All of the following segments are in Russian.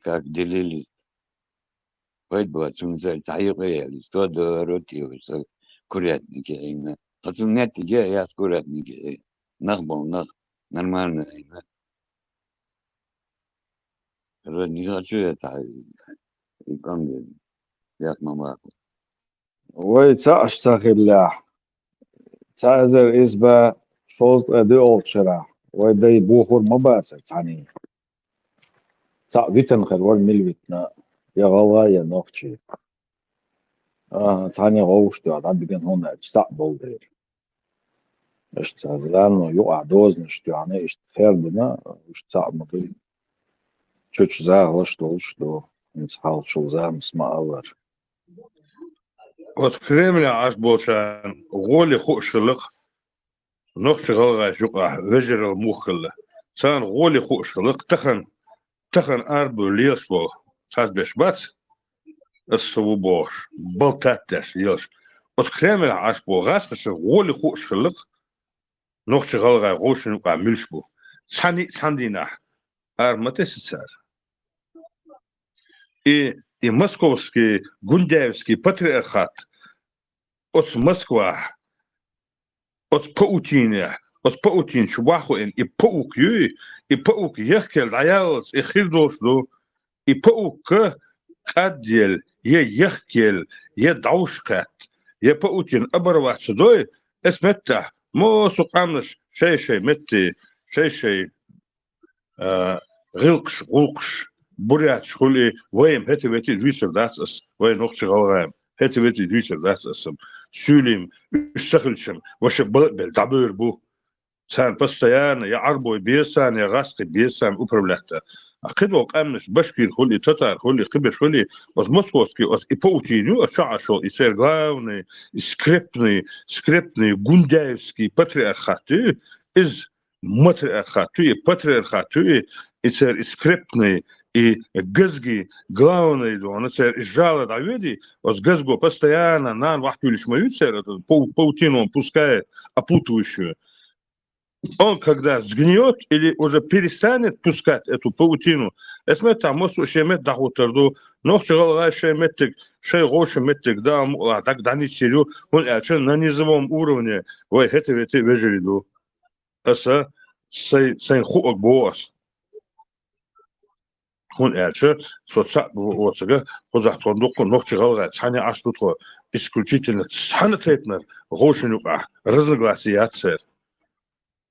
как делили. Хоть бы отсюда тайюкая, что дороти, что курятники, именно. Отсюда я с курятники, нахбал, нормально, именно. Не хочу это, и ко мне, як мама. ويتساقش تاخيلا تازر إسبا شوز دي أوتشرا ويدي بوخور مباسة تاني تاق فيتن خلوال ملوتنا يا غوا يا نوخشي تاني غوش دو عدد بيجن هنا تاق بولدير اشت زلانو يقع دوز نشتو يعني اشت فردنا وش تاق مضي تشوش زاغلش دو نتحال شو زام اسمع أول Вот Кремля аж болшан голи хошылык нохшыгалга жука вежерал мухылы. Сан голи хошылык тахан арбу лес бол. Саз беш бац الصو бош болтатташ ёш. Вот Кремля аж болгас кышы голи хошылык нохшыгалга гошынука мülшбу. Сандина арматесицар. И московский гундяевский патриархат от Москва от паутин швахуэн и паук ехкел даялс и хирдошлу и паук каддель ехкел даушкат паутин оборвать сюдой эсметта мосу камнаш шей метти шей гулкш бурят хули воем вети висер дацс воем нохчгалгаем вети висер дацсам сюлим шахлчем ваше бел дабыр бу сан постоянно я арбой бесан я гаски бесан управлята акидо камнеш башкир хули татар хули хибеш хули was московский was и паутиню ашашо и сер главный скрепный гундяевский патриархат из матриархат и патриархат и сер скрепный и газги главный он сер жало давиди was газго постоянно на вахтулиш маются паутину он пускает опутывающую. Он когда сгниет или уже перестанет пускать эту паутину, это там может шемет дахутерду, но вчера шеметик, шейгошеметик, да, так да не серю, он на низовом уровне, ой, это ведь вежериду, это сей хуак боас. Он соца вот сега, позахтон доку, но вчера чане аж тут исключительно санитетно гошенука разногласия отцер.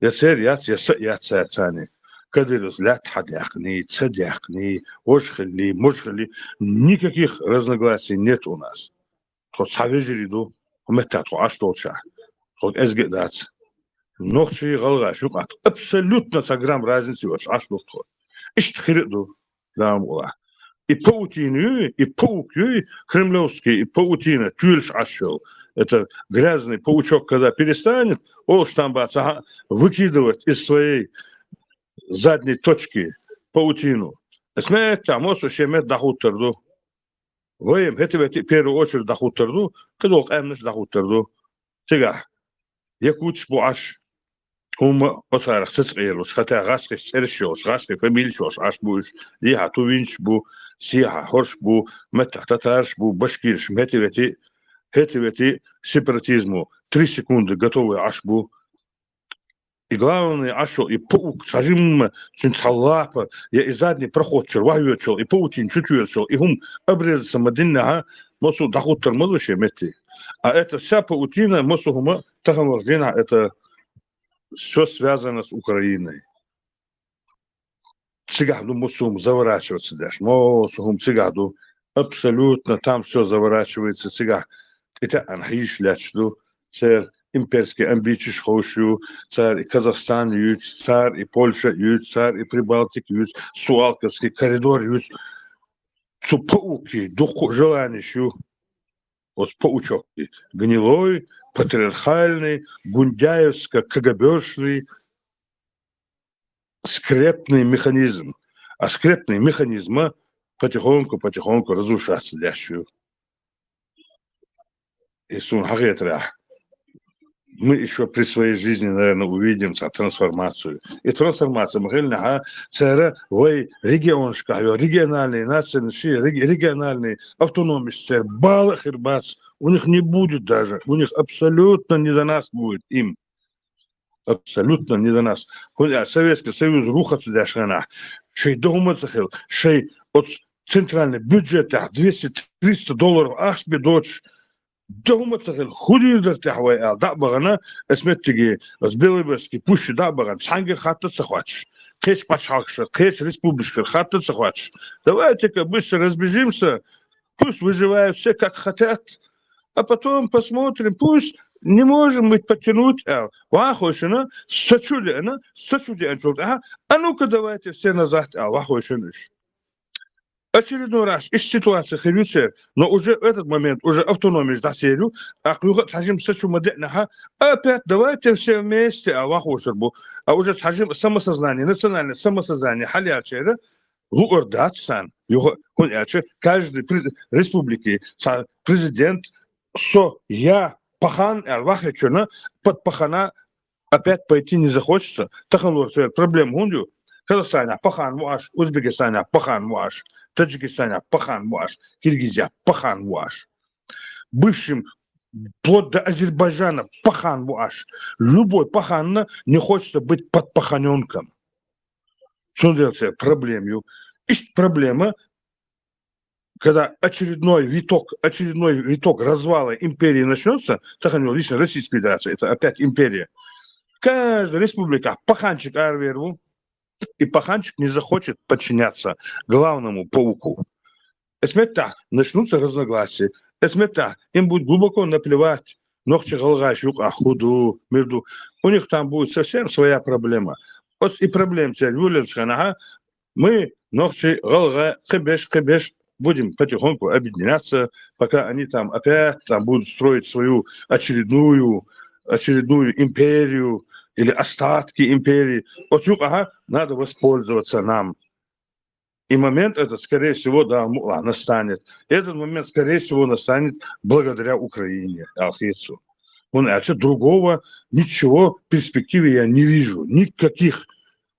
يا ثاني كدرس لا تحدقني تصدقني وشخلي مشخلي никаких разногласий нет у нас. Тот савежериду, метату аштолча. Тот эсгедац. Нохчи галга шукат. Абсолютно саграм разницы ваш аштолто. Ишт хириду дамула. И паутину, и паукю, кремлевский, и паутина, тюльш ашел. Это грязный паучок, когда перестанет, он штамбаться, выкидывать из своей задней точки паутину. Смеет там, он шемет дахутерду. Воем, это в первую очередь дахутерду, когда он эмнеш дахутерду. Сега, якутс буаш, осарах цицгирус, хотя гаски сершиос, гаски фамильшиос, аш буш, лиха тувинш бу, сиха хорш бу, мета татарш бу, башкирш, Хетивети сепаратизму 3 секунды готовы аж бу. И главное, ашо, и паук, сажим, чинцалапа, я и задний проход чел, вахвечел, и паутин чутвечел, и хум обрезаться мадинна, мосу дахуттер мазуше мети. А это вся паутина, мосу хума, тахамарзина, это все связано с Украиной. Цыгаду мусум заворачиваться дашь, мосу хум цыгаду, абсолютно там все заворачивается, цыгах. Это анхиш лячду, царь имперские амбиции шхошу, царь и Казахстан ють, царь и Польша ють, царь и Прибалтик ють, Суалковский коридор ють. Су пауки, духу желанищу, вот паучок, гнилой, патриархальный, гундяевско, КГБшный, скрепный механизм. А скрепный механизм потихоньку разрушаться дальше. И сун хагетрах. мы еще при своей жизни, наверное, увидим трансформацию. И трансформация, мы говорим, это регионшка, региональные, региональные, автономии, балах, у них не будет даже, у них абсолютно не до нас будет им. Абсолютно не до нас. Советский Союз рухаться дашана, шей дома захил, шей от центральный бюджет $200-300 аж бедоч. دوما تغل خودي درتاحوي دا بغنا اسمت تجي از بيلي بسكي بوش دا بغن سانجر خاطر تخواتش قيش باشاكش قيش республикшер خاطر تخواتش давайте-ка быстро разбежимся, пусть выживают все как хотят, а потом посмотрим, пусть не можем мы потянуть вахошина сочуди а ну-ка давайте все назад вахошина. Очередной раз из ситуации хилюсе, но уже в этот момент уже автономия за серию, а клюха сажим сачу модернаха, опять давайте все вместе, а уже сажим самосознание, национальное самосознание, халячера, луордатсан, каждой республики, президент, я пахан, вахачена, под пахана опять пойти не захочется, так он проблем гундю. Казахстане пахан ваш, Узбекистане пахан ваш, Таджикистане пахан ваш, Киргизия пахан ваш. Бывшим вплоть до Азербайджана пахан ваш. Любой пахан не хочется быть под паханенком. Что делается? Проблемою. Есть проблема, когда очередной виток развала империи начнется, так они лично Российская Федерация, это опять империя. Каждая республика паханчик арверу, и паханчик не захочет подчиняться главному пауку. Эсмета начнутся разногласия. Эсмета им будет глубоко наплевать. Ногче галгашук, ахуду, между. У них там будет совсем своя проблема. Вот и проблем цель мы ногче галга, хебеш, будем потихоньку объединяться, пока они там опять будут строить свою очередную империю, или остатки империи. Вот надо воспользоваться нам. И момент этот, скорее всего, настанет. Этот момент, скорее всего, настанет благодаря Украине, Алхейцу. Другого ничего в перспективе я не вижу. Никаких.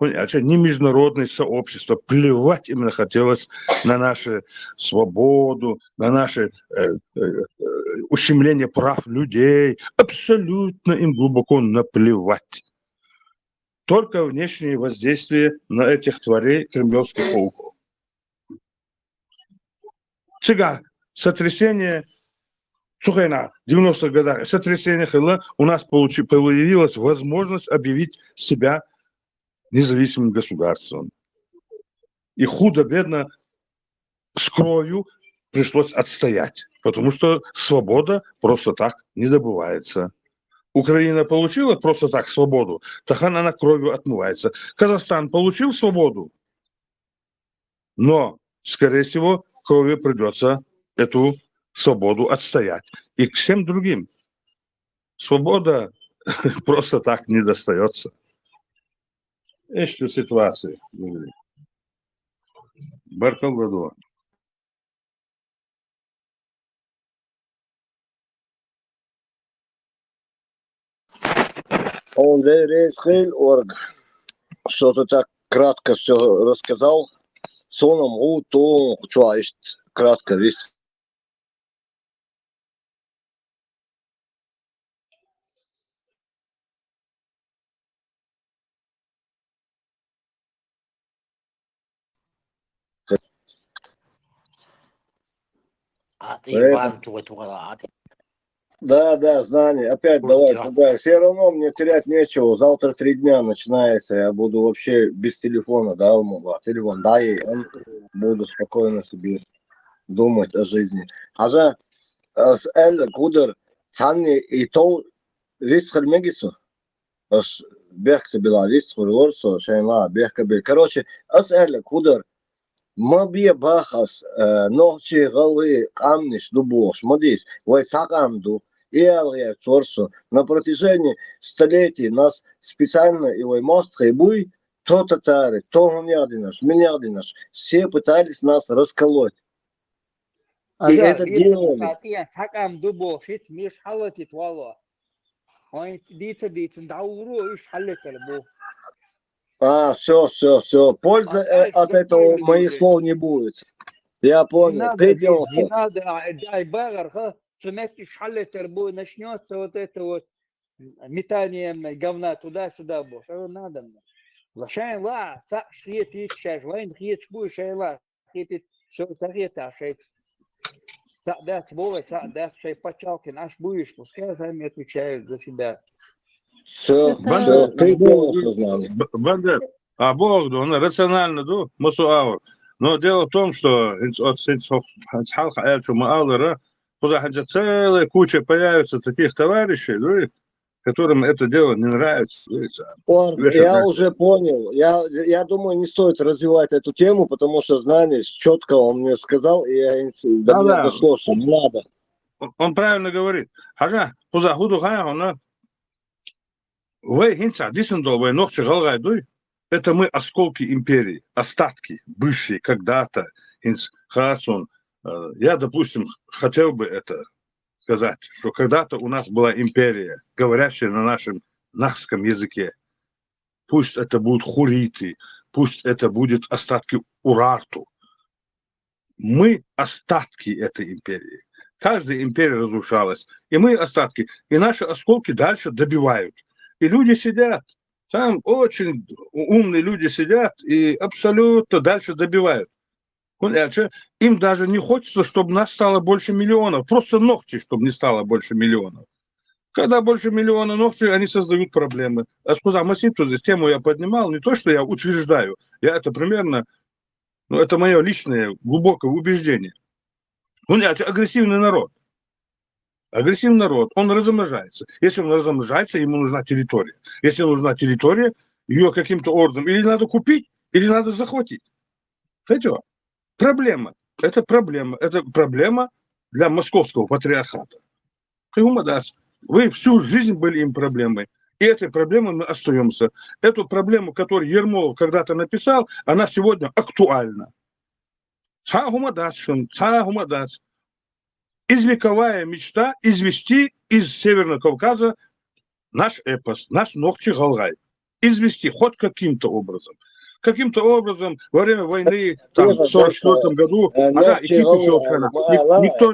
Ни международное сообщество. Плевать именно хотелось на нашу свободу, на наше ущемление прав людей. Абсолютно им глубоко наплевать. Только внешнее воздействие на этих тварей кремлевских пауков. Сега, сотрясение, в 90-х годах, сотрясение у нас появилась возможность объявить себя независимым государством. И худо-бедно с кровью пришлось отстоять, потому что свобода просто так не добывается. Украина получила просто так свободу, так она кровью отмывается. Казахстан получил свободу, но, скорее всего, кровью придется эту свободу отстоять. И к всем другим. Свобода просто так не достается. Эти ситуации. Баркал году. Он Орг что-то так кратко все рассказал. Соном то есть кратко весь. Да, знание. Опять давай. Все равно мне терять нечего. Завтра 3 дня начинается. Я буду вообще без телефона, да, телефон, да, и буду спокойно себе думать о жизни. А за с Эль Кудер Цанни и то висхар мегису. Ас бехся была висхар лорсо, шейла бехка бил. Короче, ас Эль Кудер ما باخص نوعي غلي قامنش дубош, модис, вой сагамду, и алгер цорсо. На протяжении столетий нас специально и вой мостхай буй, то татары, то миллиардинаш, все пытались нас расколоть. И это делали. هاي ديت ندعورو إيش حلت البو Все. Пользы дальше от этого моих дополнили. слов не будет. Я Не понял. надо Ты здесь, не делал. надо, дай багар, цунетки шалет البو, начнется вот это вот метание говна туда-сюда, бо. Что надо мне? Лошайн ла, ца шхиет икшаш, вайн хиет шбу шайла, хиет все тарет ашайт. Ца дат бова, ца дат шай пачалки, наш будешь, пускай сами отвечают за себя. Все. Бандер, Ты делал сознание. Бандер, а Бог, он рационально, да, мусуавр. Но дело в том, что целая куча появится таких товарищей, да, которым это дело не нравится. Я уже понял. Я думаю, не стоит развивать эту тему, потому что, знаешь, четко он мне сказал, и до меня дошло, что не надо. Он правильно говорит. Хажа, пузахуду хая, вы хинца, дисендол, вы ногче галгайдуй. Это мы осколки империи, остатки, бывшие когда-то. Я, допустим, хотел бы это сказать, что когда-то у нас была империя, говорящая на нашем нахском языке. Пусть это будут хуриты, пусть это будет остатки Урарту. Мы остатки этой империи. Каждая империя разрушалась, и мы остатки. И наши осколки дальше добивают. И люди сидят, там очень умные люди сидят и абсолютно дальше добивают. Им даже не хочется, чтобы нас стало больше миллионов. Просто ногти, чтобы не стало больше миллионов. Когда больше миллиона ногтей, они создают проблемы. А здесь тему я поднимал, не то, что я утверждаю. Я это примерно, это мое личное глубокое убеждение. Агрессивный народ. Агрессивный народ, он размножается. Если он размножается, ему нужна территория. Если нужна территория, ее каким-то образом или надо купить, или надо захватить. Хотите? Проблема. Это проблема. Это проблема для московского патриархата. Вы всю жизнь были им проблемой. И этой проблемой мы остаемся. Эту проблему, которую Ермолов когда-то написал, она сегодня актуальна. Извековая мечта извести из Северного Кавказа наш эпос, наш Нохчи Галгай. Извести хоть каким-то образом. Каким-то образом во время войны там, в 1944 году никто...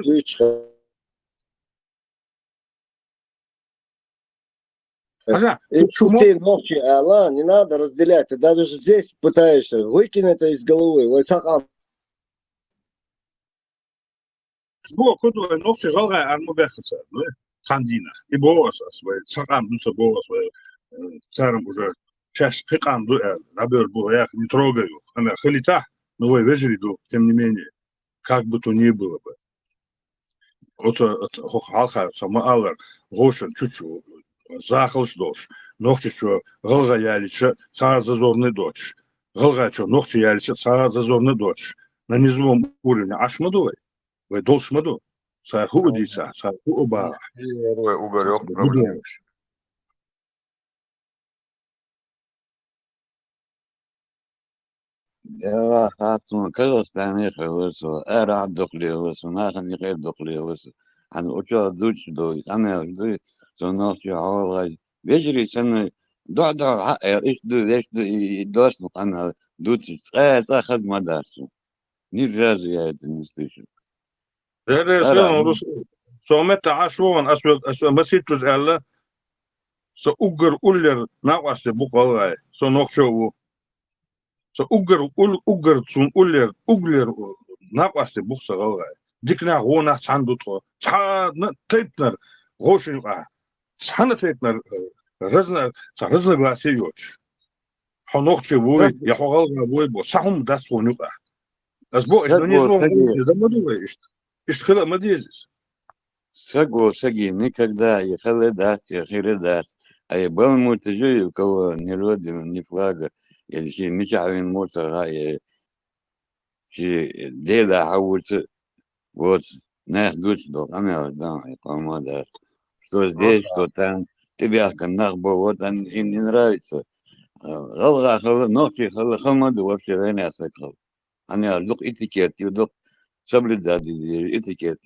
Ты ночи, Алла, не надо разделять. Ты даже здесь пытаешься выкинуть это из головы. Бо куда ночи Галгай армубехса, Сандина. И боасас, сакам дуса боас, царам уже часть хикан дуэр, набер я не трогаю. Она халита, но вы вежриду, тем не менее, как бы то ни было бы. Вот халха сама алар гошен чуть-чуть захалш дош. Ногти что галга ялича цар зазорный дочь. Галга что ногти ялича цар зазорный дочь. На низовом уровне ашмадовой. Вы должмаду. Цар худица, цар хуба. Уголек проблем. يا خاطر كرستان يخلصوا أرع دخلي خلصوا ناخن يخير دخلي خلصوا عن أشياء دوش دوي أنا دوي سنوشي عوض بيجري سنة دع إيش دو دوش أنا دوتش أخذ مدرسه نيرجع يا تنستيشن Somet ashwan aswa masitus alla so uger uller nawaste bukalai so nokshovu so uger tsun uller nawaste buksagalai dikna gona sandutro na taipner goshinga sana taipner razna glasi yoch honokchevu ya hogalga boybo sahum das wonuga das bo es не звон да модуешь ишхила мадезис Саги никогда ехали дать, ехали дать. А я был мутежи, у кого ни родина, ни флага, или ши мечавин муца, ши деда хавуца, вот, нах дочь дол, она да, я помада. Что здесь, что там, тебя канах был, вот он им не нравится. Галга хала, ночи хала, хамаду вообще не асакал. Они дух этикет, дух соблюдать этикет,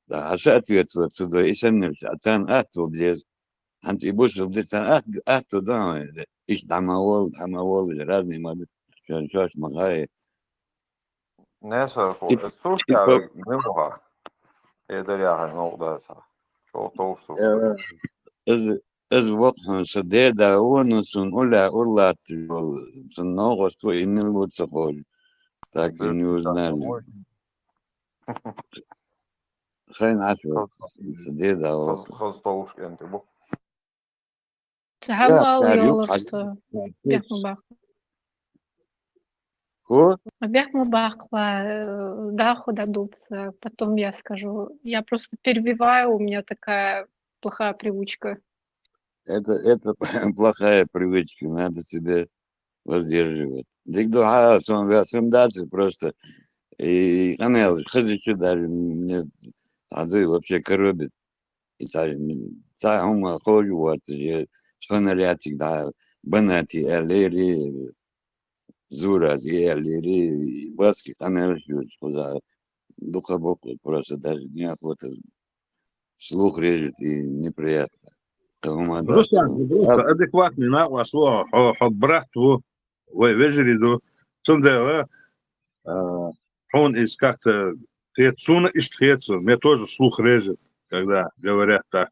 да, соответствует сюда, и сенерся, а там акту близ, أنت يبص لسه تدا إيش دعموال разные моды شو مغاي ناسا الصوت إنفو يعني مهمة يقدر يعني نقطة صح شو توصل إز وقت سديدا ونسون أولا تقول سنوغ سو إن الوتسقول تاكي نيوز نال خين عشوة سديدا خذ توش انت بو جا Цябал تعريق حاجة ёлышты. Бяхмы هو бахла, даху дадутся. Потом я скажу. Я просто перебиваю, у меня такая плохая привычка. это плохая привычка, надо себя воздерживать. Дик сам дальше просто. И она хозяйка даже мне адой вообще коробит. И هم خرجوا وقت فنرياتك دا بناتي الليري زورا زي الليري باسكي أنا رشوش خذا духа боку просто даже неохота слух режет и неприятно. Кому да, Руслан, адекватный на вас, брат, вежериду, цундева, он из как-то трецуна и штрецу, мне тоже слух режет, когда говорят так.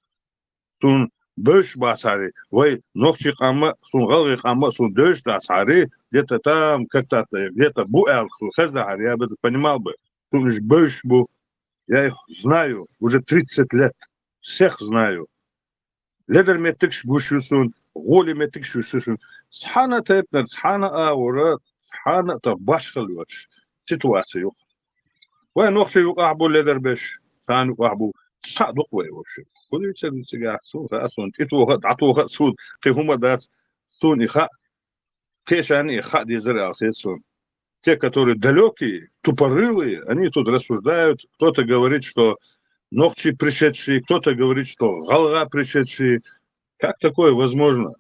Сун бэш басари, вай ногчик амма, сун галгик амма, сун дөш дасари, где-то там, как-то, где-то буэл, хазахари, я бы это понимал бы. Сун ж бэш бу, я их знаю, уже 30 лет, всех знаю. Ледер метикш бушусун, голи метикш бушусун. Схана тепнер, схана аура, схана та башхалваш. Ситуацию. Вай ногчик ахбу ледер бэш, сану ахбу, садук вай вообще. كل شيء سجع سون أصلاً إتوه عطوه سون كهم دات سون إخاء كيشان إخاء دي زرع خير سون те, которые далекие, тупорылые, они тут рассуждают, кто-то говорит, что ногчи пришедшие, кто-то говорит, что голова пришедшие. Как такое возможно?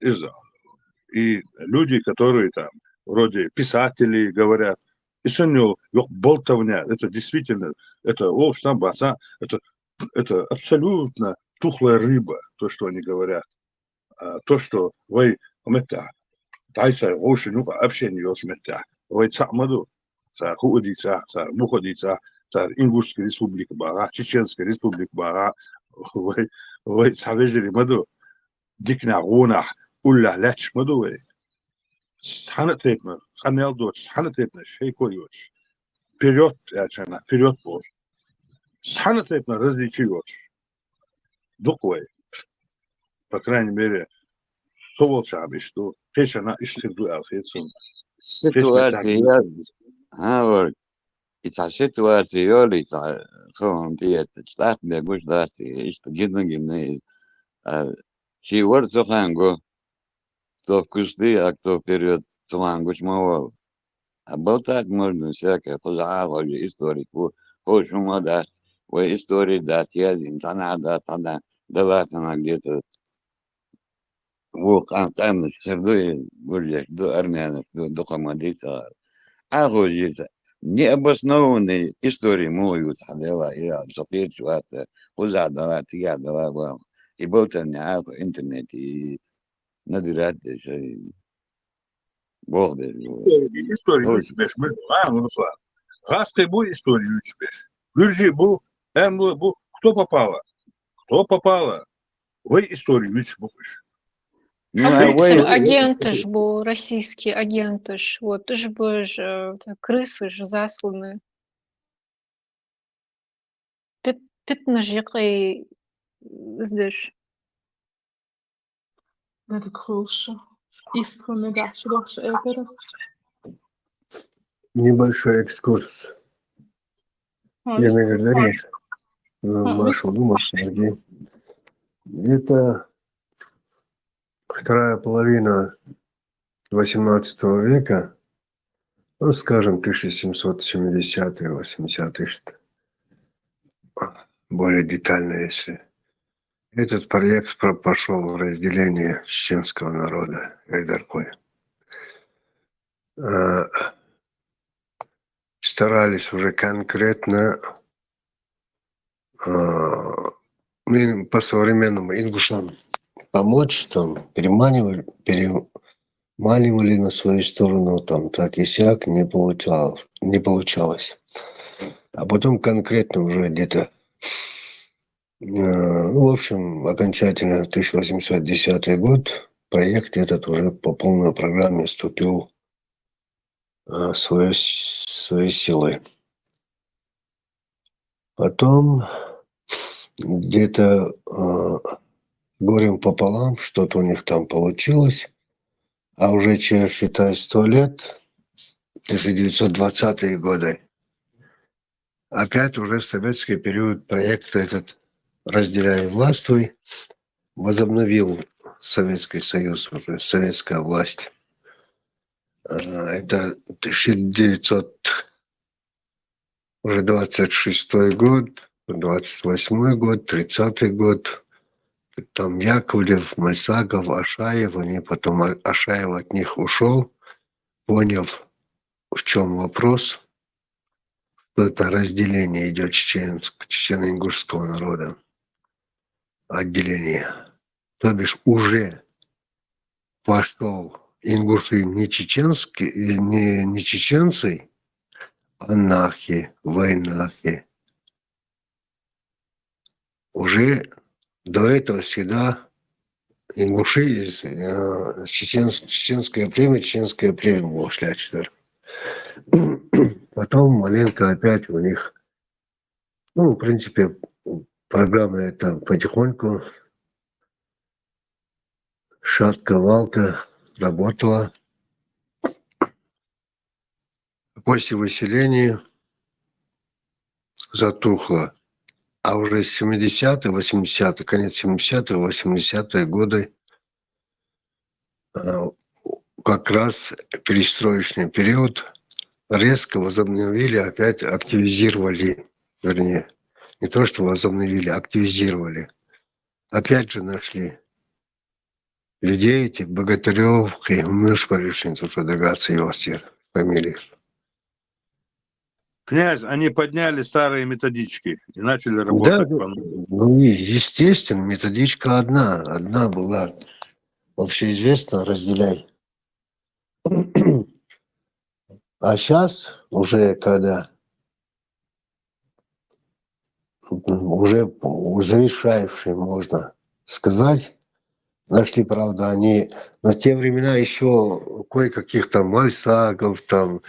И люди, которые там, вроде писатели говорят, и сегодня болтовня, это действительно, это это абсолютно тухлая рыба, то, что они говорят. То, что вы, дальше очень общение возьмете. Вы цамаду, хуудица, муходица, Ингушская республика бара, Чеченская республика бара, вы савежери маду, дикнагуна, улла лач маду вы. Ханатепна, ханелдоч, ханатепна, шейкоевич. Вперед, я чана, вперед, боже. Ханатепна различивач. Дуквой, по крайней мере, соволчами, что печена ишхиду алхицун. ситуация говорит, и та ситуация ёли та хон диет штат мне гуш дати, что гидно чи вор цоханго, кто вкусный, а кто вперед цоханго чмовал. А болтать можно всякое, позавали историку, хочешь дать, вы истории дать, я она дать, она давать она где-то وقع قامش خردوي برجع دو أرميانك دو قماديتا أخوجيتا необоснованные истории могут ходила и запреть что куда давать я давай и болтать на интернет и набирать что Бог даст Историю учишь, мы знаем, Руслан. Раз ты бу историю учишь, Гюржи бу, бу, кто попало? Кто попало? Вы историю учишь. Агенты агенты ж был, российские агенты ж, вот, ж бы ж, крысы ж засланы. Питна жекай здесь. Это крыша. Искренне дальше, дальше, это раз. Небольшой экскурс. Я благодарю вашу думу, Сергей. Это вторая половина XVIII века, ну, скажем, 1770-е, 80-е, более детально, если. Этот проект пошел в разделение чеченского народа Айдаркой. Старались уже конкретно по современному ингушам помочь, там, переманивали на свою сторону, там, так и сяк, не получалось. А потом конкретно уже где-то, ну, в общем, окончательно 1810 год проект этот уже по полной программе вступил в свои силы. Потом где-то горем пополам что-то у них там получилось, а уже через, считай, 100 лет, 1920-е годы, опять уже в советский период проект этот «Разделяй и властвуй» возобновил Советский Союз, уже советская власть. Это 1926 год, 28 год, 30-й год. Там Яковлев, Мальсагов, Ашаев, они потом, Ашаев от них ушел, поняв, в чем вопрос, что это разделение идет чечено-ингушского народа, отделение. То бишь уже пошел ингуши не чеченские, не чеченцы, а нахи, войнахи. Уже до этого всегда ингуши, чеченское племя было шлячтер. Потом маленько опять у них, ну, в принципе, программа эта потихоньку, шатка-валка работала. После выселения затухло. А уже с 70-е, 80-е, конец 70-е, 80-е годы как раз перестроечный период резко возобновили, опять активизировали, вернее, не то что возобновили, активизировали. Опять же нашли людей, этих богатырев, мышь порешницу, что догадаться его фамилии. Князь, они подняли старые методички и начали работать Да, по-новому. ну, естественно, методичка одна была. Общеизвестно, разделяй. А сейчас уже, когда уже завершающие, можно сказать, нашли, правда, они на те времена еще кое-каких там Мальсагов, там,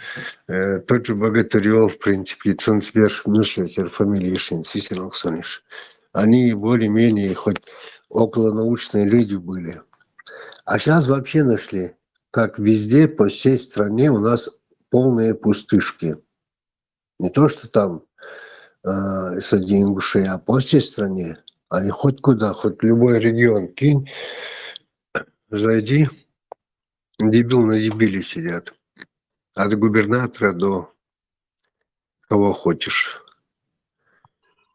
тот же Богатырев, в принципе, Цунцберж, Мишель, фамилии Сисеноксониш. Они более-менее хоть околонаучные люди были. А сейчас вообще нашли, как везде, по всей стране у нас полные пустышки. Не то, что там среди ингушей, а по всей стране. Они хоть куда, хоть любой регион кинь, зайди, дебил на дебиле сидят. От губернатора до кого хочешь.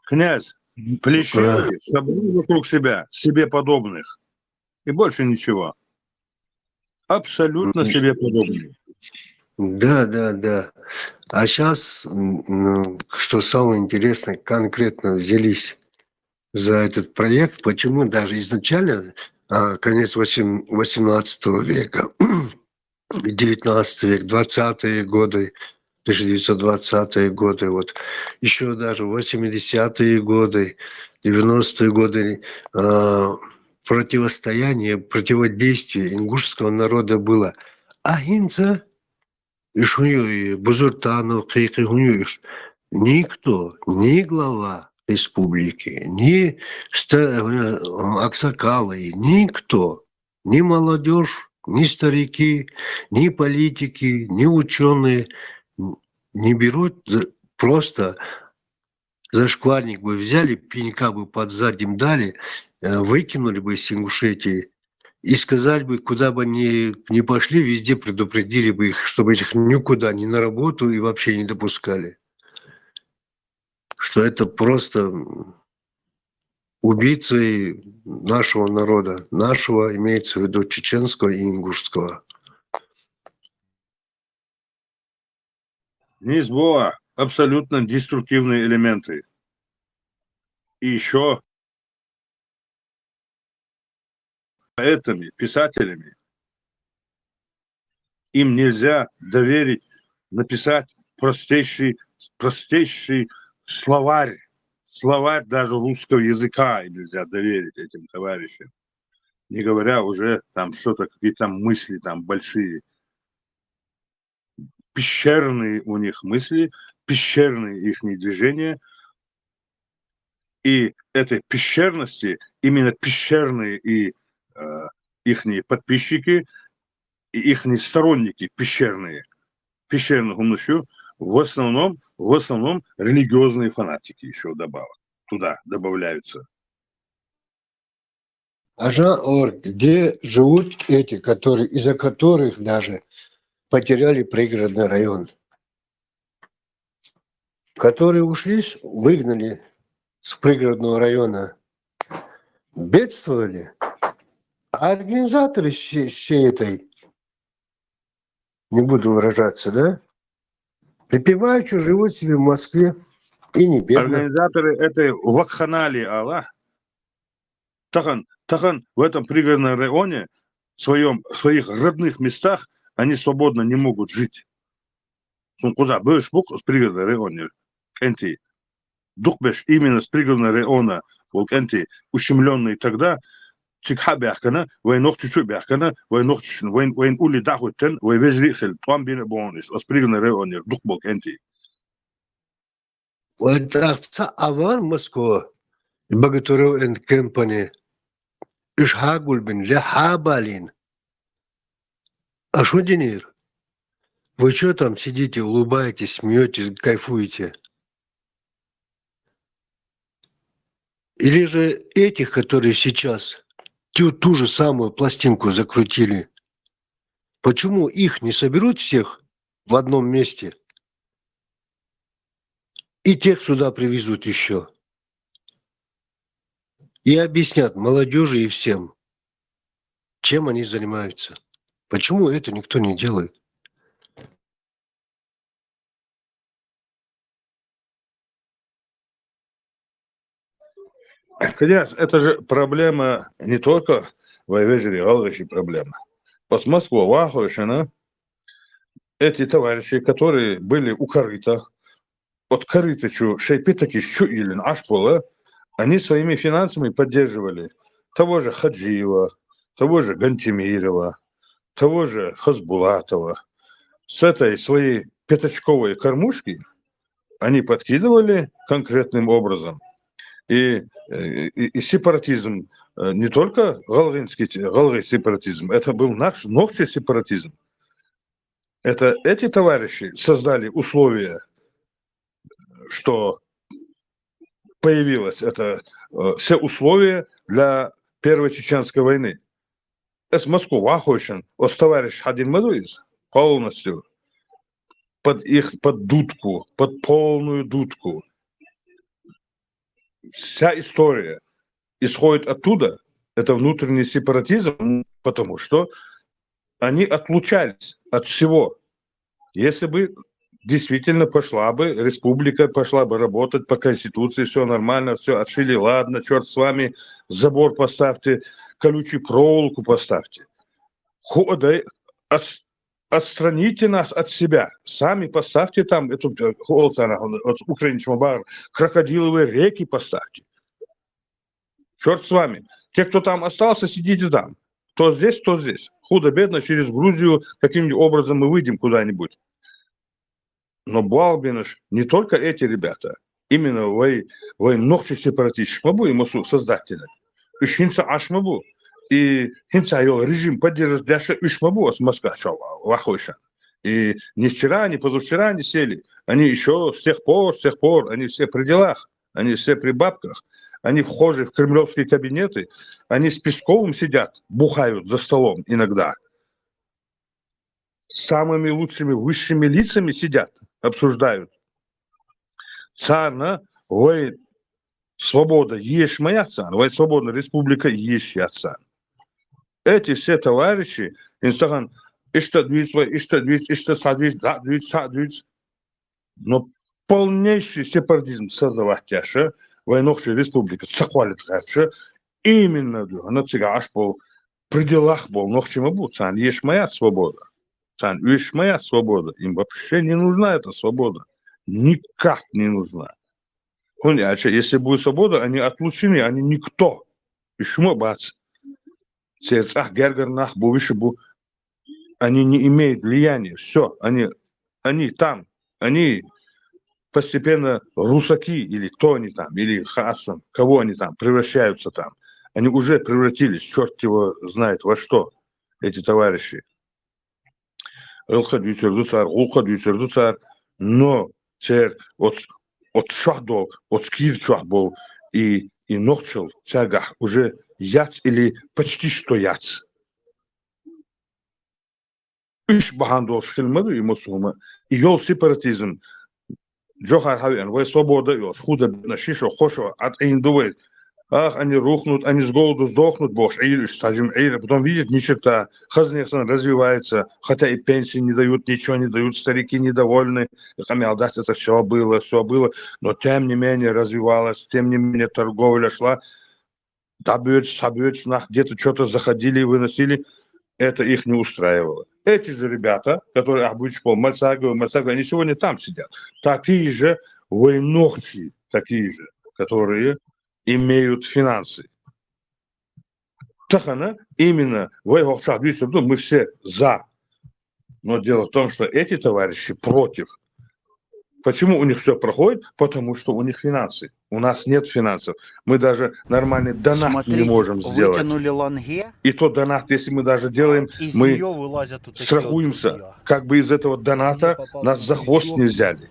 Князь, Плещеев собрал вокруг себя себе подобных. И больше ничего. Абсолютно себе подобные. Да. А сейчас, что самое интересное, конкретно взялись за этот проект. Почему даже изначально, конец 18 века, 19 век, 20-е годы, 1920-е годы, вот еще даже 80-е годы, 90-е годы противостояние, противодействие ингушского народа было. Ахинца, Бузуртанов, никто, ни глава республики, ни аксакалы, никто, ни молодежь, ни старики, ни политики, ни ученые не берут, просто зашкварник бы взяли, пенька бы под задним дали, выкинули бы из Ингушетии и сказать бы, куда бы они ни пошли, везде предупредили бы их, чтобы их никуда, ни на работу и вообще не допускали. Что это просто убийцы нашего народа. Нашего имеется в виду чеченского и ингушского. Низбоа абсолютно деструктивные элементы. И еще поэтами, писателями. Им нельзя доверить написать простейший словарь. Словарь даже русского языка им нельзя доверить этим товарищам. Не говоря уже там что-то, какие-то мысли там большие. Пещерные у них мысли, пещерные их движения. И этой пещерности, именно пещерные и их подписчики, и их сторонники пещерных умнощу, в основном религиозные фанатики еще туда добавляются. Где живут эти, из-за которых даже потеряли пригородный район? Которые ушли, выгнали с пригородного района, бедствовали. А организаторы всей этой, не буду выражаться, да, припевают, что живут себе в Москве и не бедно. Организаторы этой вакханалии Аллах, Тахан в этом пригородном районе, в своих родных местах, они свободно не могут жить. Куда будешь с пригородного района, энти, духбеш именно с пригородного района, энти, ущемленный тогда, чикха бяхкана, войнох чуть-чуть бяхкана, войнох войн ули дахуттен, вой везрихел, план бина бонус, с пригородного района, духбок энти. Вот так, аван Москва, Богатуров and Company, Ишхагульбин, Ляхабалин. А что Денир? Вы что там сидите, улыбаетесь, смеетесь, кайфуете? Или же этих, которые сейчас ту же самую пластинку закрутили, почему их не соберут всех в одном месте и тех сюда привезут еще? И объяснят молодежи и всем, чем они занимаются. Почему это никто не делает? Конечно, это же проблема не только в Айвежере, Галвеши проблема. По Москву, Вахуешина, эти товарищи, которые были у корыта, от корытачу шейпитаки щуилин ашпола, они своими финансами поддерживали того же Хаджиева, того же Гантимирова, того же Хасбулатова. С этой своей пятачковой кормушки они подкидывали конкретным образом. И сепаратизм, не только галгинский сепаратизм, это был наш новый сепаратизм. Это эти товарищи создали условия, что появилось все условия для Первой Чеченской войны. Это Москву Вахошин, товарищ Хадин Мадуис, полностью под дудку, под полную дудку. Вся история исходит оттуда, это внутренний сепаратизм, потому что они отлучались от всего. Если бы действительно пошла бы республика, пошла бы работать по Конституции, все нормально, все отшили, ладно, черт с вами, забор поставьте, колючую проволоку поставьте. Отстраните нас от себя, сами поставьте там эту украинскому бару, крокодиловые реки поставьте. Черт с вами. Те, кто там остался, сидите там. То здесь, то здесь. Худо-бедно через Грузию каким-нибудь образом мы выйдем куда-нибудь. Но Балбиныш, не только эти ребята, именно ногчи сепаратист шмабу и масу создатели. Ишинца ашмабу. И хинца его режим поддерживает даже ишмабу с Москвы, Вахойша. И ни вчера, ни позавчера не сели. Они еще с тех пор, они все при делах, они все при бабках. Они вхожи в кремлевские кабинеты, они с Песковым сидят, бухают за столом иногда. С самыми лучшими, высшими лицами сидят, обсуждают. Царна, вой свобода, есть моя царь, вой свободная республика, есть я царь. Эти все товарищи, инстаграм, но полнейший сепаратизм создавать тяжело. Войнохшая республика цахвалит раньше, именно она аж по пределах был, но к чему будет? Сан, есть моя свобода. Сан, есть моя свобода. Им вообще не нужна эта свобода. Никак не нужна. Понимаете, если будет свобода, они отлучены, они никто. Почему бац? Сердцах гергернах, они не имеют влияния. Все, они там, они постепенно русаки, или кто они там, или хасан, кого они там, превращаются там. Они уже превратились, черт его знает во что, эти товарищи. Но от шахдол, от скир шахдол и ногчел тягах уже яц или почти что яц. Üç bahandol şkilmedi и Муслима. И йол сепаратизм. Джохар Хавиан, вы свобода, и худо на шишо, хошо, от ein дует. Ах, они рухнут, они с голоду сдохнут, боже, сажим эйр, потом видят, ни черта, Хазнехсан развивается, хотя и пенсии не дают, ничего не дают, старики недовольны, Хамиалдас, это все было, но тем не менее развивалось, тем не менее торговля шла, добьется, где-то что-то заходили и выносили, это их не устраивало. Эти же ребята, которые Ахбучпол, Мальцагова, они сегодня там сидят, такие же войнохчи, такие же, которые имеют финансы. Тахана именно мы все за. Но дело в том, что эти товарищи против. Почему у них все проходит? Потому что у них финансы. У нас нет финансов. Мы даже нормальный донат не можем сделать. Ланге, и то донат, если мы даже делаем, мы страхуемся. Как бы из этого доната нас за хвост не взяли.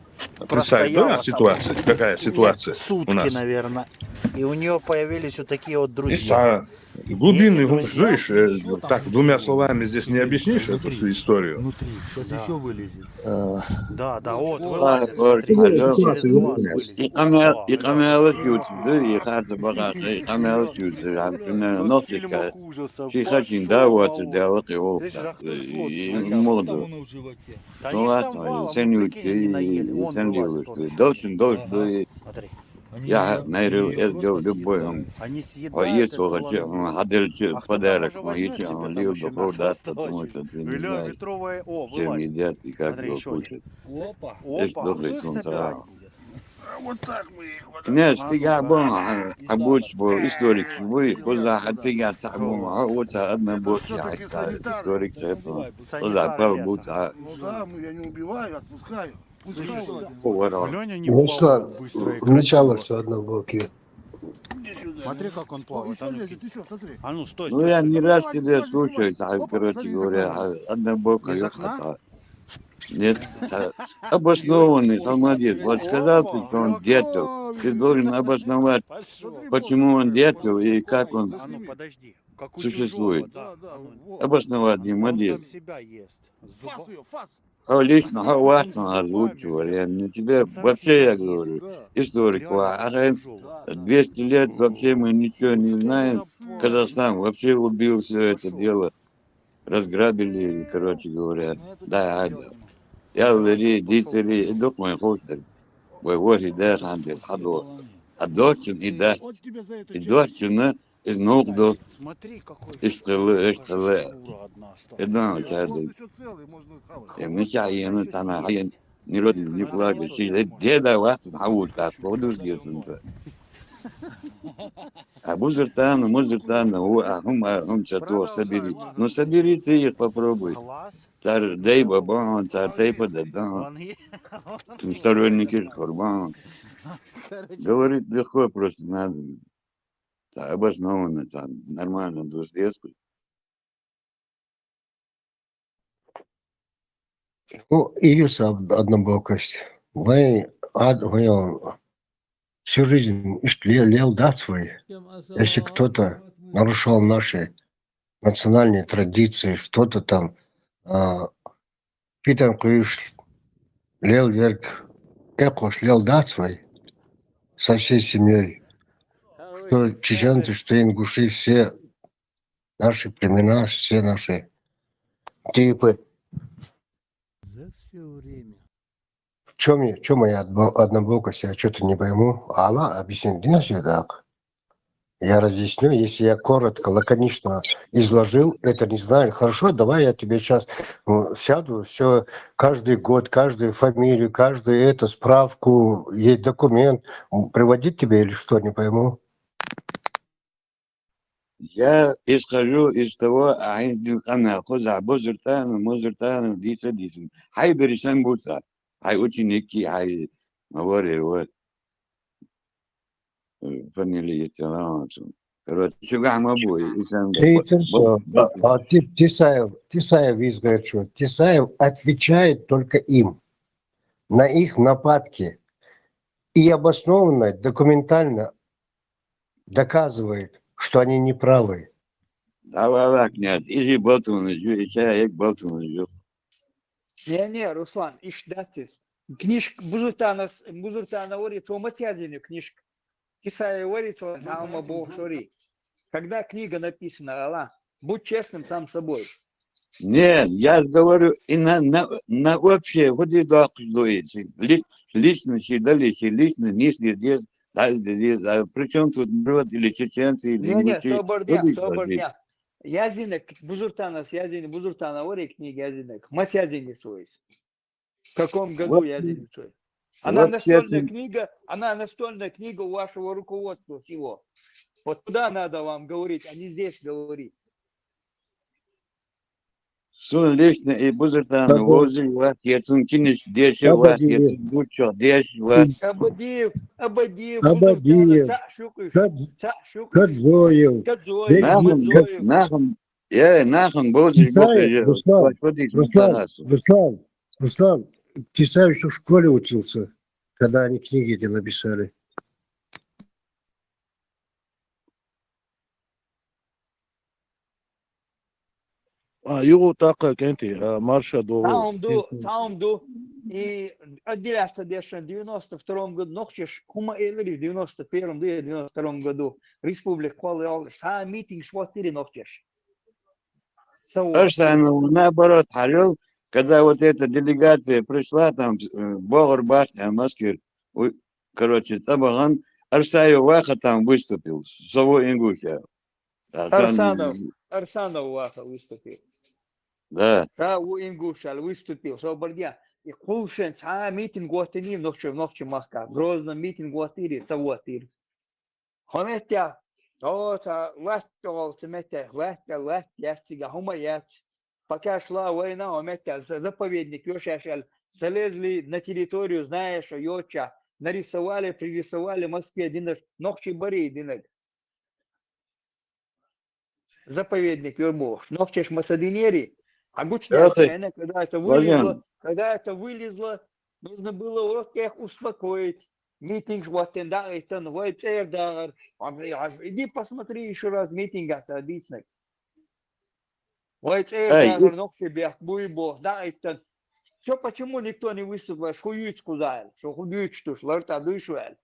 Представь, да, ситуация? Какая ситуация сутки, у нас? наверное. И у нее появились вот такие вот друзья. Глубинный, друзья видишь, еще там так, двумя словами здесь не объяснишь эту всю историю. Внутри. Сейчас еще вылезет. Да, вот, Var, вылазит. var, Через alo. глаз вылезет. İkamel yutdu, yıkardı bakardı, İkamel yutdu. Hakkında Как в nasıl фильмах ужасов. şey kaçın Пошел da валом. vardı dalık yol. Здесь жахты с лодки начал. Modu. Да их Sonra там валом, sen ну прикинь, они наели. yutdu, Он sen вылазит тоже. yutdu. Dolsun, dolsun. Смотри. Я найрыл любой. Они А съедают есть эту вообще, лангу. hadel А кто-то подарок, уже возьмет есть себе, там лил еще бы мясо продаст, осталось. потому что ты не Или знаешь, метровая, чем вылазит. едят и как Смотри, его еще один. кушать. Опа, Эш а добрый кто их солнце, собирать а. будет? Вот так мы их вот. Князь, А ты ну, я был, давай. а будь был историк, вы поза хотя цахму, а вот одна боки, а историк это, поза пал будь, а Ну да, я не убиваю, отпускаю. Пусть хавают. повара. Леня не Вышла плавает быстро и начало красиво. все однобокие. Иди сюда. Смотри, как он плавает. Еще лезет, еще, смотри. А ну, стой, Ну стой, я стой. не Ну, раз давай, тебя давай, слушаю, давай. Опа, короче смотри, говоря, из одна бока Из ехать, окна? нет, обоснованный, молодец. Вот сказал ты, что он Я дятел, ты должен обосновать, Пошел. почему он дятел и как он А ну, подожди. Как у существует. чужого, да. Да, А ну, вот. Обосновать не он молодец. сам себя ест. С Фас зуба- ее, фас. Лично, Он важно зубами озвучивали. ест. На тебя Он сам вообще, себя я ест. говорю, Да. историк, Реально, как а у чужого. 200 лет вообще мы ничего не знаем. Запомни. Казахстан вообще убил все это дело. Разграбили, короче говоря. Да, я говорю, дицери, док мой хостер. Вой, да, хандел, хадо. А дочин и да, Он тебе за это и честно. дочина из ногдо, Смотри, какой. и штылы, Покажи, шкура одна осталась. и да, Хвост чады. еще целый, можно хавать. И мы чаем, Можно тана, еще а я съесть. не род, не плакающий. Деда вас, а вот так, воду съездился. А музыртана, что собери. Ну собери ты их, попробуй. Глаз. Тар дай бабан, тар тай подадан. Ланги. Сторонники Курбан. Короче, Говорит, легко просто надо. Так, обоснованно, там, нормально, двухдеску. Ну, июс однобокость. Вы всю жизнь лел дать свой. Если кто-то нарушал наши национальные традиции, что-то там, Питер Куиш лел вверх, Экош лел дать свой со всей семьей. Что чеченцы, что ингуши, все наши племена, все наши типы. за все время. В чем моя однобокость, я что-то не пойму. Алла объяснит, где все так? Я разъясню, если я коротко, лаконично изложил, это не знаю. Хорошо, давай я тебе сейчас сяду, все, каждый год, каждую фамилию, каждую эту справку, есть документ, приводить тебе или что, не пойму. Я исхожу из того, хуза бузуртану, музуртану, дица. Хай берешен буца. Хай ученики, хай говори, вот, фамилия Тилаонцу. Короче, чугах мабуй, исен Тисаев изгорит, что Тисаев отвечает только им на их нападки и обоснованно, документально доказывает, что они неправы. Давай, нет, иди болтун, и человек болтун. Не, Руслан, иш датис. Книжка Бузуртана говорит, о матязине книжка. Кисая говорит, о Алма Бог шори. Когда книга написана, Аллах, будь честным сам собой. Нет, я говорю, и на вообще, вот и да, личности, личность, причем тут народ или чеченцы, или Не, ингуши. соборня. Язинек, Бузуртана говорит книги язинек. Мать язини свой. В каком году язини свой? Она настольная книга у вашего руководства всего. Вот туда надо вам говорить, а не здесь говорить. Сон лично и Бузуртана, возле вас, я цункиниш, дешев вас, я цункучо, дешев вас. Абадиев, Бузуртана, Кадзоев, Нахуй, боже, Руслан, Тисаев еще в школе учился, когда они книги эти написали. Югу так, кенти, марша Саумду и отделяться дешен в 92 году, нохчеш, хума элери в 91 и 92 году, республик Куалы, митинг шватири нохчеш. Арсану, наоборот, халил, когда вот эта делегация пришла, там, Богорбаш, Маскир, короче, Табаган, Арсаю Ваха там выступил, Саво Ингушия. Арсанов Ваха выступил. Да. У Ингушал выступил, Собордя. И Кулшен, митинг Гуатини, ночи Маска, Грозно митинг Гуатири, Савуатир. Хометя, лет, ястига, хума Пока шла война, хометя, заповедник, Йошашаль, залезли на территорию, знаешь, Йоча, пририсовали в Москве, динер, ночи Бори, динер. Заповедник, Йорбов, ночи Масадинери. А гучная цена, когда это вылезло, нужно было вот их успокоить. Митинг вот иди посмотри еще раз митинг объясни. Все почему никто не выступил, хують сказал, что хують что ларта дышуэль.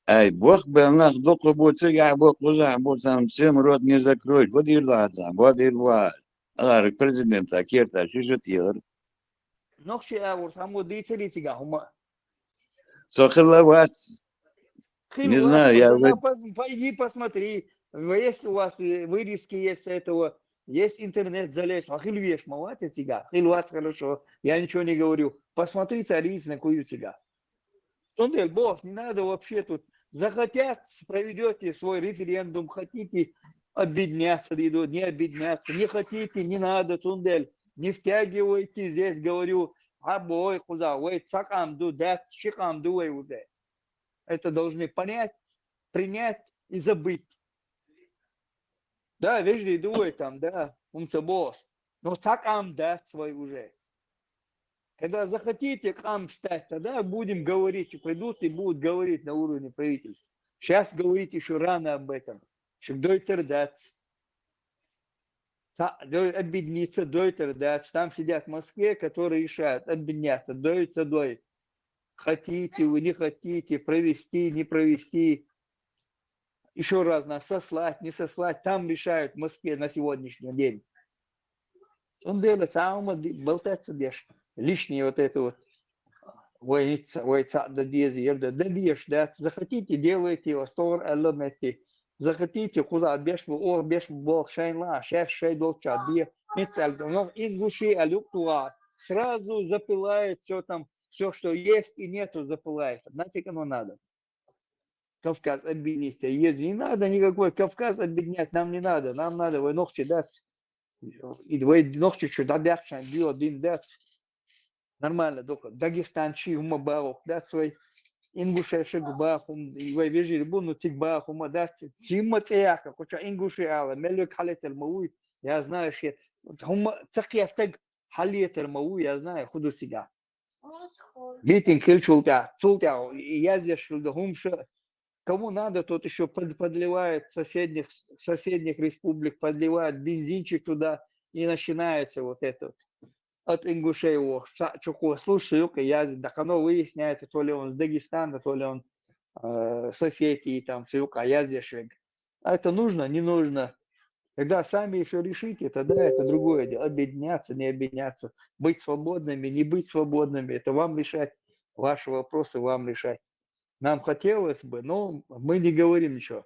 Ай, Бог бы нах доку буцега, Бог уза, там всем рот не закроет. Вот и ладно, вот и ладно. Алар президента керта шишетир. Нохши авор само дицелитига хума. Сохлават. Не знаю, я пойди посмотри, если у вас вырезки есть этого, есть интернет, залезь, ахильвеш, мавати тига, хилвац хорошо, я ничего не говорю. Посмотри цариц на кую тига. Тундель, босс, не надо вообще тут. Захотят, проведете свой референдум, хотите объединяться, не объединяться, не хотите, не надо, Тундель, не втягивайте здесь, говорю, абой, куза, ой, цакамду, да, шикамду, ой, уде. Это должны понять, принять и забыть. Да, вежли дуй там, да, босс, но цакам, да, свой уже. Когда захотите к нам стать, тогда будем говорить, придут и будут говорить на уровне правительства. Сейчас говорить еще рано об этом. Дойтер дац. Объединиться, дойтер дац. Там сидят в Москве, которые решают объединяться. Доится дой. Хотите вы, не хотите, провести, не провести. Еще раз нас сослать, не сослать. Там решают в Москве на сегодняшний день. Он делает самого болтаться дешь. Лишнее вот это вот. Войца, да дезир, да деш, да. Захотите, делайте его, стор, элементы. захотите, куда беш был шайла, шеф шей долча, бе, но ингуши алюктуа сразу запылает все там, все, что есть и нету, запылает. Знаете, кому надо? Кавказ объединить. Если не надо никакой Кавказ объединять, нам не надо. Нам надо вы ногти дать. И вы ногти что добавчан, био один дать. Нормально, только Дагестанчи, ума баху, дать свой ингушеши губаху, и вы вижу, буну тик баху, ума дать. Чима теяка, куча ингуши ала, мелюк халетер мауи, я знаю, что ума цакьяфтаг халетер мауи, я знаю, худу себя. Битинг хильчулка, цулка, я здесь шулда хумша. Кому надо, тот еще подливает соседних республик, подливает бензинчик туда, и начинается вот это. От ингушей его, чуку, слушай, я, так оно выясняется, то ли он с Дагестана, то ли он с Осетии, там, а я здесь. А это нужно, не нужно. Когда сами еще решите, тогда это другое дело. Объединяться, не объединяться, быть свободными, не быть свободными, это вам решать. Ваши вопросы вам решать. Нам хотелось бы, но мы не говорим ничего.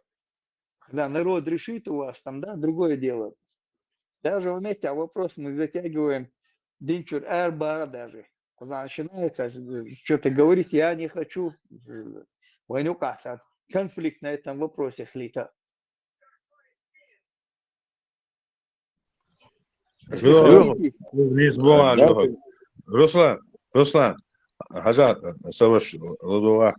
Когда народ решит у вас, там, да, другое дело. Даже, знаете, вопрос мы затягиваем динчур эрба даже. Когда начинается что-то говорить, я не хочу войну касаться. Конфликт на этом вопросе хлита. Руслан, Хажат, Саваш, Ладуа.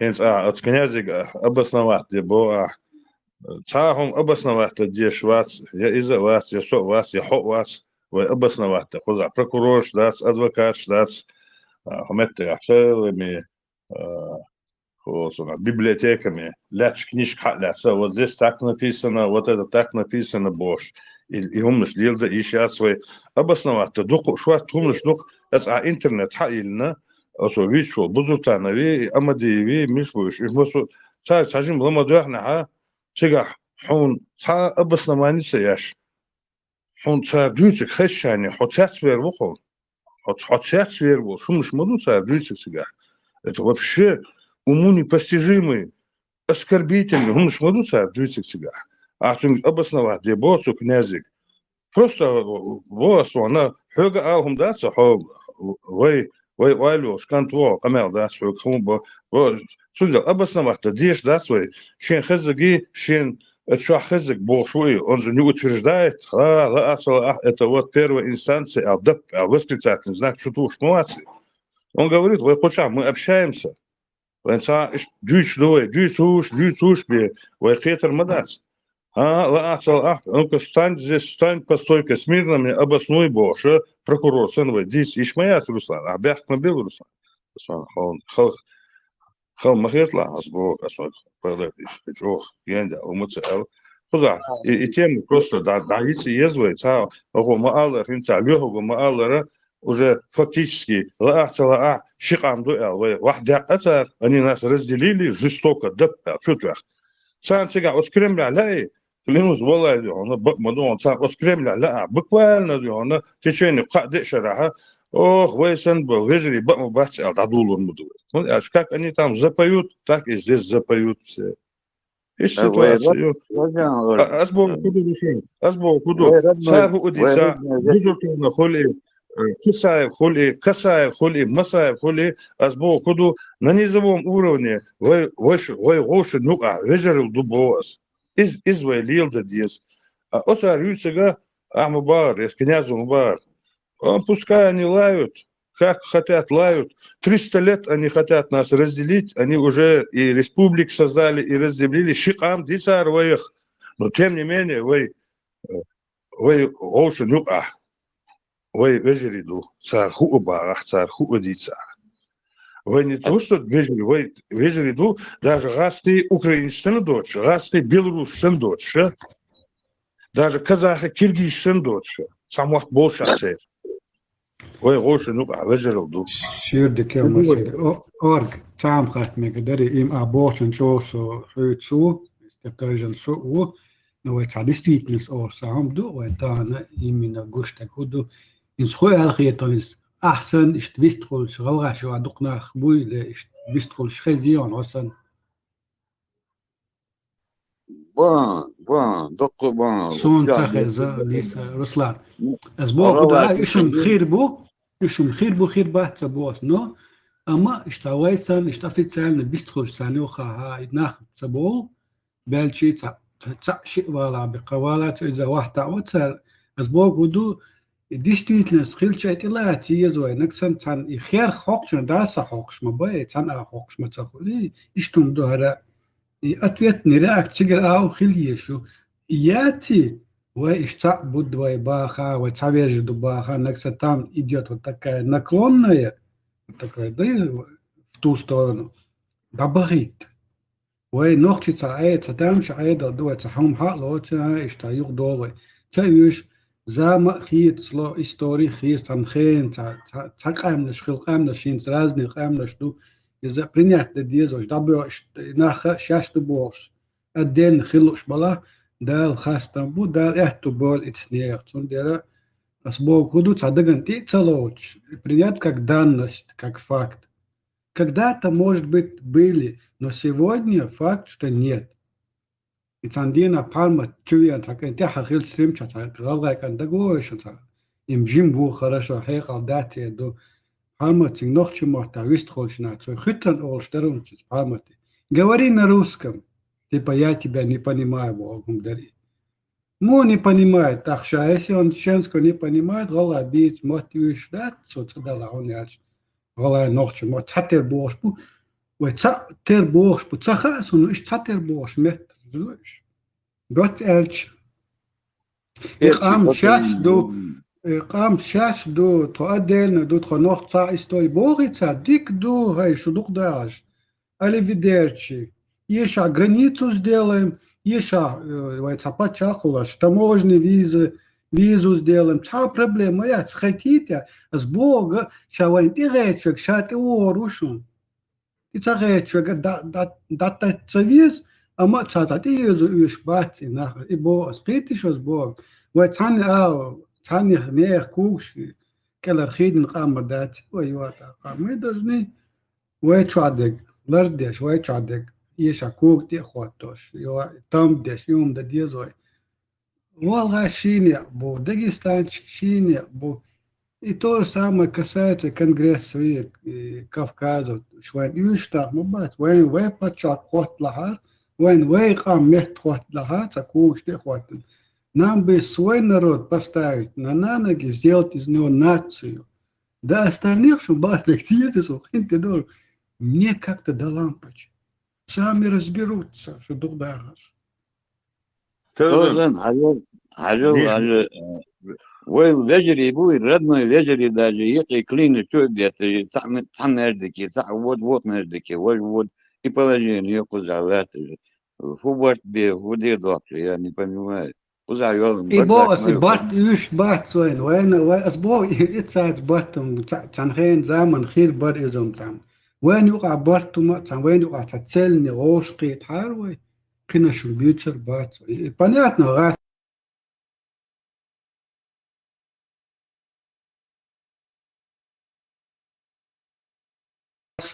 Hens от князя обосновать, бо цахом обосновать, где швац, я из-за вас, я шо вас, я хо вас, вы обосновать, куда прокурор, дац, адвокат, дац, хаметты ахшелами, библиотеками, ляч книжка ляца, вот здесь так написано, вот это так написано, бош. И умнаш лилда и сейчас свой обосновать, дух швац умнаш дух, это интернет хаильна. أصو بيشو بزرتنا في أمدي في مشوش إخوسو صار ساجم لما دوحنا ها تجح حون صار أبصنا ما نسياش حون صار دوتك خش يعني حطيت سوير بخو حطيت سوير بخو شو مش مدو صار دوتك سجح это вообще уму непостижимый оскорбительный هم مش مدو صار دوتك سجح عشان أبصنا دي بوسو كنازك просто بوس وانا حاجة هم داتس حاجة وي ويلو شكانتو قمال داس حق خون بو سودا أبسنا وقت ديش داس وي شين خزقي شين اتشوا خزق بو شوي он же не утверждает لا أصل это вот первая инстанция воспитательный знак что тут шмуации он говорит вы почему мы общаемся венца дюч лой дюч уж бе вы хитр мадас لا أصل ну-ка стань здесь стань по стойке смирно мне обоснуй бо что прокурор сыновой здесь ишмаяс Руслан обяк на бел Руслан خل مخيطلع أسبوع أسبوع بدأ يشوف يندى ومتسأل خذ يتم просто дается езвой цау هو ما الله فين تعليه هو ما الله уже фактически لا شقام دوال واحد أثر أني ناس разделили жестоко да что-то сам сега от Кремля لا клянусь والله أنا بدون сам от Кремля لا буквально أنا течение قاعد شرحه ох, Вейсен был, выжили, бац, дадулу муду. Как они там запоют, так и здесь запоют все. Есть ситуация. Азбол куду, сагу удиса, будутуна хули, кисаев хули, масаев хули, азбол куду на низовом уровне, вы гоши, ну, выжили дубовас. Из вейлил да диес. Оса рюцега, Мубар, из князя Мубар. Пускай они лают, как хотят лают. 300 лет они хотят нас разделить. Они уже и республик создали, и разделили. Шикам дисар воих. Но тем не менее, вы очень вы вежериду. Цар хуубарах, цар хуудица. Вы не то, что вежери, вы вежериду, даже раз ты украинский дочь, раз ты белорусский дочь, даже казахи, киргизский дочь. Самот больше царь. Ой, гоше ну вежерил ду. Ширдик я массе. Орг там хат мегдери им аборшен чосо хутсу, стефтажен су, но это действительно о сам ду, это именно гушта худу. In school algeetons ahsen ist wistrol schraura scho adukna khbui le ist wistrol schrezion osan بان دق بان سون تخز ليس رسلان أسبوع كده إشم خير بو خير بحث بوس نو أما اشتوي سن اشتفيت سن بيستخل سنو خا ناخ سبو بلشي تع شيء ولا بقوالات إذا واحد وتر أسبوع كده ديستيتلنس خيل شيء تلا تيزوي نكسن تان خير خوكش داس خوكش ما باي تان خوكش ما تخلي إشتم دهرة أتويت نراك تجر أو خليه شو ياتي وإشتاق بود ويباخا وتعبير دباخا نكسن تام إديوت وتكا نكلوننا تكا دي в ту сторону دبغيت ونوختي تعايد تدامش عايد دو تحوم حق لو إشتايق دوي تايوش زما خيت سلو إستوري خيت تنخين تقام نشخل قام نشين ترازني قام نشدو إذا برينيات ديزوش دابو ناخ شاش دبوش الدين خلوش بلا دال خاص تنبو دال احتو بول اتسنيق تون ديرا أسبوع كدو تادقن تي تلوش принять как данность, как факт. Когда-то, может быть, были, но сегодня факт, что нет. И цандина пальма чуя, так и те хахил стримча, так галгай кан дагоша, так им жим бу хорошо, хейхал дати, до пальма цинг нохчу морта, вист холчна, цой хитран ол штерунчис пальма ты. Говори на русском, типа я тебя не понимаю, Богом дари. Му не понимает, так что если он ченско не понимает, галгай бить, мотивиш, да, соцдала он яч. والله نوختش ما تحتر بوش بو وتحتر بوش بو تخاس إنه إيش تحتر بوش مت زوج قط ألش إقام شاش دو تقدلنا دو تخنوخ تاع إستوري بوغي تاع ديك دو هاي شو دوق داعش أليفيديرتشي يشا границу сделаем يشا ويتسابات شاقولاش таможни визу сделаем, ча проблема, я схотите, с Бога, шавайн ты речек, ша ты орушун. Ты ца речек, да виз, а ма ца ты юзу юш бати, нах, и Бог, скритиш с Бог. Вот цани нех кукши, келер хидн қамма дати, мы должны, чадек, лардеш, чадек, еша кук те хватош, там деш, да дезой. والله شيني بو داغستان شيني بو и то же самое касается Конгресса Кавказа شوين يشتغل مبات وين باتشا قوت لها وين قام مهت قوت لها такую что хватит нам бы свой народ поставить на ноги сделать из него нацию да остальных что бастектизисов хинтедор мне как-то до лампочки сами разберутся что дурдагаш توزن هجو وين вежери بوي родной вежери даже يقي клин что бьет там нердики вот нердики вот и положение куда фубарт бе воде доктор я не понимаю куда ёлым и босс бат юш бат وين اسبوع اتساعد باتم تنخين زمن خير بر ازم تام وين يقع بارتم تام وين يقع تتسلني غوشقي تحاروي كنا شو بيوتشر بات понятно раз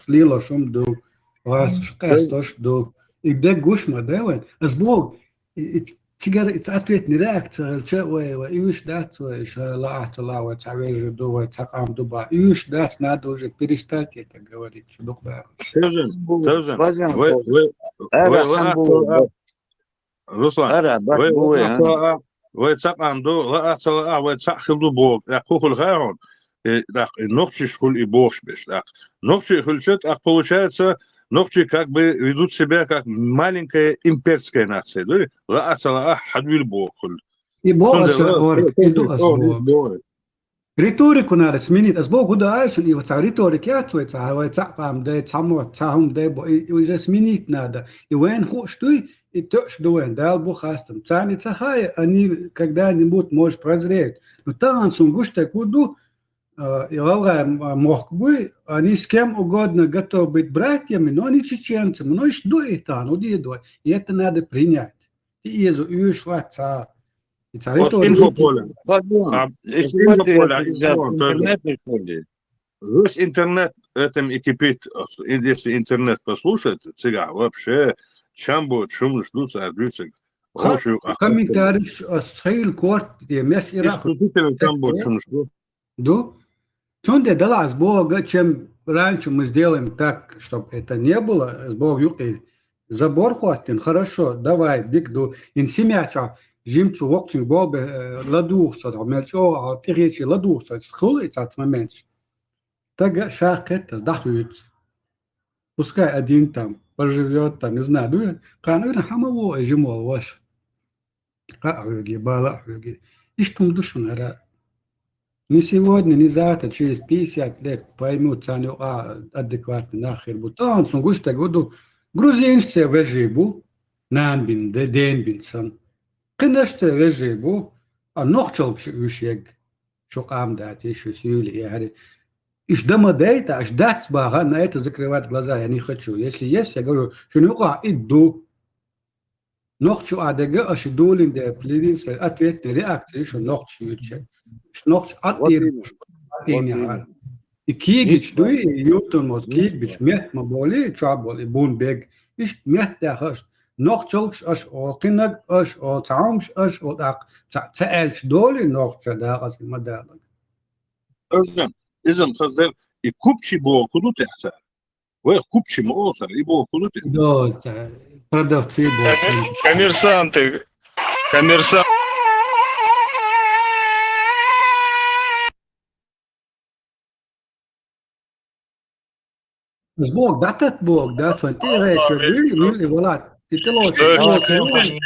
ليلا شوم دو راس شقاستوش دو يبدا قوش ما داون اسبوع تيجر تعطيت نراك ويوش دات لا لا وتعويج دو وتقام دبا يوش دات надо уже перестать это говорить что доктор Руслан وتقام دو لا لا وتأخذ دو بوك يقوخ الخيرون ногти школ и бош беш. Ногти хульчат, получается, ногти как бы ведут себя как маленькая имперская нация. Ла хадвил бохуль. И риторику надо сменить. А сбоку да, что и вот риторика ятуется, а вот цакам да цахум да и уже сменить надо. И вен хочешь ты и то что вен дал бухастам. Цани цахай, они когда-нибудь может прозреть. Но там сунгушта куду и мог бы, они с кем угодно готовы быть братьями, но они чеченцы, но и что это, ну дедой, и это надо принять. И из шваца. Вот инфополе. Весь интернет этим и кипит. Если интернет послушать, цыга вообще чамбо, шум ждутся, комментарий схил корт меш ирах до Сонде дала с Бога, чем раньше мы сделаем так, чтобы это не было, с Богом юки забор хватит, хорошо, давай, бигду, ин семяча, жимчу вокчин Бога, ладухса, мельчо, а тиречи ладухса, схули цат момент. Так шах это дахует. Пускай один там поживет, там, не знаю, ну, кануна хамаво, жимо, ваш. Кааги, бала, иштум душу нара. Не сегодня, не завтра, через 50 лет поймут, цаню, адекватно, нахер бутан, сон гушта году, грузинцы вежибу, нанбин, денбин сан. Конечно, вежибу, а нохчалк шуsheg, шокам дать, еще сюли, я говорю, иш дома дейта, аж дать бага, на это закрывать глаза, я не хочу. Если есть, я говорю, что не иду. Нохчу адега, аж идулин, де плединцы, ответные реакции, что нохчу ючек. Нохчу атир, атир, и кигич дуи, ютумос, кигич, мет маболи, чаболи, бунбег, иш мет дахаш. Нохчулш, аж окинаг, аж оцаумш, аж одак, цаэлч доли, нохча дагас мадалаг. إذا خزر يكوبشي بو كله تحسن ويكوبشي مؤثر يبو كله تحسن Да, продавцы больше. коммерсанты С Бог, да, твой ты речи, были, вала, ты лочи,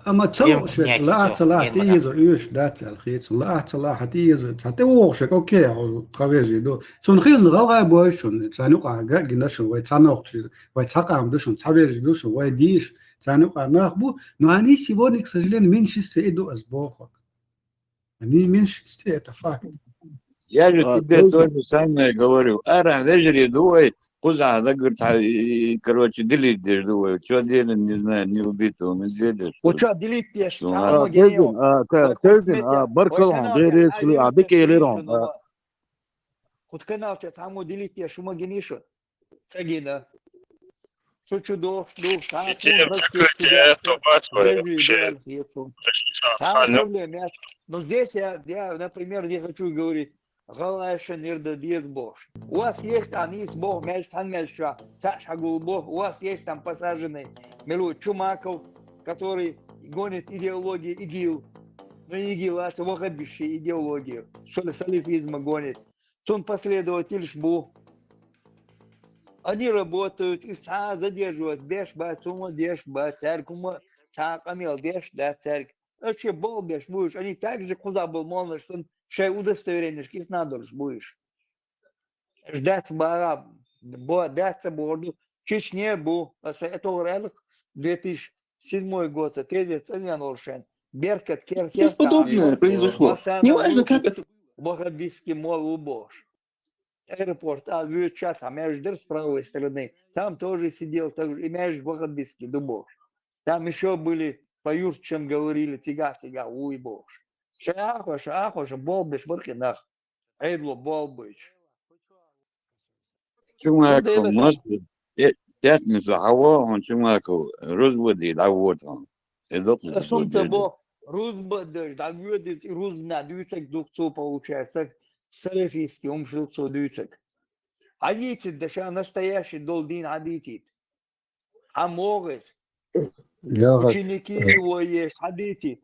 أما تصوش لا تصلاح تيزو إيش دات الخيط لا تصلاح تيزو تتوقش أوكي أو تخرجي دو سون خيل نغوا بوشون تانوقع جناشون ويتانوقش ويتساقم دوشون تخرجي دوشون ويديش تانوقع ناخبو نواني سيبوني к сожалению меньшинстве иду с Богом они меньшинстве это факт. Я же тебе то же самое говорю. Ара, вежери, дуй. Куза, да, говорит, короче, делить думаю, что делать, не знаю, не убитого медведя. Вот что, делить пеш, Тезин, Баркалон, Дерескли, Абекелерон. Вот канал, что там делить пеш, умогенишо. Цагина. Что чудо, там проблема. Но здесь я, например, не хочу говорить. Главное, что не дадит Бог. У вас есть анис Бог, мельча, цашагул Бог. У вас есть там посаженный Милу Чумаков, который гонит идеологию ИГИЛ. Но не ИГИЛ, а вахабищие идеологию. Что ли, салифизма гонит. Он последователь ШБУ. Они работают, и задерживают. Беш, бацума, деш, бацаркума, цакамел, беш, да, царк. Вообще, болбеш будешь. Они так же, куда был молодой, что он шей удостоверение, что надо будешь. Ждать бара, даться борду. Чечне был, это урок 2007 год, тезис Царьян-Оршен. Беркет, Керхер. Здесь подобное произошло. Неважно, как это было. Богобийский мол убож. Аэропорт, авиачат, а между с правой стороны. Там тоже сидел, и между Богобийский дубож. Там еще были по-юрче, чем говорили, тига, уй бож. Шахош, болбиш, бархинах. Эйдло, болбиш. Чумаков, может, пятницу, он Чумаков, разводит, вот он. Солнце Бог, разводит, доводит, разнадуется, духцу получается, салифийский, умшилцу дуется. Адитит, да что настоящий долдин адитит. Аморес. Ученики его есть, адитит.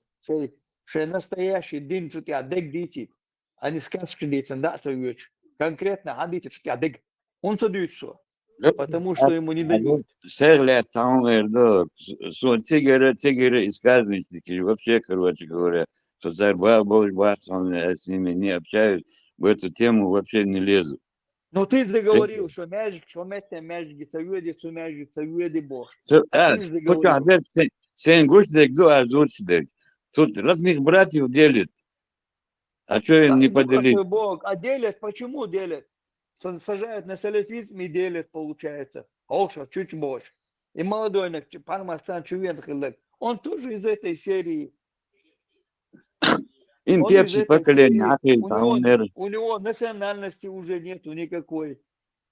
Что настоящий дин, что тебя дег дитит. А не сказки дитит, да, царюч. Конкретно адитит, что тебя дег. Он садится. Потому что ему не дают. Серлят там, да, тигры из сказочники, вообще, короче говоря, что царь Баболь-Бас, он с ними не общаюсь, в эту тему вообще не лезу. Ну ты договорил, что мяжик, что метне мяжики, царюди бог. Почему, сен гуштек, а зурчдек. Тут разных братьев делит. А что им не поделить? Бог, а делят, почему делят? Сажают на салафизм и делят, получается. Оша, чуть больше. И молодой, Пармасан Чувенхилек, он тоже из этой серии. Им пепси поколение, у него национальности уже нету никакой.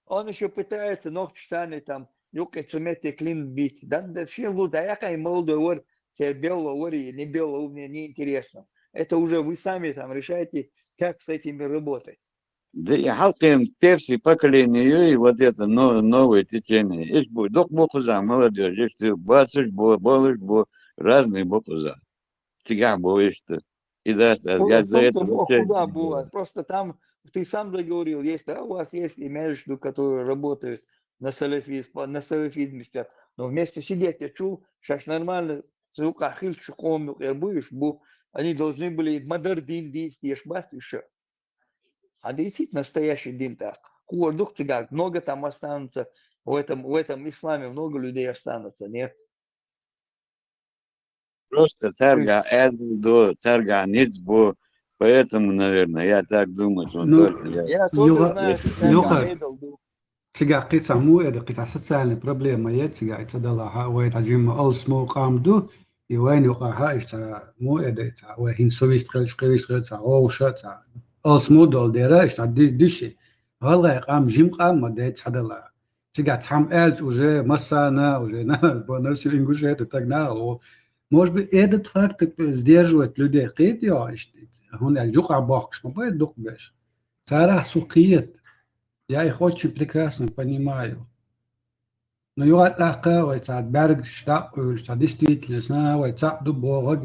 Он еще пытается ног часами там юка цумете клин бить. Да все лут, а яка и молодой вор, тебе белого вори, не белого, мне не интересно. Это уже вы сами там решаете, как с этими работать. Да и халкин перси поколение и вот это новое течение. Есть будет док бокуза, молодежь, есть бацуш бо, болыш бо, разные бокуза. Тига бо что. И да, я В за это том-то Бог вообще куда не было. говорю. Просто там, ты сам заговорил, есть, да, у вас есть имеешь в виду, которые работают на салафизме стоят. Но вместе сидеть, я чул, сейчас нормально, звук ахил шухом, я будешь, они должны были модердин действовать, ешбас еще. А действительно настоящий дин так. Куардух цыгак, много там останутся, в этом исламе много людей останутся, нет? Просто То есть, тарга до тарга ниц бо. Поэтому, наверное, я так думаю, что он Ну, только я. я тоже знаю, Если что не Терга Юха, Эйдл был. تيجا قطع مو إذا قطع سوسيال بروبليم ما يتيجا تدلا ها وين تجيم ألس مو قامدو يوين يقع ها إشتا مو إذا تا وين سويست خلش قويست خلش تا أو شتا ألس مو دول ديرا إشتا دشي غلغة قام جيم قام ما ديت تدلا تيجا تحم ألس وجه مسانا وجه نا بنفس الإنجليزية تتجنا أو может быть, этот факт сдерживает людей. Какие я, он я жука бахш, но будет дух беш. Цара сукиет. Я их очень прекрасно понимаю. Но я атака, вот это берг штаб, что действительно знаю, вот это дубовод,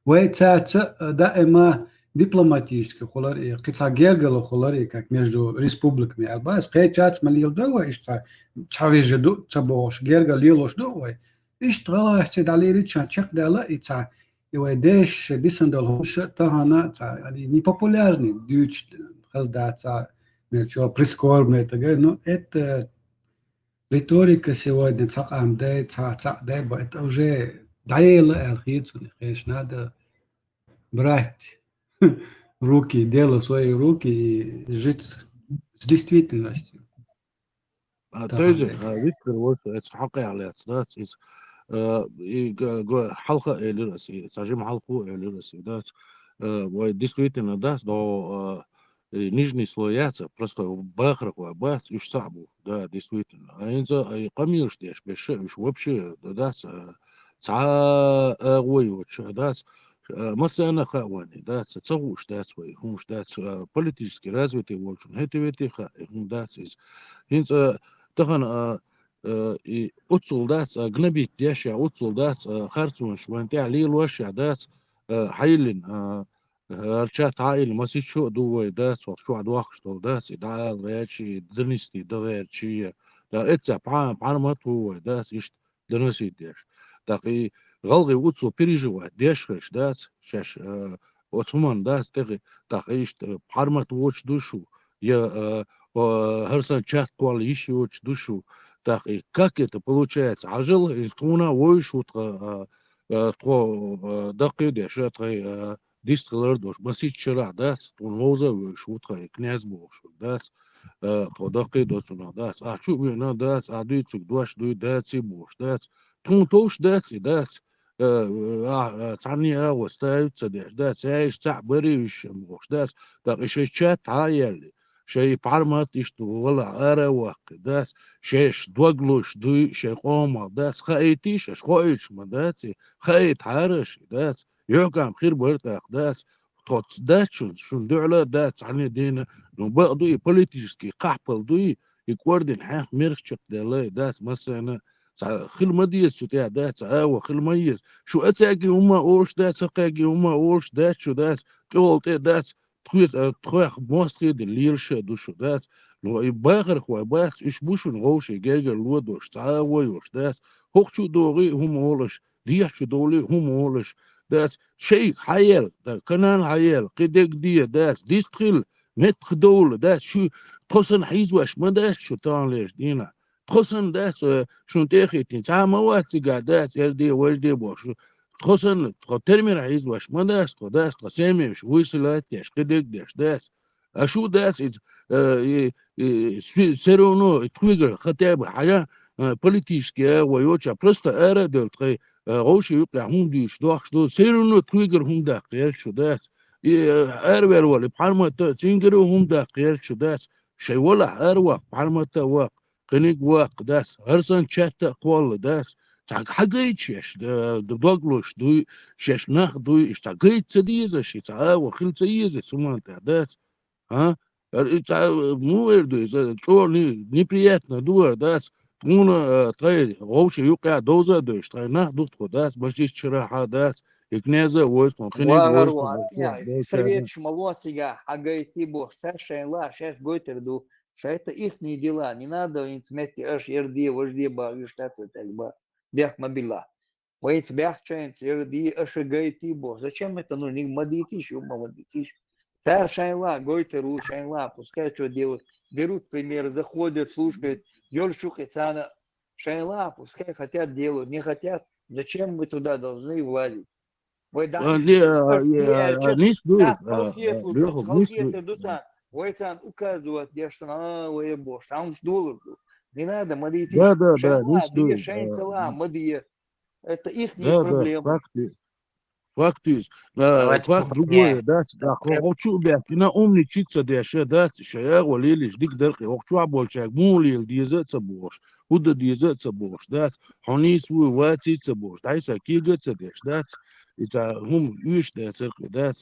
вот это дائما дипломатически холоры, когда гергало холоры, как между республиками, албас, когда малил дома, что чавеже до чабош, герга лилош дома, и что ласте дали реча, чек дала и та, и вот деш дисандал хуш, тахана, та, они непопулярны, дюч, хаздаться, что прискорбно это, но это риторика сегодня цакам дай, цак дай, это уже даила алхицу, конечно, надо брать руки, делать свои руки и жить с действительностью. تيجي ويستر وس حقي على ذات إس حلقة إلرسي سجيم حلقة إلرسي ذات действительно да до нижний слой яйца просто в бахрах бац уж сабу да действительно а инза камилш деш беш уж вообще да ца ой вот да مثلا خاواني ده تصوش ده سوي هم ده политически развитый вот это ведь их هم ده هنس تخن и أتصل دات جنبي تياشع أتصل دات خرطون شوانتي عليه الوشع دات حيلن الشات عائل ما سيت شو دو دات وشو عدواق شو دات إدعاء غيرشي دنيستي دغيرشي لا إتسا بعان ما تو دات إيش دنيستي ديش دقي غلغي أتصل переживать ديش خش دات شاش أتصمان دات تغي دقي إيش بحرمت وش دوشو يا هرсан чат квал еще очень душу. Так, и как это получается? А жил из туна ой шутка дакиде шатрай дистрилер дош. Басить вчера, да, тун моза ой шутка и князь бог шут, да, дакиде доцуна, да. А чу на да, а дуйцук дуаш дуй да ци бош, да. Тун тош да ци, да. تعني وستايت да, цай стабери еще бош, да. Так еще чат аяли. شيء بعرمت يشتو ولا أرى واقع داس شيش دوغلوش دوي شي قوما داس خايتيش خايتش ما داسي خايت حارش داس يوكام خير برتاق داس توتس داس شون دعلا داس عني دينا نو بقضي بوليتيسكي قحبل دوي يكوردن حاق ميرخشق دالاي داس مثلا خل مديس سوتيا داس خل ميز شو أتاقي هما أوش داس أقاقي هما أوش داس شو داس تقولتي داس تخوخ موستري دي ليرشة دوشو دات لو يباغر خو باس إيش بوشو نغوشي جيجر لودوش تعاوي وش دات هوكشو دوري هم هولش ديحشو دولي هم هولش دات شيء حيال دا كنان حيال قدك دي دات ديستخيل متخ دول دات شو تخصن حيز واش ما دات شو تان ليش دينا تخصن دات شو تيخي تنسا مواتي قادات يردي وجدي بوشو تخصن ترمي عايز واش ما داس داس سامي مش ويسلات ياش قدك داش داس اشو داس سيرونو تويجر خطاب حاجه политические ويوتشا просто ара دلتقي غوشي يطلع هم ديش دوخ شدو سيرونو تويجر هم دا قير شو داس اربر ولا بحال ما تسينجرو هم دا قير شو داس شي ولا اروق بحال ما توق قنيق واق داس هرسن شاتا قوال داس تاق حقيت شش دوغلوش دوي شش نخ دوي اشتاقيت تديزة شي تا وخيل تيزة سمان داس а? Муэрду, что неприятно, дуа, да, труна, трей, вообще юка доза, да, что на духту, да, башиш вчера, да, и князя войск, он книг войск, وغروات يعني совет шмалоцига агайти бо старшая ла сейчас гойтерду что это ихние дела не надо им смети аж ерди вожди ба юштаться тельба бях мобила вейц бях чайнц ерди аж агайти бо зачем это ну не модитиш ю модитиш старшая ла гойтеру шайла пускай что делают берут пример заходят слушают ёльшух и цана шайла пускай хотят делают не хотят зачем мы туда должны влазить Вы نيس دول خلقية دوسان ويتان указывают где что на ويبوش там доллар не надо модить да نيس дие دول шейн цела модие это их да проблема факт другое да хочу бях на умничиться да ше да шая валили ждик дерхи хочу больше мули дизеца бош худа дизеца бош да они свой ватица бош да иса кигеца да это هم يش ده سرق ده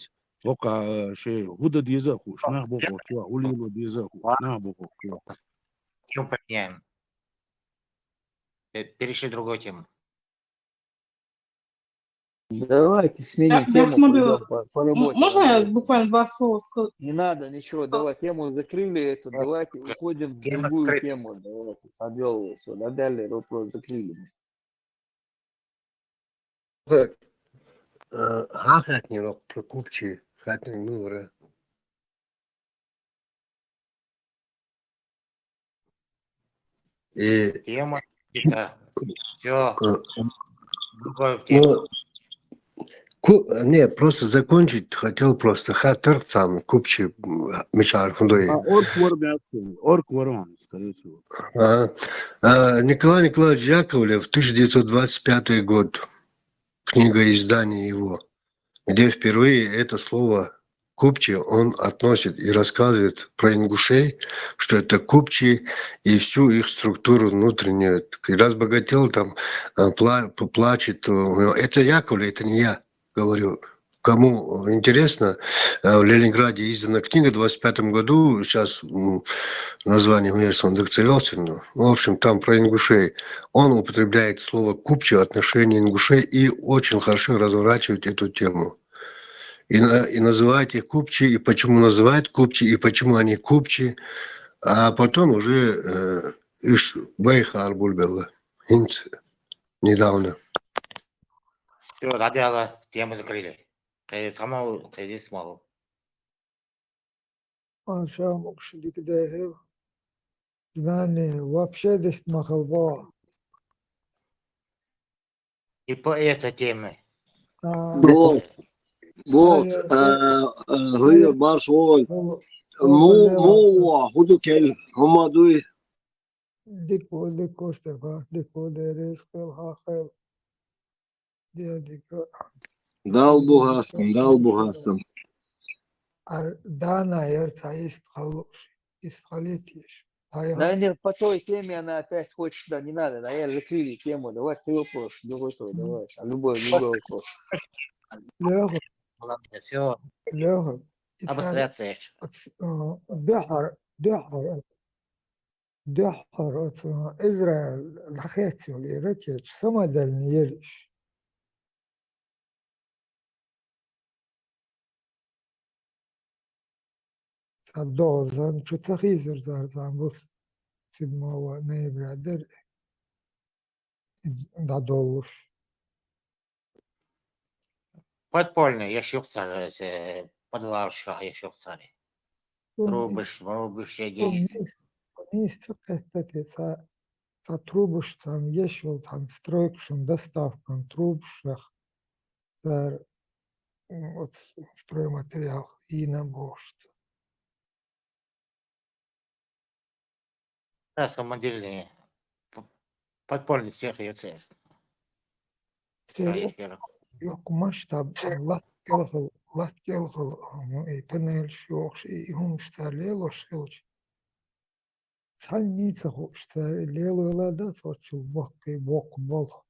وقع شيء هدا ديزا خوش نه بخور شو أولي له ديزا خوش نه بخور شو Чем поменяем? Перешли другую тему. давайте сменим Я тему могу... по работе Можно я буквально два слова скажу? не надо ничего давай тему закрыли эту давайте уходим в Тема другую закрыта. тему давайте подвел все дали вопрос закрыли Хахатни рок прокупчи, хатни мура. И Тема закрыта. Все. Другую тему. не, просто закончить хотел просто хатер сам купчи мечар худой. орк ворон скорее всего Николай Николаевич Яковлев, 1925 год, книга издания его, где впервые это слово купчи он относит и рассказывает про ингушей, что это купчи и всю их структуру внутреннюю. И разбогател там, плачет. Это Яковлев, это не я говорю. Кому интересно, в Ленинграде издана книга в 25 году, сейчас название Мерсон Докцевелсин, в общем, там про ингушей. Он употребляет слово купчи в отношении ингушей и очень хорошо разворачивает эту тему. И называет их купчи, и почему называют купчи, и почему они купчи, а потом уже иш Вейхар Бульбелла, недавно. Все, радиала, тему закрыли. Самого кредит смол. Шамок шдик дехил. Знание вообще десь махалба. И по этой теме. Вот, هي بارسول مو هدوكل هم دوي ديكو استفا ديكو دريس قل خيل ديكو دال بوهاسم دانا يرتا истхалитиш. наверное по той теме она опять хочет да не надо да я закрыли тему давай ты вопрос другой давай любой вопрос Леха, Ладно, все. Леха. Обостряться еще. دحر إسرائيل الحكاية اللي ركيت سما دلنيرش الدوزن شو تخيزر زارزان بس 7 ноября да долуш. Подпольный, я щупцар, подварша, я щупцари. Рубиш, егей. Месяц это трубыш там ешел там стройкшим доставкам трубшах вот стройматериал и наборщица. Да, самодельные. Подпольный всех ее цель. Yok масштаб lat gelgil panel şoğuş ihum ştarlel oşgelç цальница что лелу лада сочу бок бол.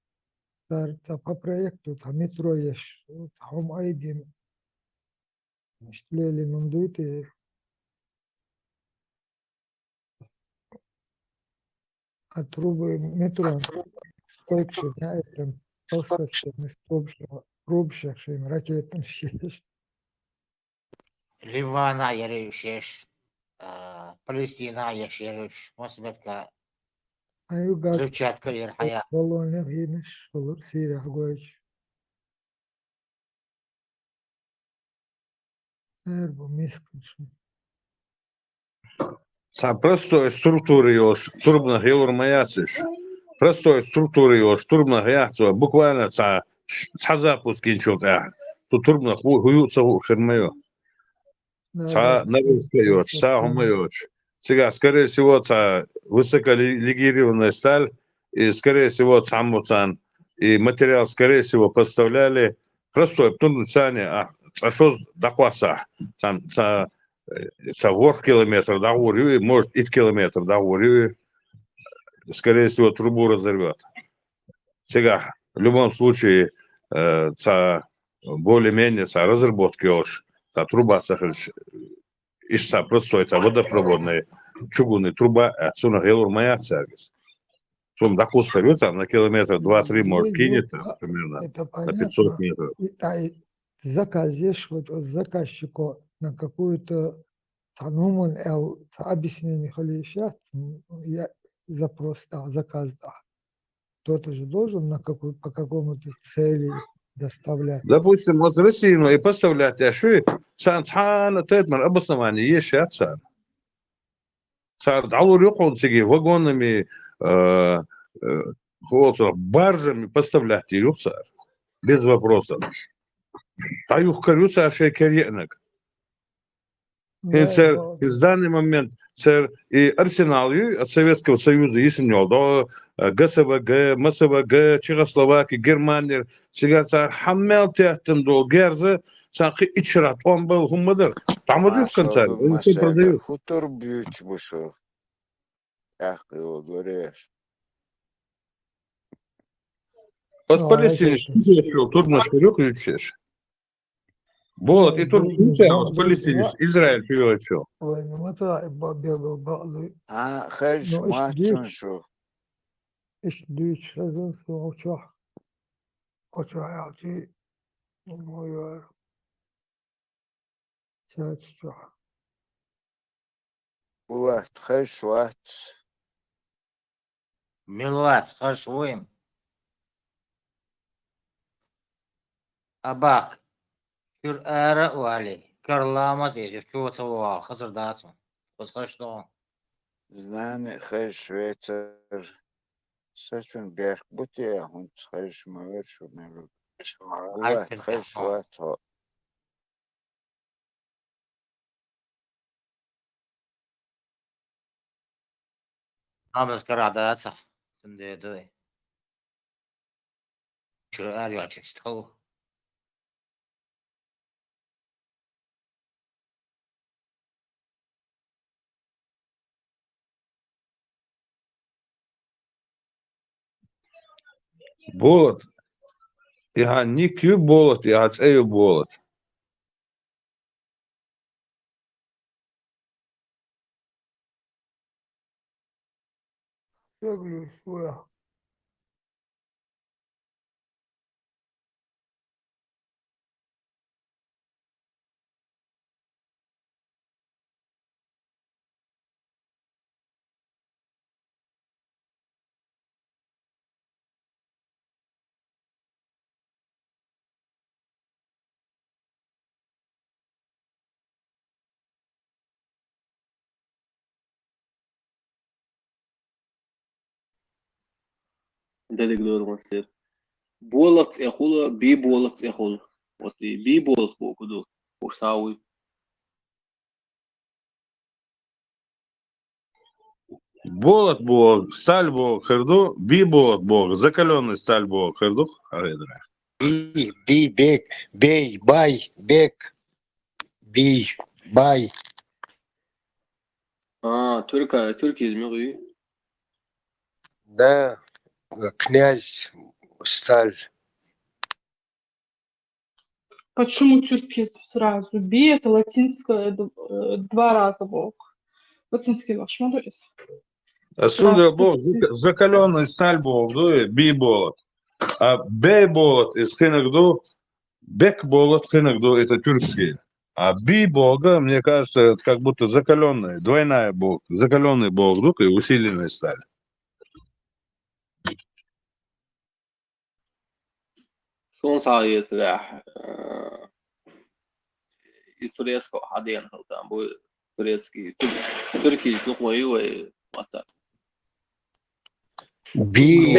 По проекту там метро есть, там один. Лели нумдует и а трубы метро стойкши, да, это толстостенный трубших, ракетам щеш. Ливана ярышеш, Палестина яшерыш, Мосбетка, Аюгат взрывчатка ерхая. баллоны гинеш, olur Сирия гоич. Эрбу мискнш. Простой структуры его турбна геор маяциш. Простой структуры его турбна гаяцва буквально запуск инчота. Тут турбна хуются хермеё. Навискаёт, гумаёт. Сега, скорее всего, высоколегированная сталь, и, скорее всего, самуцан, и материал, скорее всего, поставляли простой, потом а что дохваса, ворх километр договорю, может, и километр договорю, скорее всего, трубу разорвет. Сега, в любом случае, более-менее, разработки уж, труба, ища простой, водопроводная, чугунная труба, отсюда гелур моя царгис. Чем доход сорвет, на километр 2-3 может кинет, примерно, Это на 500 метров. Заказишь вот заказчику на какую-то тануман объяснение халиша, я запрос, да, заказ, да. Кто-то же должен по какому-то цели доставлять. Допустим, вот России, ну и поставлять, а что сан тетман обоснование есть отца. Дал рюкон сиги вагонами, баржами поставлять ее без вопросов. А их корюса шейкеренок. В данный момент и арсенал от Советского Союза, если не до ГСВГ, МСВГ, Чехословакии, Германии, сега хаммел тяхтен до герзы, санхи ичрат, он был хумадыр. Там вот в конце, они все продают. Хутор бьют вышел. Ах, ты его говоришь. От Палестины шел, тут наш вперед и чеш. Вот, и тут Турция, от Палестины, Израиль живет что. Ой, ну это бегал. А, хэш, мачун шо. Иш дүйч сезон очо. Очо алчи. Мойор. Чачо. Уат, хэш, уат. Милвац, хашвуем. Абак. Шур эра вали. Карламас едешь, чего целовал, хазардацу. Что? Знание, хэш, швейцар. Сачун берг, будь я, он хэш, мавер, шо мавер. Уат, хэш, уат. Абас карадацу. Сындеды. Шур эра ячистал. Болот. Я не кью болот, я отцею болот. Я говорю, что я. Dedik doğru master. Bolat ehula, bi bolat ehula. Oti bi bolat bu kudu. Usawi. Болот бог, сталь бог, херду, би болот бог, закаленный сталь бог, херду, бек, бей, бай, бек, бей, бай. Türk İzmir'i. Да, князь Сталь. Почему тюркизм сразу? Би это латинское два раза бог. Латинский лашмаду из. Отсюда бог закаленный сталь бог, би болот. А бей болот из хинагду, бек болот хинагду это тюркские. А би бога, мне кажется, это как будто закаленный, двойная бог, закаленный бог и усиленная сталь. Son sayede historiska hadeen haltan bu tureski Türkiye luqoyi ve mata. Би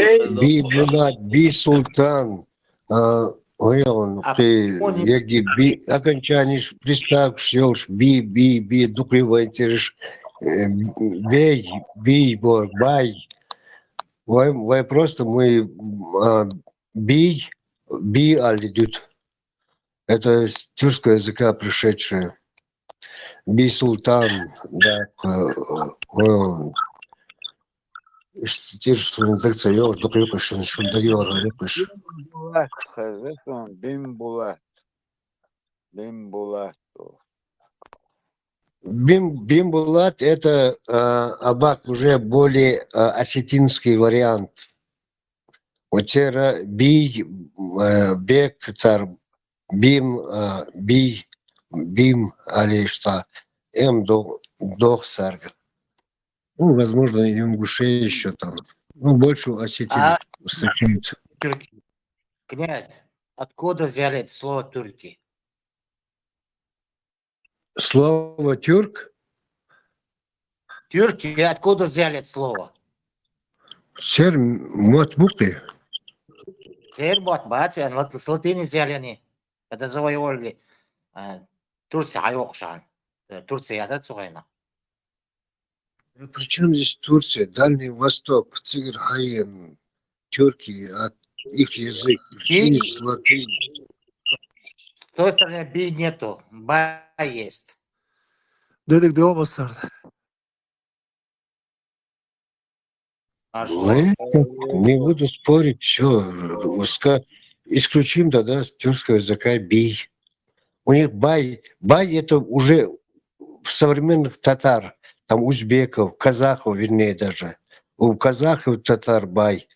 Булат, би Султан. Ой, он, яги би, окончание пристав, шелш, би, дукривайтериш, бей, бор, бай. Вай просто мы би алидют. Это с тюркского языка пришедшее. Би Султан, да, те же редакция йор, только пишет, что дает, пишет. Бимбулат это абак уже более осетинский вариант. Отера бий, бек, цар, бим, али что, дох сарга. Ну, возможно, ингуши еще там. Ну, больше осетин встречаются. Князь, откуда взяли это слово турки? Слово тюрк? Тюрки, откуда взяли это слово? Сер мотбуки. Сер мотбати, с латыни взяли они, когда завоевали Турцию, Айокшан. Турция, это Цугайна. Причем здесь Турция, Дальний Восток, Цигр-Хаим, тюрки, их язык, учились латынь. С той стороны би нету, ба есть. Дедек де olmasın. Не буду спорить, все. Исключим тогда с тюркского языка бий. У них бай это уже современных татар, там узбеков, казахов, вернее даже. У казахов татар бай.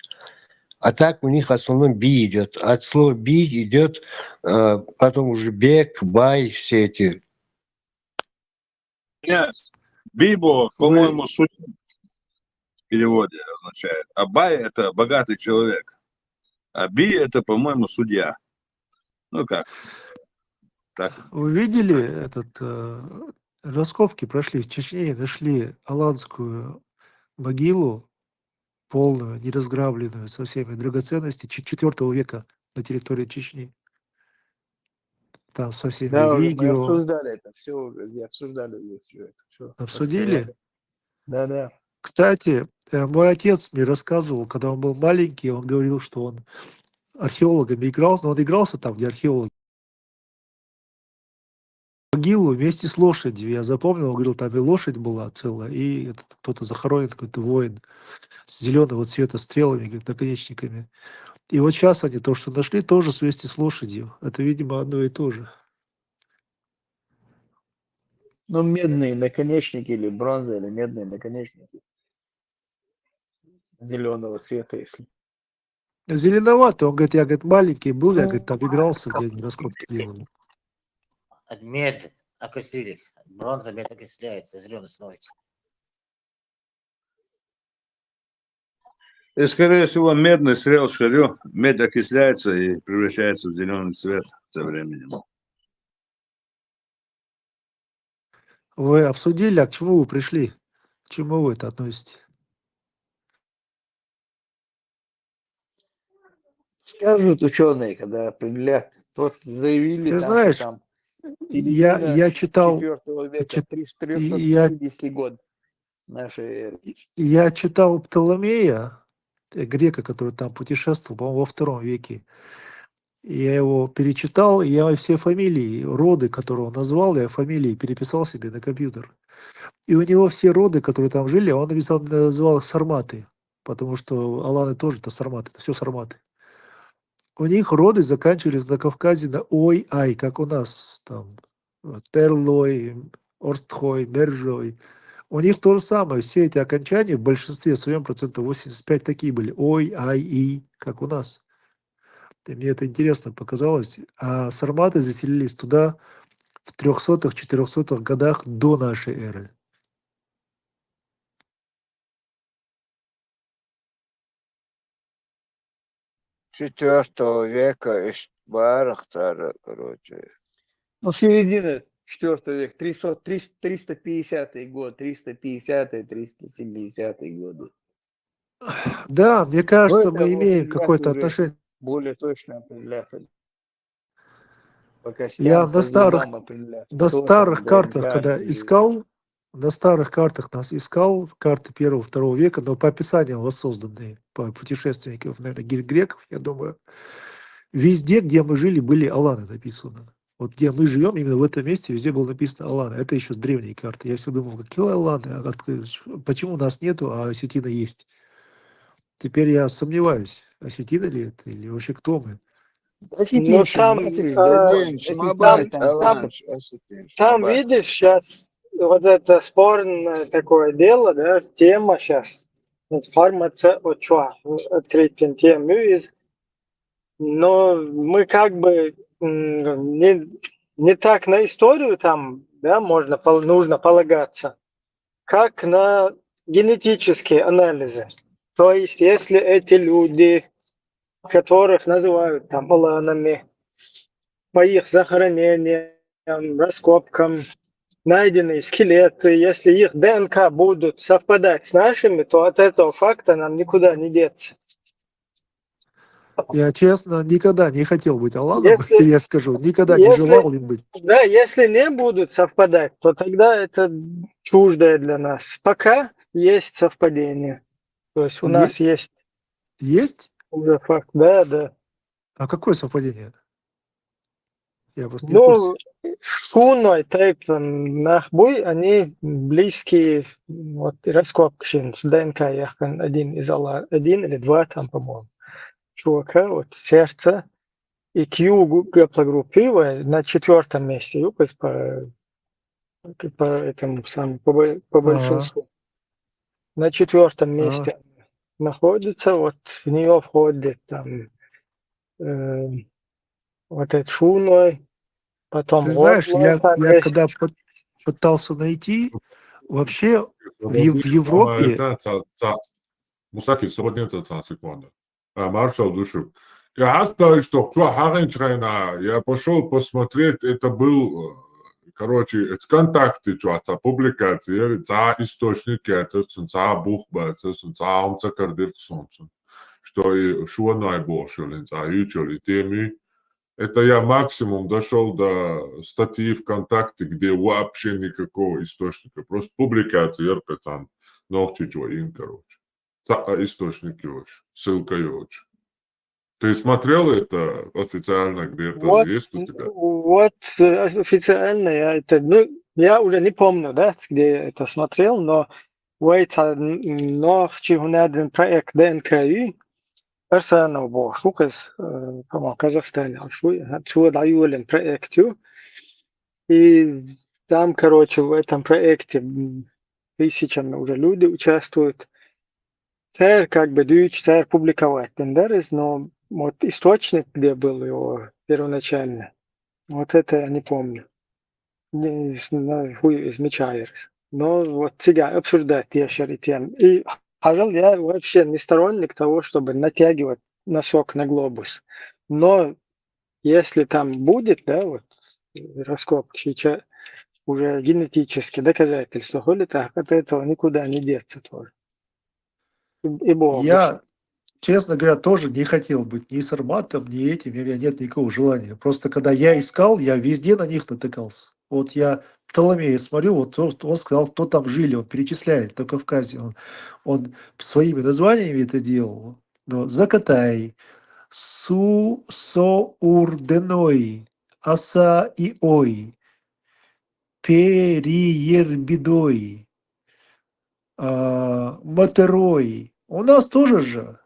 А так у них в основном би идет. От слова би идет потом уже бек, бай, все эти. Нет, бибо, по-моему, суть в переводе означает. А бай это богатый человек. А би это, по-моему, судья. Ну как? Так. Вы видели раскопки прошли в Чечне, нашли аланскую могилу, полную, неразграбленную, со всеми драгоценностями IV века на территории Чечни. Там со всеми Да, мы видео. обсуждали это все, обсуждали здесь всё это. Всё, Обсудили? Да. Кстати, мой отец мне рассказывал, когда он был маленький, он говорил, что он археологами игрался, но он игрался там, где археологи. Могилу вместе с лошадью. Я запомнил, он говорил, там и лошадь была целая, и кто-то захоронен, какой-то воин с зеленого цвета стрелами, говорит, наконечниками. И вот сейчас они то, что нашли, тоже вместе с лошадью. Это, видимо, одно и то же. Ну, медные наконечники или бронза, или медные наконечники зеленого цвета, если. Зеленоватый, он говорит, я, говорит, маленький был, я, говорит, там игрался, где они раскопки делали. Мед окислились, бронза мед окисляется, зеленый становится. И, скорее всего, медный стрел шарю, медь окисляется и превращается в зеленый цвет со временем. Вы обсудили, а к чему вы пришли? К чему вы это относите? Скажут ученые, когда определят, тот заявили, Ты там, знаешь, что там я читал, 4 века, 350 год нашей эры. я читал Птоломея, грека, который там путешествовал, по-моему, во II веке. Я его перечитал, и я все фамилии, роды, которые он назвал, я фамилии переписал себе на компьютер. И у него все роды, которые там жили, он написал, называл их сарматы, потому что аланы тоже это сарматы, это все сарматы. У них роды заканчивались на Кавказе на ой-ай, как у нас там терлой, орстхой, мержой. У них то же самое, все эти окончания в большинстве своем, 85% такие были. Ой, ай, и, как у нас. И мне это интересно показалось. А сарматы заселились туда в 300-400 годах до нашей эры. века Барахтара, короче. Ну, середина 4 века, 350 год, 350 370 годы. Да, мне Ну, кажется, это мы имеем определять какое-то уже отношение. более точно определять. По Я костям, на по старых, зубам определять. на Кто там, старых картах, ДНК, когда искал, на старых картах нас искал, карты 1-2 века, но по описаниям воссозданные, по путешественников, наверное, греков, я думаю, везде, где мы жили, были аланы написаны. Вот где мы живем, именно в этом месте везде было написано аланы. Это еще с древней карты. Я всегда думал, какие аланы, почему нас нету, а осетина есть. Теперь я сомневаюсь, осетина ли это или вообще кто мы. Ну, там, там, видишь, сейчас вот это спорное такое дело, да, тема сейчас. Информация о чем открытым тем из. Но мы как бы не так на историю там, да, нужно полагаться, как на генетические анализы. То есть, если эти люди, которых называют там аланами, по их захоронениям, раскопкам, найденные скелеты, если их ДНК будут совпадать с нашими, то от этого факта нам никуда не деться. Я, честно, никогда не хотел быть аланом, Если, я скажу, никогда не желал им быть. Да, если не будут совпадать, то тогда это чуждое для нас. Пока есть совпадение. То есть у нас есть... Есть? Уже факт, да, да. А какое совпадение? Я просто не в курсе. Ну, Шуной, Тейптон, Нахбуй, они близкие, вот, раскопки, ДНК, один из Алла, 1 или 2 там, по-моему, чувака, вот, сердце, и Q гаплогруппы на 4-м месте, юпас по этому самому, по большинству. На 4-м месте находится, вот, в нее входит там вот этот Шуной, потом Ты знаешь, я есть. когда пытался найти, вообще в Европе... Мусаки, сегодня это секунда. Маршал душу. Я оставил, что я пошел посмотреть, это был, короче, это контакты, что публикации, за источники, это за бухба, это за умцакардир солнце. Что и шо наибольше, за ючили теми. Это я максимум дошел до статьи ВКонтакте, где вообще никакого источника, просто публикации, там, ногти чуин, короче. Источники очень, ссылка очень. Ты смотрел это официально где-то? Вот, есть у тебя? вот официально я уже не помню, да, где я это смотрел, но один проект ДНК персонал был шукас, по-моему, Казахстане, отсюда даю проекту, и там, короче, в этом проекте тысячами уже люди участвуют. Царь как бы дюйч, царь публиковать тендеры, но вот источник, где был его первоначально, вот это я не помню. Хуй измечаешь. Но вот сега обсуждать те тем. И, пожалуй, я вообще не сторонник того, чтобы натягивать носок на глобус. Но если там будет, да, вот раскопки, уже генетические доказательства, хули так, от этого никуда не деться тоже. И Бог. Я, честно говоря, тоже не хотел быть ни сарматом, ни этим, у меня нет никакого желания. Просто когда я искал, я везде на них натыкался. Вот я Птоломея смотрю, вот он сказал, кто там жили, он перечисляет на Кавказе, он своими названиями это делал. Но Закатай, Соурденой, Аса и Ой, Периербидой, Матерои. У нас тоже же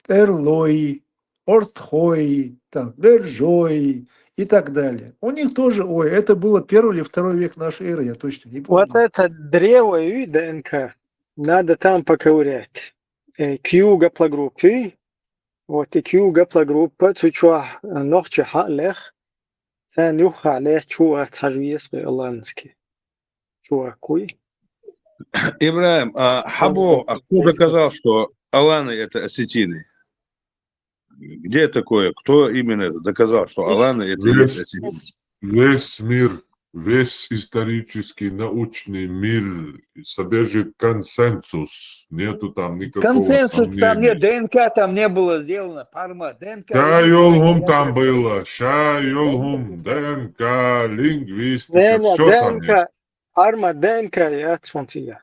Эрлои, Орстхои, там, Бержои и так далее. У них тоже, ой, это было 1 или 2 век нашей эры, я точно не Вот помню. это древо и ДНК надо там поковырять. Q гаплогруппы, вот и Q гаплогруппа, цучуа нохче халех, сан юха лех чуа царвиес ирландский. Чуа куй. Ибраим, кто доказал, что аланы это осетины? Где такое? Кто именно доказал, что аланы это и есть осетины? Весь мир, весь исторический, научный мир содержит консенсус. Нету там никакого Консенсус там сомнения. нет, ДНК там не было сделано, Парма, ДНК. Шайолгум там было, Шайолгум, ДНК, лингвистика, все там есть. ДНК, арма ДНК я цвонтия.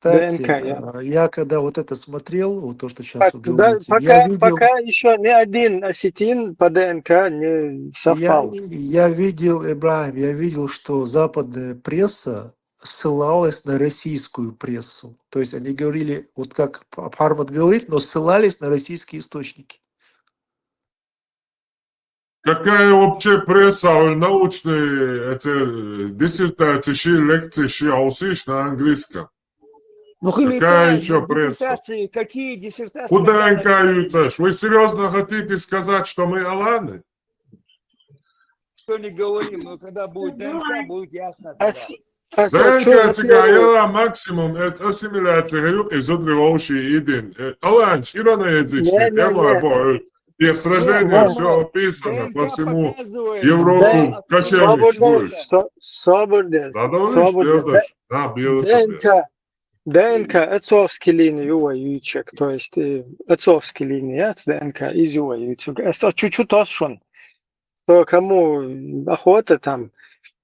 Кстати, ДНК я. я когда вот это смотрел, вот то, что сейчас вы Да, говорите, я пока видел, еще ни один осетин по ДНК не совпал. я видел, Ибраим, я видел, что западная пресса ссылалась на российскую прессу. То есть они говорили, вот как Пармат говорит, но ссылались на российские источники. Какая вообще пресса, научные эти диссертации, лекции, аусиш на английском? Ну, Какая еще пресса? диссертации, какие диссертации? Куда НК? Вы серьезно хотите сказать, что мы аланы? Что не говорим, но когда будет ДНК, будет ясно. ДНК цигаяла максимум это ассимиляция, говорю, изодриловший един. Аланч, ироноязычный, их сражения, все описано по всему Европу, кочевник будет. ДНК отцовские линии юичек, то есть отцовские линии от ДНК из юичек. Это чуть-чуть ошон. То кому охота там,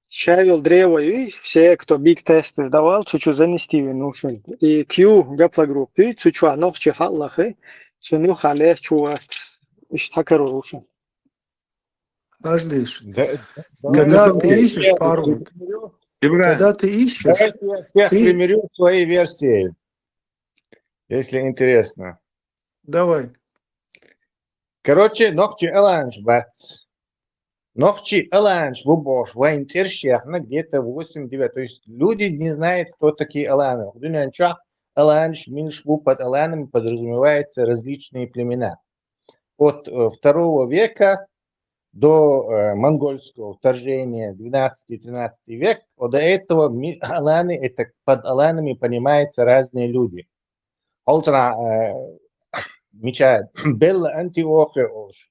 щавил древо и все, кто биг тесты сдавал, чуть-чуть занести винушин. И Q гаплогруппы, чуть-чуть ногче халлахы, чunu халех чуат, иштакарушин. Подождишь. Когда ты ищешь пару, когда ты ищешь, я примерю свои версии, если интересно. Давай. Короче, ногче эланж бац. Ногчи эланж вубош, воинтерщехна где-то 8-9. То есть люди не знают, кто такие эланы. В Дунянчах эланж, миншву под эланами подразумевается различные племена. От 2 века до монгольского вторжения 12-13 век, до этого аланы, это под аланами понимаются разные люди. Меча Белла Антиохе Ош,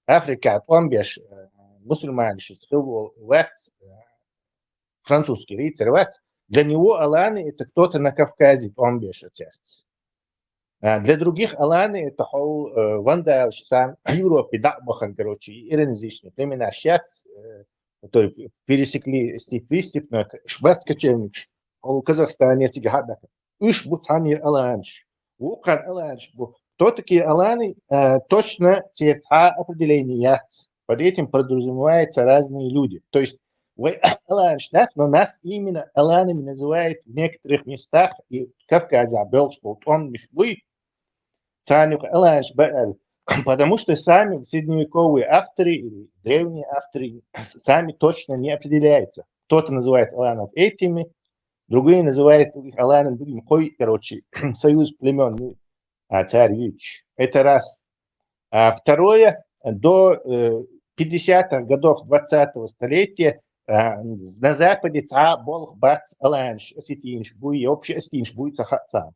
Африка, Помбеш, мусульманщик, французский рыцарь, для него аланы это кто-то на Кавказе, Помбеш отец. Для других аланы это вандал, Европе, Дабахан, короче, иранизичные племена шац, которые пересекли степь-пристепную, шведскочевник, в Казахстане эти гадака. Иш бутанир аланш, вукан аланш. Кто такие аланы? Точно терца определения. Под этим подразумеваются разные люди. То есть вы аланш нас, но нас именно аланами называют в некоторых местах, и в Кавказе, Белшпот, он вы, потому что сами средневековые авторы или древние авторы сами точно не определяются. Кто-то называет аланов этими, другие называют их аланами другим. Короче, союз племен, царь Юч. Это раз. Второе, до 50-х годов 20-го столетия на Западе болох бац аланш, осетинш, буй, вообще осетинш, буй цахатца.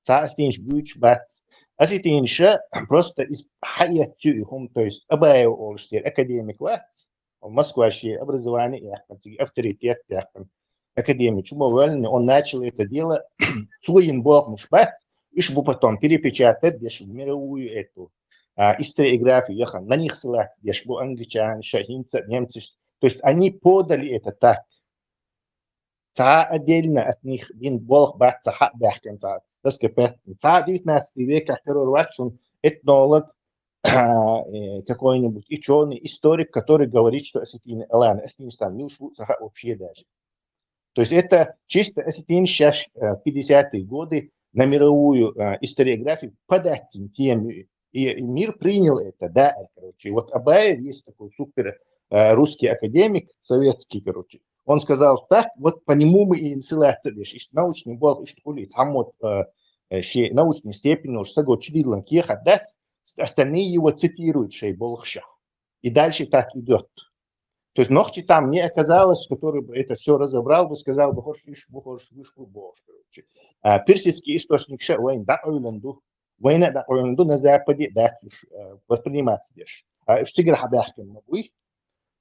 Осетинш, буйч, бац. Осетинша просто из хаятюхум, то есть обаев олштер, академик вац, в москваше образование, авторитет, академик. Он начал это дело, суин бог мушбат, и чтобы потом перепечатать, где мировую эту историографию, на них ссылаться, где англичане, шахинцы, немцы. То есть они подали это так. Ца отдельно от них, вин бог бат цахат бахкан ца. Ца 19 века, он этнолог, какой-нибудь ученый, историк, который говорит, что осетины аланы, осетины сам не ушли вообще даже. То есть это чисто осетин сейчас в 50-е годы на мировую историографию под этим темой. И мир принял это, да, короче. Вот Абаев есть такой супер русский академик, советский, короче. Он сказал, так, вот по нему мы и ссылаться лишь. Научный был, научной степени, уж сагочвидлан кеха, да, остальные его цитируют, шей болхша. И дальше так идет. То есть Нохчи там не оказалось, который бы это все разобрал, бы сказал бы, персидский источник война на Западе, да, восприниматься здесь.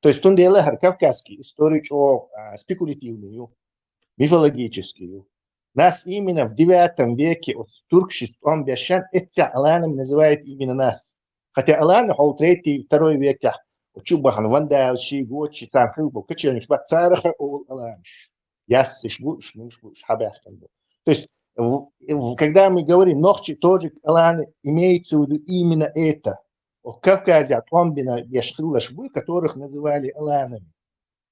То есть он делал кавказский историю спекулятивную, мифологическую. Нас именно в 9 веке от туркшистом бешан эти аланом называют именно нас. Хотя алан в 3-2 веке учубахан вандал шигочи там хылбу качелниш бацараха ол аланш. Яссиш буш хабахтан. То есть когда мы говорим нохчи тоже аланы имеется в виду именно это. В Кавказе от Омбина бешхиллаш буй, которых называли аланами.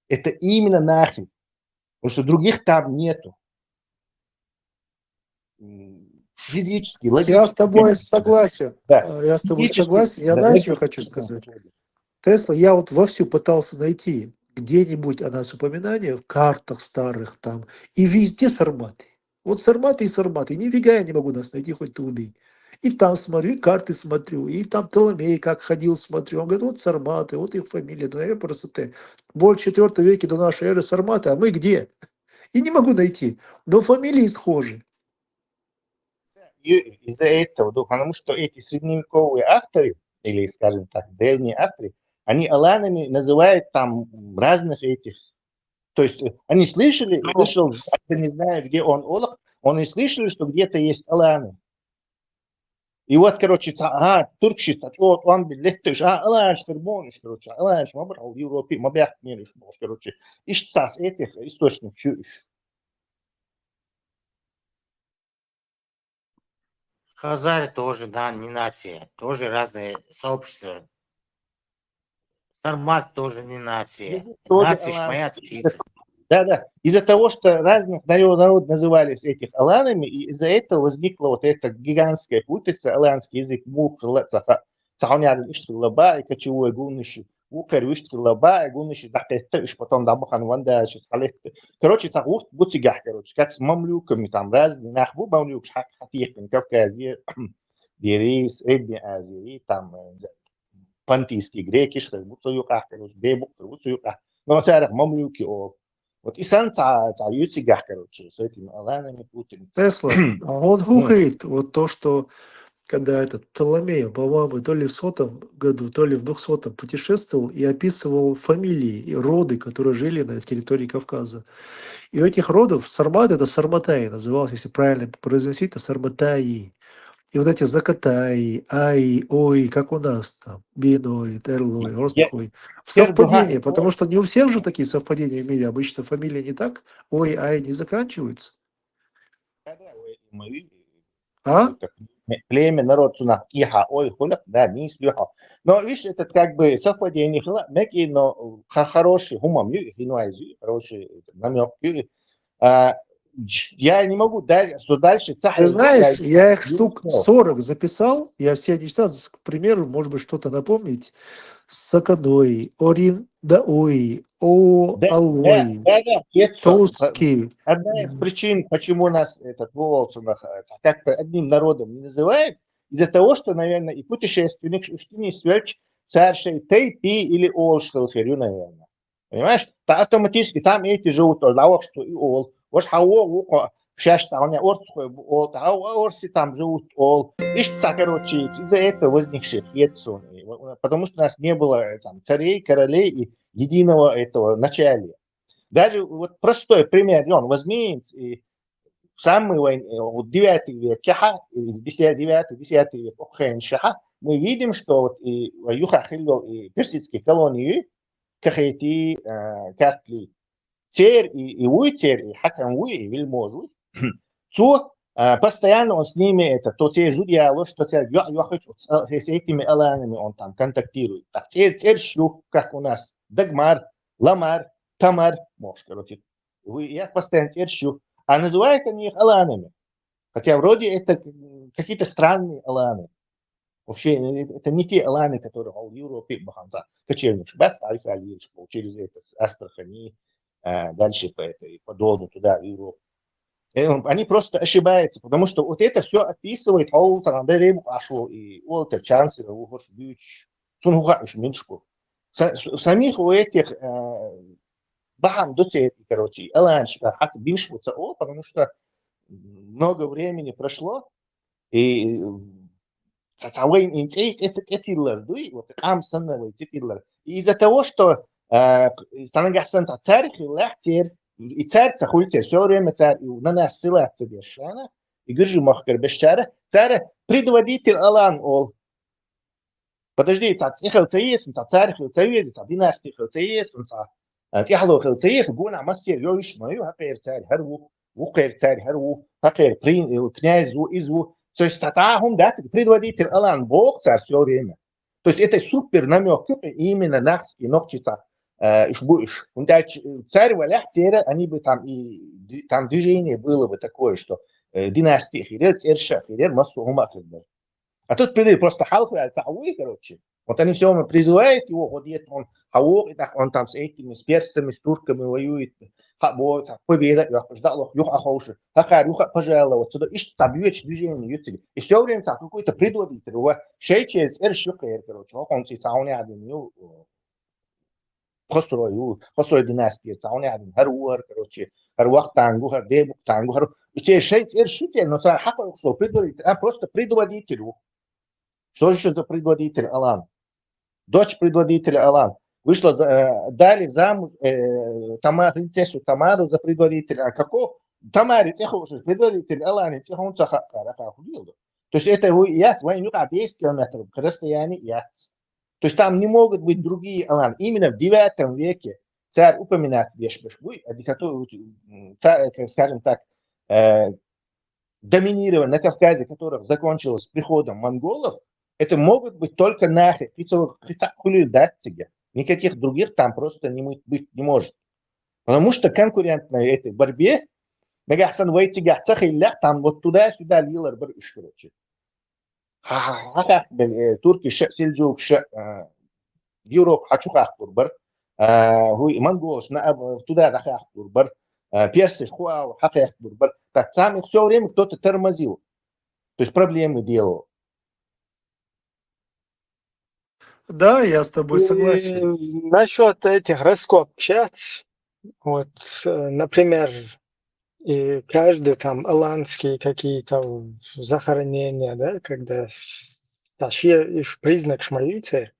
Это именно нахи. Потому что других там нету. Физически, логически. Я с тобой согласен. Да. Я с тобой согласен. Я знаешь, что хочу сказать? Тесла, я вот вовсю пытался найти где-нибудь о нас упоминание в картах старых там, и везде сарматы. Вот сарматы и сарматы. Нифига я не могу нас найти, хоть ты убей. И там смотрю, и карты смотрю, и там Птоломей как ходил, смотрю. Он говорит, вот сарматы, вот их фамилия, ну я просто больше 4 веке до нашей эры сарматы, а мы где? И не могу найти. Но фамилии схожи. И из-за этого, потому что эти средневековые авторы, или, скажем так, древние авторы, они аланами называют там разных этих. То есть они слышал, не знаю, где он олах, он и слышали, что где-то есть аланы. И вот, короче, туркши, он билеттыш, аланш, тербониш, короче, аланш, мабрал, в Европе, мабях, мериш, короче, ищцас этих источников чуешь. Хазары тоже, да, не нация, тоже разные сообщества. Сармат тоже не нация. Нация шмаят птицы. Да. Из-за того, что разных народов назывались этих аланами, и из-за этого возникла вот эта гигантская путаница, аланский язык, и кочевой гуныши, потом дамбахан вандаши, короче, так вот бутигах, короче, как с мамлюками там разные, нахбу мамлюк, хатихин, Кавказе, Дерис, Средней Азии, там пантийские греки, что буцуюках, короче, бейбук, буцуюках, но царах мамлюки, вот и сан царютигах, короче, с этими аланами путаница. Тесла, он говорит, вот то, что когда этот Птоломей, по-моему, то ли в 100 году, то ли в 200 путешествовал и описывал фамилии и роды, которые жили на территории Кавказа. И у этих родов сармат, это сарматаи назывался, если правильно произносить, это сарматаи. И вот эти закатаи, ай, ой, как у нас там, биной, терлой, ростхой. Совпадение, потому что не у всех же такие совпадения в мире. Обычно фамилии не так, ой, ай не заканчиваются. А? Племя, народ, цунах, иха, ой, хуляк, да, не слюха. Но, видишь, это как бы совпадение, но хороший гумам, хороший намек. Я не могу дальше. Ты знаешь, я их штук 40 записал, я все не читал, к примеру, может быть, что-то напомнить. Сакадой, Орин, Даой, Алой, Толский. Одна из причин, почему нас этот Волцунах как-то одним народом не называют, из-за того, что, наверное, и путешественник, что не свеч, царшей Тейпи или Олшхалхерю, наверное. Понимаешь? Автоматически там эти живут, Лавокшцу и Ол. Вот Хауо, Шашца, у меня Орцхой, Орси там живут, Ол. Ишца, короче, из-за этого возникших Ецун. Потому что у нас не было там царей, королей и единого этого начала. Даже вот простой пример, возьми самый 9 век, 10 век, мы видим, что вот и персидские колонии, Кахети, Кахли, Цер и Уйцер, и Хакам Уй, и Вильможу, то постоянно он с ними, то те жудьяло, что с этими аланами он там контактирует. Так, Цер Щук, как у нас, Дагмар, Ламар, Тамар, может, короче, я постоянно Цер Щук, а называют они их аланами. Хотя вроде это какие-то странные аланы. Вообще это не те аланы, которые в Европе, Баханта, Кочевник, Шбац, Алисалиевич, через это Астрахани, дальше по Дону, туда, в Европу. Они просто ошибаются, потому что вот это все описывает Олтер, Андерей Ашу и Олтер Чансер, Угорш Бюч, Сунхугаш Миншку. Самих у этих Бахам доцет, короче, Эланшка, Хац Бимшвуца, потому что много времени прошло, и из-за того, что царь и царь цахультер, все время царь, и на нас сила цадешана, и гржи махкер бешчара, царь предводитель Алан ол. Подожди, царь хилцеес, царь хилцеес, династия хилцеес, тяхло хилцеес, гуна мастер йоиш, мою хакер царь харву, вукер царь харву, хакер князь изву. То есть предводитель Алан Бог царь все время. То есть это супер намек именно нахский ногчица. Царь Валяхтера, они бы там и там движение было бы такое, что династия Хирер, Церша, Хирер, массу умахидер. А тут придет просто халфы, короче. Вот они все время призывают его, вот он хаур, он там с этими, с персами, с турками воюет. Победа, ждал, пожалуй, сюда, и табьешь движение, и все время какой-то предводитель, шейчер, Церша, короче, он цицауне один, خسروا ديناستي تعاوني على هروار كروتشي هروق تانجو هرديب تانجو هرو شيء شو تي انه صار حقا شو просто предводителю что еще за предводитель Алан дочь предводителя Алан вышла дали замуж принцессу Тамару за предводителя а какого Тамаре тихо уже предводитель Алан тихо он то есть это яц войну 10 километров к расстоянию яц. То есть там не могут быть другие аланы. Именно в 9 веке царь упоминается Дешбешбуй, скажем так, доминирование на Кавказе, которое закончилось приходом монголов, это могут быть только нахи, никаких других там просто быть не может. Потому что конкурентной этой борьбе, там вот туда-сюда лилар бар короче. Турки Сельджук Европ хочу хахтурбар, монголш туда хахтурбар, персы хуау хахтурбар. Так там их все время кто-то тормозил, то есть проблемы делал. Да, я с тобой согласен. Насчет этих раскоп сейчас, вот, например, и каждый там аланские какие-то захоронения, да, когда вообще признак шмалицы,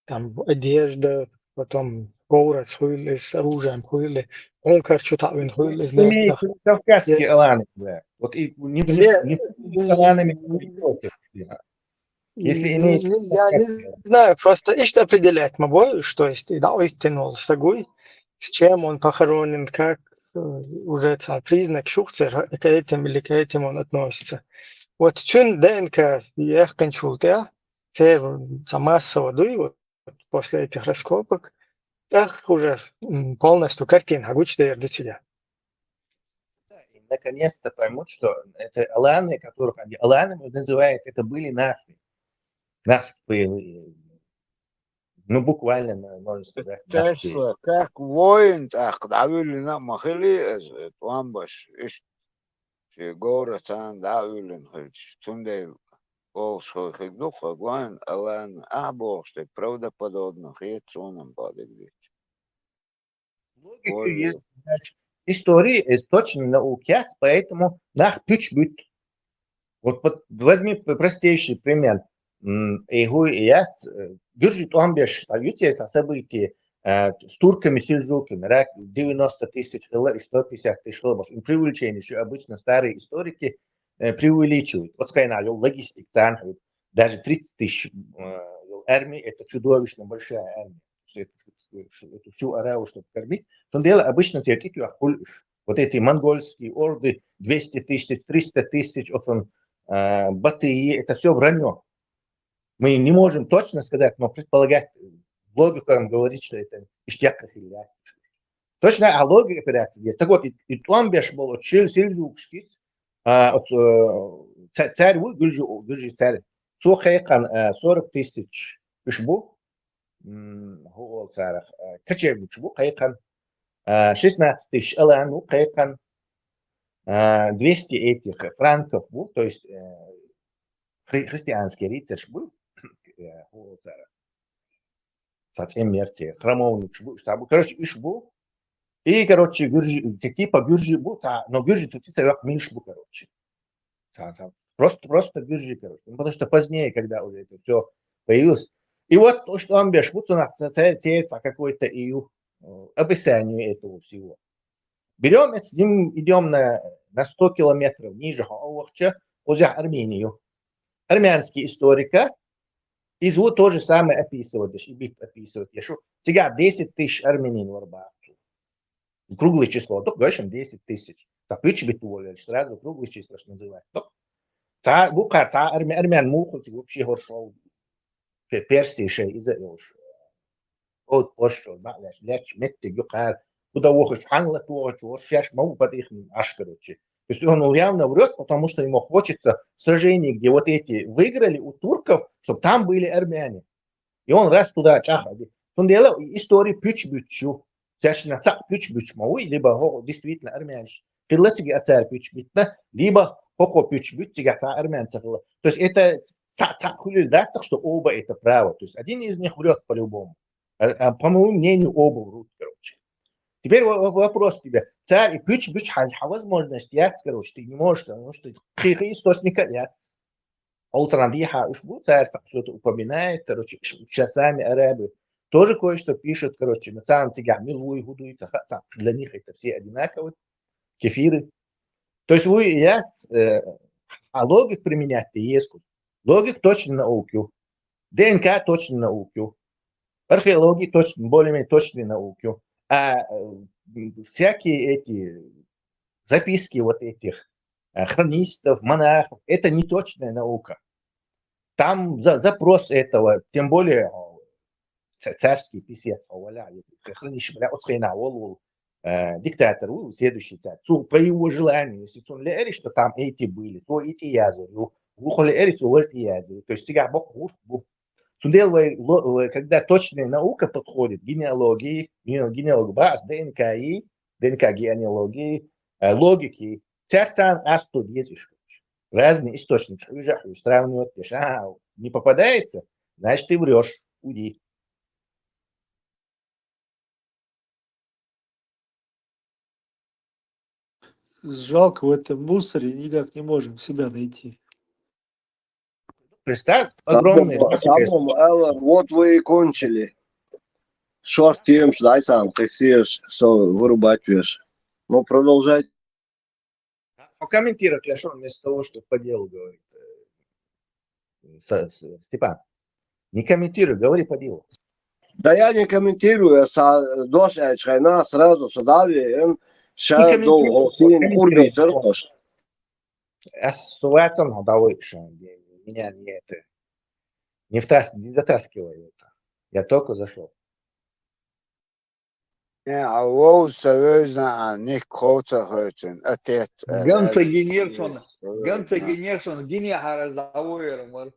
там одежда, потом город хуили с оружием хуили, он короче так он хуили. Имеется кавказские аланы, да. Вот и не с аланами если имеется. Я не знаю, просто ищет определять мобой, что есть и да, тянул сагуй, с чем он похоронен, как уже признак шухцер, к этим или к этим он относится. Вот чун ДНК я кончул, да, массово дуй, вот после этих раскопок, так уже полностью картина, огучная до тебя. Наконец-то поймут, что это аланы, которых они аланами называют, это были наши. Нас ну буквально, можно сказать. Как воин, так давили на махали, туамбаш, город сан давили, тунде волшо хигдуха, гуан, алан, або, что правдоподобно, хейцоном падает. Истории точно наукят, поэтому нах пич бют. Вот возьми простейший пример. Держит он без событий с турками, сельджуками, 90 тысяч или 150 тысяч лобов. Преувеличение, еще обычно старые историки преувеличивают. Вот сказали, логистик, даже 30 тысяч армии, это чудовищно большая армия. Эту всю араву, чтобы кормить. То дело обычно вот эти монгольские орды, 200 тысяч, 300 тысяч, Батыи, это все вранье. Мы не можем точно сказать, но предполагать, логика нам говорит, что это иштяках или точно, а логика операции есть. Так вот, и Туамбеш был очень сельджукский, царь гюржи царь. Сухайкан 40 тысяч ишбу. هو царах. Качев ишбу хайкан 16 тысяч элану хайкан 200 этих франков, то есть христианский рыцарь был, совсем мерти, храмовник был, короче, иш был, и, короче, какие по гюржи был, но гюржи тут как меньше был, короче, просто гюржи, короче, потому что позднее, когда уже это все появилось, и вот то, что он бежит, вот у нас целится какой-то и описанию этого всего. Берем, с ним идем на 100 километров ниже Хавахча, возле Армению. Армянский историка, и звук то же самое описывает, и бит описывает. Сега 10 тысяч армянин в Арбату. Круглое число, только говоришь 10 тысяч. Запричь бит уволили, сразу круглое число, что называют. Букар, армян муху, вообще горшол. Персии шей, из-за уж. Вот пошел, ляч, метти, гюкар. Куда охоть, ханлет охоть, воршяш, могу под их аж, короче. То есть он явно врет, потому что ему хочется сражений, где вот эти выиграли у турков, чтобы там были армяне. И он раз туда чахал. Он делал историю пюч-бючу. Чаще цак пюч-бюч мауи, либо действительно армянш. Кирлатиги ацар пюч-бютна, либо хоко пюч-бютиги ацар армянцев. То есть это цак хулильдаться, что оба это право. То есть один из них врет по-любому. А по моему мнению, оба врут, короче. Теперь вопрос тебе. Царь и пюч-бюч возможность яц, короче, ты не можешь, потому что источника яц. Алтранадиха уж будет царь что-то упоминает, короче, сами арабы тоже кое-что пишут, короче, на самом деле милуй гудуется, для них это все одинаковые, кефиры. То есть вы яц, а логик применять есть. Логик точно науку, ДНК точно науку, археология точно, более-менее точно науку. А всякие эти записки вот этих хронистов, монахов, это не точная наука. Там запрос этого, тем более царский писец, диктатор, следующий царь, по его желанию, если он лерит, что там эти были, то эти языки, то есть тебя Бог когда точная наука подходит, генеалогии, генеалог ДНК, генеалогии, логики, царцан аж тут есть разные источники, сравнивать, не попадается, значит ты врешь, уйди. Жалко, в этом мусоре никак не можем себя найти. Представь, огромный. Вот вы и кончили. Шорт тем, дай сам, ты сидишь, вырубать веш. Ну, продолжай. Комментировать, я что, вместо того, чтобы по делу говорить. Степан, не комментируй, говори по делу. Да я не комментирую, я доша чайна сразу сюда, и сейчас долго, курби, дорож. Я ситуацию надавай, меня не это, не затаскивай это. Я только зашел. Ganze Generation, Gini Harazawir.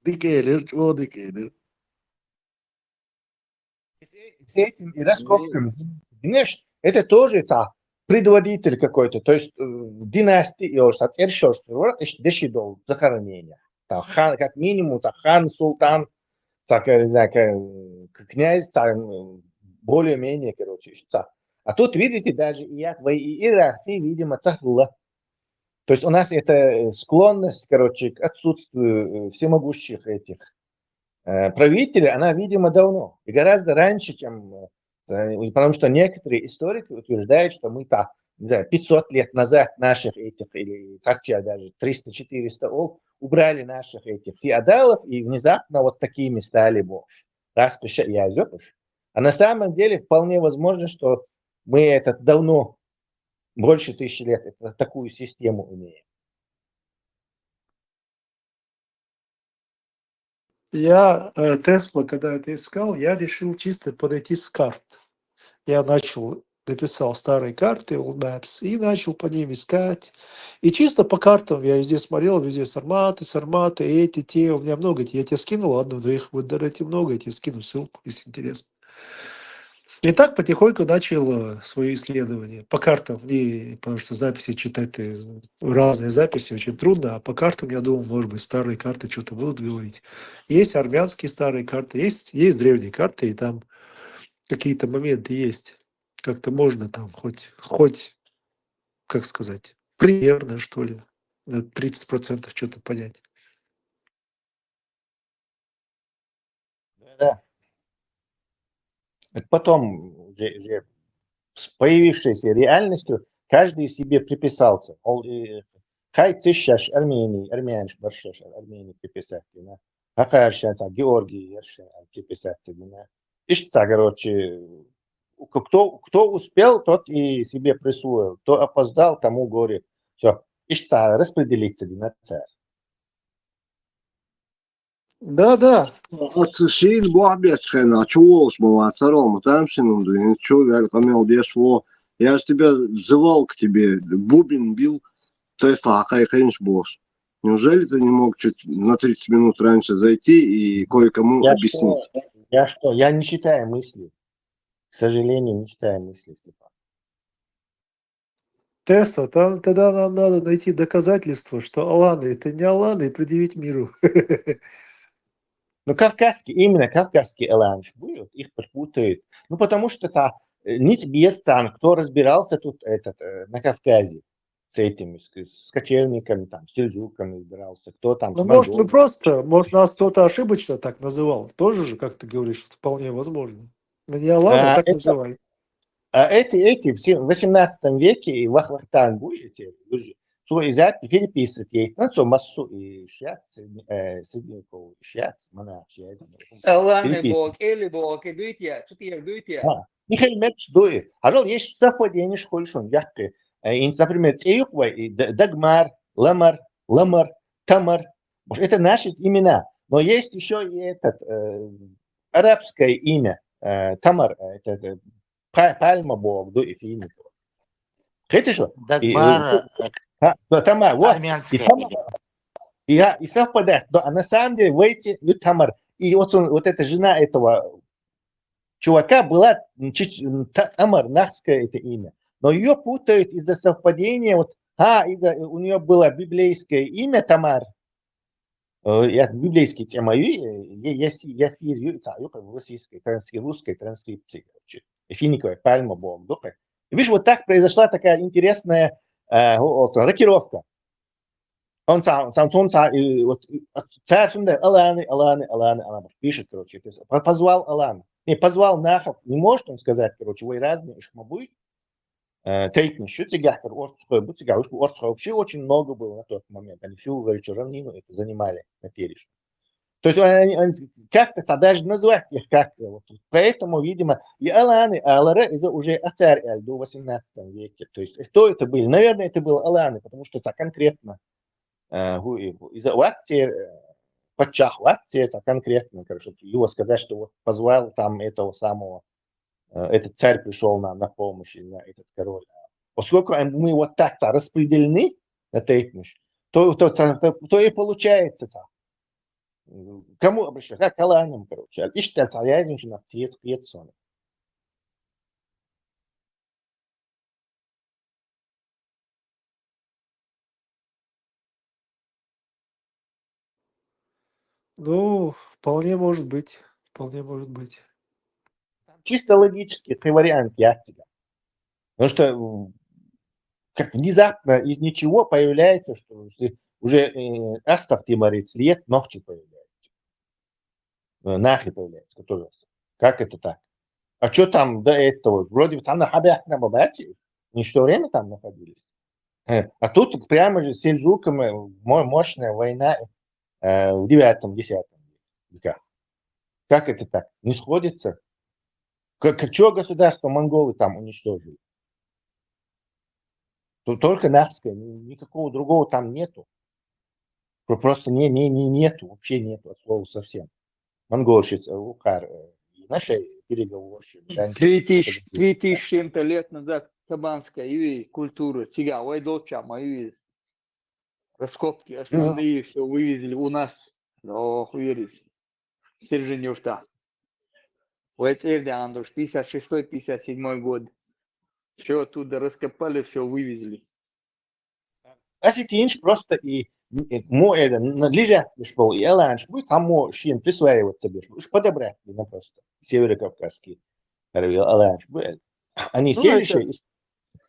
Дикелер, чего дикелер? С этим и раскопками, знаешь, это тоже предводитель какой-то, то есть династии, дешидол, захоронения. Хан, как минимум, хан, султан, князь, более-менее, короче. А тут, видите, даже и от твоей иерархии, видимо, цахла. То есть у нас это склонность, короче, к отсутствию всемогущих этих правителей, она, видимо, давно. И гораздо раньше, чем... Потому что некоторые историки утверждают, что мы не знаю, 500 лет назад наших этих, или даже 300-400 убрали наших этих феодалов, и внезапно вот такими стали больше. А на самом деле вполне возможно, что мы это давно, больше 1000 лет, это, такую систему имеем. Я Тесла, когда это искал, я решил чисто подойти с карт. Я написал старые карты, Google Maps, и начал по ним искать. И чисто по картам я везде смотрел, везде Сарматы, эти, те, у меня много. Я тебе скинул одну, но их в интернете много, я тебе скину ссылку, если интересно. И так потихоньку начал свои исследования. По картам, потому что записи читать разные записи очень трудно, а по картам, я думал, может быть, старые карты что-то будут говорить. Есть армянские старые карты, есть древние карты, и там какие-то моменты есть. Как-то можно там хоть, как сказать, примерно, что ли, на 30% что-то понять. Да. Это потом уже с появившейся реальностью каждый себе приписался. Хай цищаш Армении, армянш баршаш Армении приписать. Хакаршан, Георгий Ершан приписать. Ишца, короче, кто успел, тот и себе присвоил. Кто опоздал, тому горе. Все. Ишца распределиться на царь. Да. Шиин Бухбечхена, чуволш была саром, там шинум, человек, камел дешло. Я же тебя взывал к тебе, бубен бил, то есть хайхайнш бош. Неужели ты не мог чуть на 30 минут раньше зайти и кое-кому объяснить? Я не читаю мысли. К сожалению, не читаю мысли, Степан. Тесла, там тогда нам надо найти доказательства, что Аланы это не Аланы, и предъявить миру. Но именно кавказский эланж будет, их перепутают. Ну, потому что нить без кто разбирался тут на Кавказе с этими, с кочевниками, там, с сельджуками разбирался, кто там, с Может, монголами. может, нас кто-то ошибочно так называл. Тоже же, как ты говоришь, вполне возможно. Мы не Аланы, а так называли. Эти в 18 веке и Вахвахтан будете, свой язык переписывать, на массу и шьяц, средневековый шьяц, монах, шьяц. Аланы бог, или бог, и дуйте, что ты дуйте. Михаил Меч дует. А жал есть совпадение школьшон, яркое. Например, Цеюква, Дагмар, Ламар, Тамар. Это наши имена. Но есть еще и арабское имя. Тамар, это пальма бог, и финикова. Это что? Дагмар, Тамар, вот. армянское имя. И совпадает. А на самом деле, выйти Тамар. И вот эта жена этого чувака была Тамар, нахское это имя. Но ее путают из-за совпадения. У нее было библейское имя Тамар. Библейские темы есть в русской транскрипции. Финиковая пальма бог. И видишь, вот так произошла такая интересная рокировка. Царь Аланы, пишет, короче, позвал Аланы. Не, позвал Нахов, не может он сказать, короче, вы разные, шмабуй. Тейкни, шутига, вообще очень много было на тот момент. Они всю, говорит, равнину это занимали на переш. То есть они как-то даже назвать их как-то. Вот. Поэтому, видимо, и Аланы, Алара это уже царь до 18 веке. То есть кто это был? Наверное, это был Аланы, потому что это конкретно. Из-за Патчах это конкретно, короче, его сказать, что вот позвал там этого самого, этот царь пришел нам на помощь, на этот король. Поскольку мы вот так распределены на тейкниш, то и получается так. Кому обращаться? К Аланам, короче. Иште царя женщина пьет. Ну, вполне может быть. Вполне может быть. Чисто логически, ты вариант яцега. Потому что как внезапно из ничего появляется, что уже Астав Тимарец лет ногти появляются. Нахи появляются. Которые... Как это так? А что там до этого? Вроде там на Хабях на Бабате, не все время там находились. А тут прямо же с сельджуками мощная война в 9-10 веках. Как это так? Не сходится? Что государство монголы там уничтожили? Тут только Нахское, никакого другого там нету. Просто нету, вообще нету от слова совсем. монгольщица, ухар, наши переговорщик. 3000 чем-то лет назад кабанская и культура, тига, ой, доча, мою из раскопки основные все вывезли у нас. Ох, верить. Стерженевта. В эти Андуш, 56-57 год. Все оттуда раскопали, все вывезли. Осетинш просто и это надлежат лишь был, и эланш будет само шин присваивать себе, уж подобрать на просто северокавказский эланш будет. Они сели еще.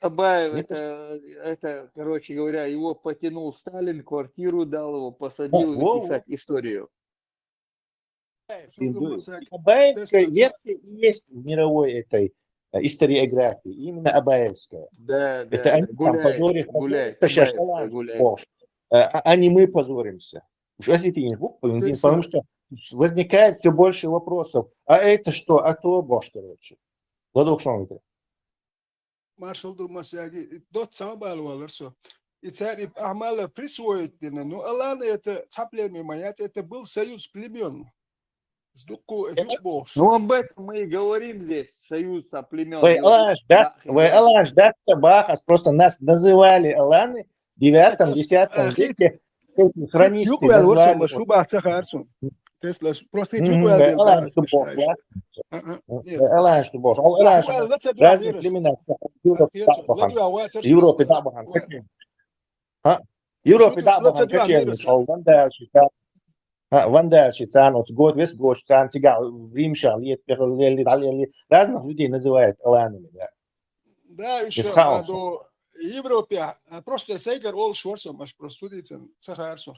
Абаев, это, короче говоря, его потянул Сталин, квартиру дал, его посадил и писать историю. Абаевская ветка и есть в мировой этой историографии, именно Абаевская. Да, это они гуляет, гуляет. А не мы позоримся. Уж осетинец, потому что возникает все больше вопросов. А это что? А то Бош, короче. Владок Шонга. Маршал Думасяги, дот самобалвалар все. И царь Ахмала присвоит, ну, Алана это цапление маят, это был союз племен. Ну, об этом мы и говорим здесь, союз племен. Вы Алаш, да, Бахас, просто нас называли Аланы в 9-10 веке. Хронисты назвали. Просто Алаш, что Боже. Алаш, разные племена. Европе, да, Бахан. Европе, да, Бахан, качельный шел, Вандерши, Цанов, год, весь год, Цан, Цигал, Римша, разных людей называют Аланами. Да, еще до Европе, просто Сейгар Ол Шварцом, аж простудится, Сахарсон,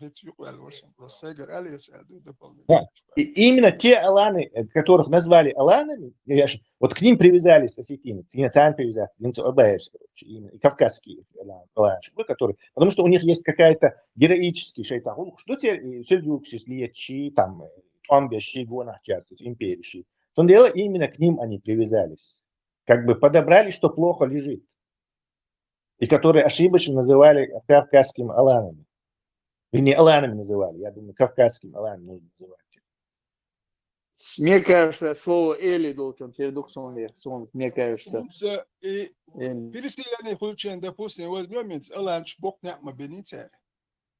просто Сейгар Алиес, дополнительно. Именно те Аланы, которых назвали Аланами, вот к ним привязались осетины, Цан привязался, Абаевс, именно, и кавказские Аланы, которые, потому что у них есть какая-то героический шейтан, что те сельджукши, слиечи, там, Томбеши, Гонахчасы, империши. То дело именно к ним они привязались. Как бы подобрали, что плохо лежит. И которые ошибочно называли кавказскими аланами. И не аланами называли, я думаю, кавказским аланами нужно называть. Мне кажется, слово «эли» должен передуксон, мне кажется. И переселение случаем, допустим, возьмем аланш бокняк бенице.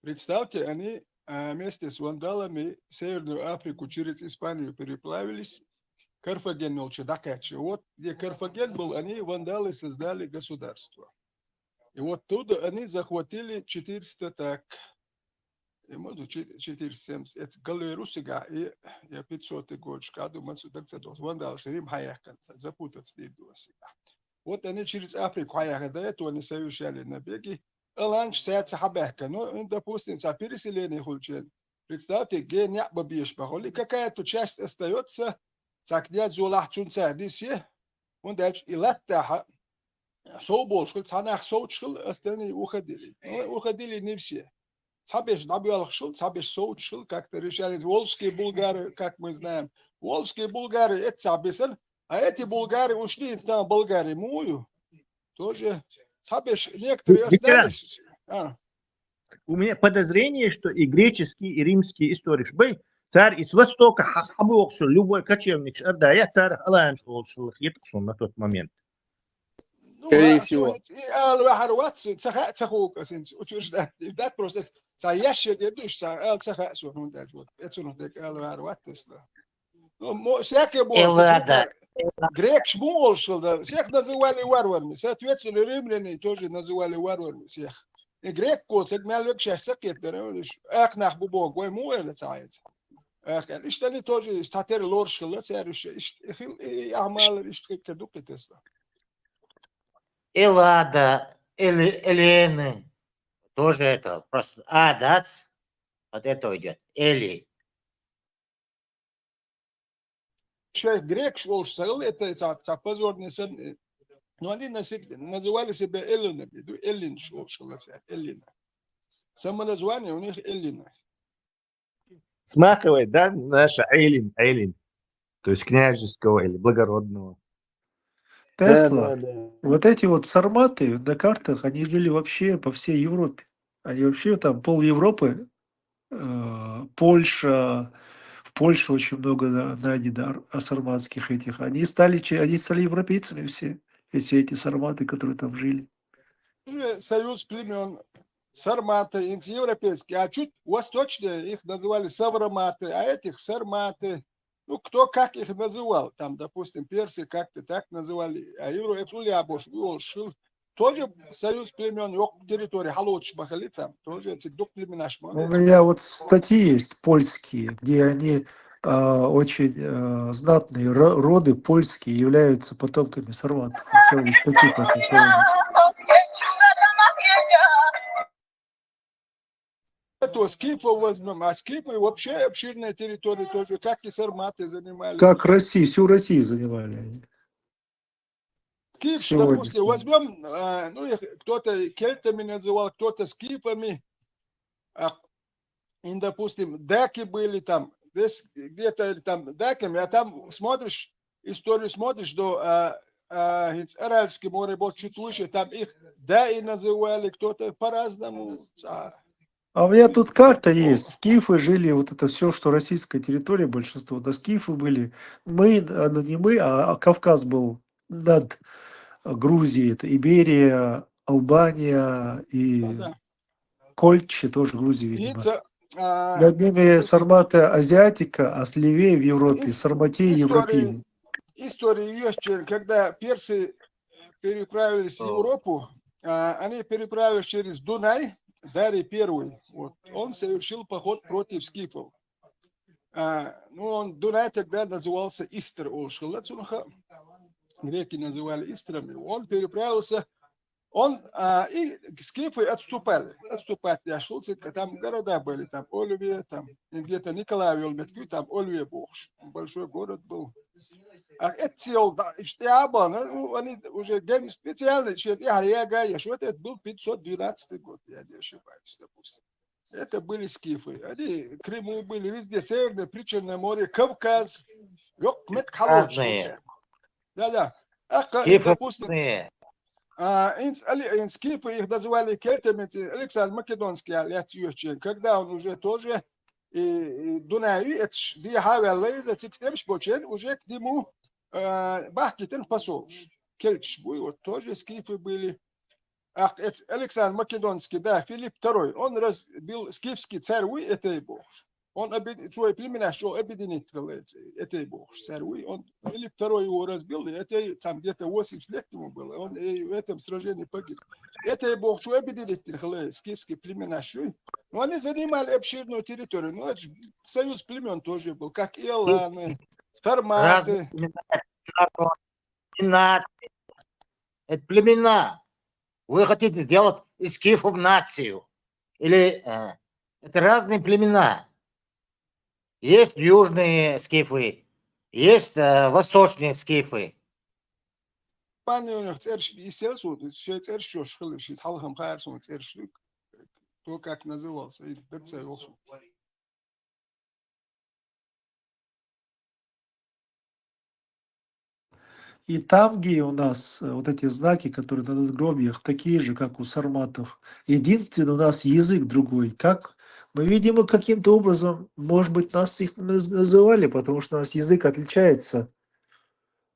Представьте, они вместе с вандалами Северную Африку через Испанию переплавились. Карфаген Мелчедакачи. Вот где Карфаген был, они, вандалы, создали государство. И вот туда они захватили 400 так, 470, это Галерусига, и 500 год, шкаду, мацудакцадос, вандал, шерим хаяхан, запутаться не досига. Вот они через Африку хаяхан, до этого они совершали набеги. Аланш сядца хабака, ну, допустим, за переселение хульчен. Представьте, где не бабьешь, и какая-то часть остается, так князь Зулахчун царь, все, он дальше и латтаха, соуболшил, цанах соучил, остальные уходили не все. Цабеш набиалхшил, цабеш соучил, как-то решали, волжские булгары, как мы знаем, волжские булгары, это цабесан, а эти булгары ушли из Болгарии, мую, тоже, цабеш, некоторые остались. У меня подозрение, что и греческий, и римский историк был царь из Востока, любой кочевник, да, я царь Алан шел, на тот момент. Скорее всего. That process, Sayash, Грек шмолшил, да, всех называли варварами, соответственно, римляне тоже называли варварами всех. И грек коцек мялек шестакет, да, эхнах бубок, гой муэле цается. Ишь, они тоже сатер лоршил, и амал, ишь, кедуки теста. Эллада, Элены, тоже это, просто Адац, от этого идет, Эли. Грек шел, это позорный сын. Но они называли себя эллинами, эллин шел, эллина. Само название у них эллина. Смахивает, да, наша Эйлин, то есть княжеского или благородного. Тесла, вот эти вот сарматы на картах, они жили вообще по всей Европе. Они вообще там пол Европы, Польша, в Польше очень много найдено сарматских этих. Они стали европейцами все эти сарматы, которые там жили. Союз племен сарматы, европейские, а чуть восточнее их называли савроматы, а этих сарматы. Ну, кто как их называл, там, допустим, персы как-то так называли, а тоже союз племен, территории Халоч, Махали, там, тоже эти дух племена. У меня вот статьи есть польские, где они очень знатные роды польские являются потомками сарматов. Целые статьи по этому поводу. Это Скифов возьмем, а Скифы вообще обширная территория тоже, как и сарматы занимали. Как Россию, всю Россию занимали они. Скиф, допустим, возьмем, ну, кто-то кельтами называл, кто-то скифами, и, допустим, даки были там, где-то там даками, а там смотришь, историю смотришь до Аральское море, вот чуть выше, там их даи называли, кто-то по-разному. А у меня тут карта есть. Скифы жили, вот это все, что российская территория, большинство. Да, скифы были. Мы, ну не мы, а Кавказ был над Грузией. Это Иберия, Албания и Кольчи, тоже Грузия, видимо. Над ними сарматы азиатика, а слевее в Европе сарматии европеи. История есть, когда персы переправились в Европу, они переправились через Дунай, Дарий I, вот, он совершил поход против скифов. Ну, он Дунай тогда назывался Истр, греки называли Истрами. Он переправился, и скифы отступали. Я шел, там города были, там Ольвия, там где-то Николаев, там Ольвия Богш, большой город был. А это они уже специально, это был 512 год, я не ошибаюсь, допустим. Это были скифы. Они в Крыму были везде, Северное, Причерное море, Кавказ, Да. Скифы, допустим, скифы их называли кельтами, Александр Македонский, когда он уже тоже Дунай, уже к нему Бахкитен посол. Кельч, вот тоже скифы были. Александр Македонский, да, Филипп II, он разбил скифский царь, это и бог. Он свой племена, что объединить, это и бог. Царь, он Филипп II его разбил, и это там где-то 80 лет ему было, он в этом сражении погиб. Это и бог, что объединить, скифские племена, что. Но они занимали обширную территорию. Ну, это союз племен тоже был, как и аланы, сарматы. Это племена. Вы хотите сделать из скифов нацию? Или это разные племена? Есть южные скифы, есть восточные скифы. Кто как назывался. И там, где у нас вот эти знаки, которые на надгробиях, такие же, как у сарматов. Единственное, у нас язык другой. Как мы, видимо, каким-то образом, может быть, нас их называли, потому что у нас язык отличается,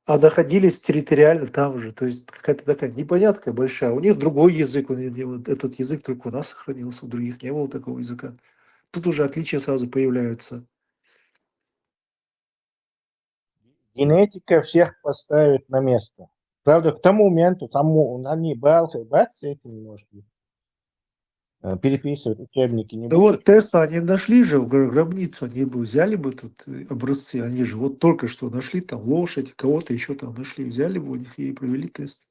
а находились территориально там же. То есть какая-то такая непонятка большая. У них другой язык, этот язык только у нас сохранился, у других не было такого языка. Тут уже отличия сразу появляются. Генетика всех поставит на место. Правда, к тому моменту, они с этим, может быть, переписывать учебники не да будут. вот Тесла, они нашли же в гробницу, они бы взяли бы тут образцы, они же вот только что нашли там лошадь, кого-то еще там нашли, взяли бы у них и провели тест.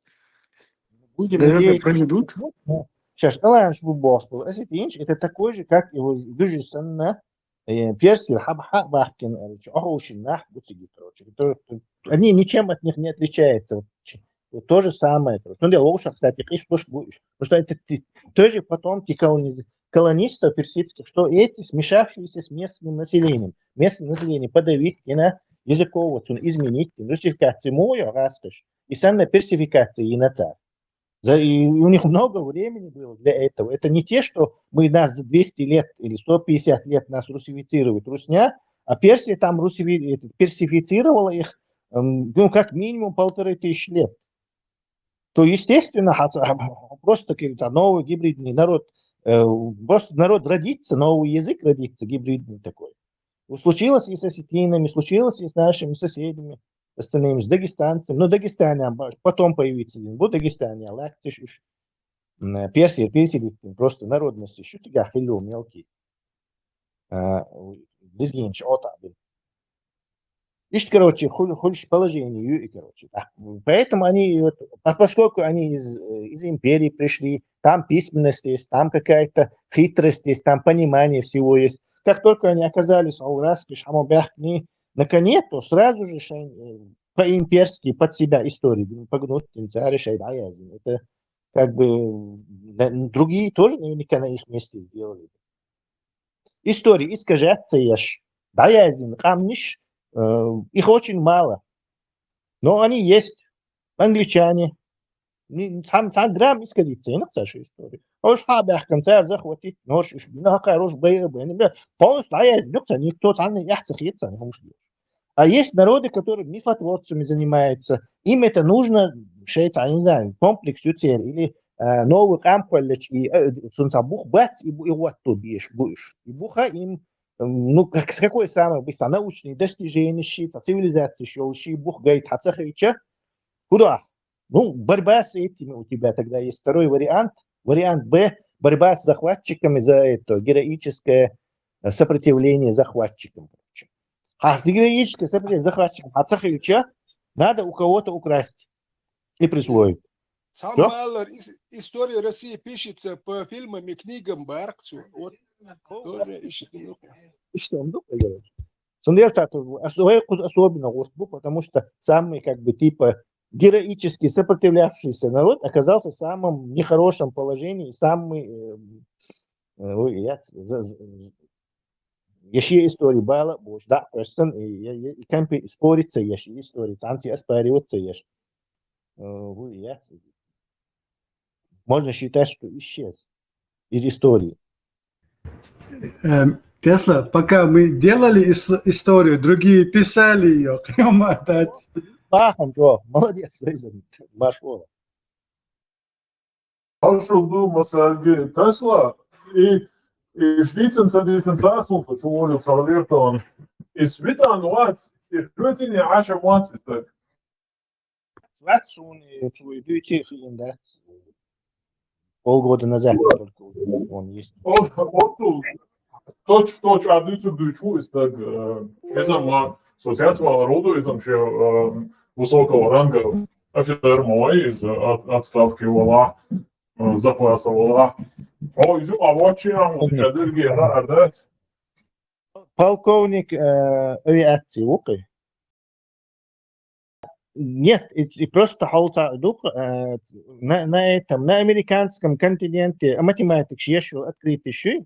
Будем Наверное, надеяться, проведут. Сейчас, это такой же, как его выжженная перси, бахкин, они ничем от них не отличаются. Вот то же самое. Ну, для лошадь, кстати, что ж будешь. Потому что это тоже потомки колонистов персидских, что эти, смешавшиеся с местным населением, местное население подавить и на языковую, изменить, русификацию, мою расскажешь, и сам на персификации и на царь. И у них много времени было для этого. Это не те, что мы нас за 200 лет или 150 лет нас русифицирует русня, А Персия там персифицировала их, ну, как минимум 1500 лет. То, естественно, просто какой-то новый гибридный народ, просто народ родится, новый язык родится, гибридный такой. Случилось и с осетинами, случилось и с нашими соседями, остальными, с дагестанцами. Ну, Дагестане потом появится, в Дагестане, Лактиш, Персия, просто народности, что тебя хилю мелкий. Дизгинч, отабель. Ищут, короче, худшее положение, и, короче. Поэтому они, вот, поскольку они из империи пришли, там письменность есть, там какая-то хитрость есть, там понимание всего есть. Как только они оказались в Аураске, Шамобяхни, наконец, то сразу же по-имперски под себя историю погнут, это как бы другие тоже наверняка на их месте сделали. Истории искажаться ешь, даязин, камниш, их очень мало, но они есть. Англичане, сам грамм исказится, и наша история. Ош хабах концерт захватить, нож, на хорош бейбы, полностью даязин, никто сам не яхцехится, не может. А есть народы, которые мифотворцами занимаются, им это нужно, шейца, не знаю, комплекс ютер или новый кампалич, и сунцабух бац, и вот то будешь. И буха им, ну, с какой самой быстро научные достижения щита, цивилизации щелщи, бух гайт хацахича, куда? Ну, борьба с этими у тебя тогда есть второй вариант. Вариант Б, борьба с захватчиками за это, героическое сопротивление захватчикам. А с героическое сопротивление захватчикам хацахича надо у кого-то украсть и присвоить. Самая история России пишется по фильмам и книгам Баркцу. Вот тоже ищет. Что он думает? Особенно потому что самый как бы типа героически сопротивлявшийся народ оказался в самом нехорошем положении, самый еще истории было, больше да, просто и кампи спорится еще истории, танцы оспариваются еще. Можно считать, что исчез из истории. Тесла, пока мы делали историю, другие писали ее. Молодец, Машова. Хорошо думал, Сергей. Тесла и Швейцарская дифференциация, что он обсервировал, и свитан ватс, и плюсини аша ватс, ist das. Ватс он полгода назад только он есть. Точь одну дучу из так, изам социального рода, изам еще высокого ранга офицер мой из отставки вала, запаса вала. О, из авиации, шадырги, ардать. Полковник авиации, окей. Нет, и просто дух на этом, на американском континенте математик еще открытый,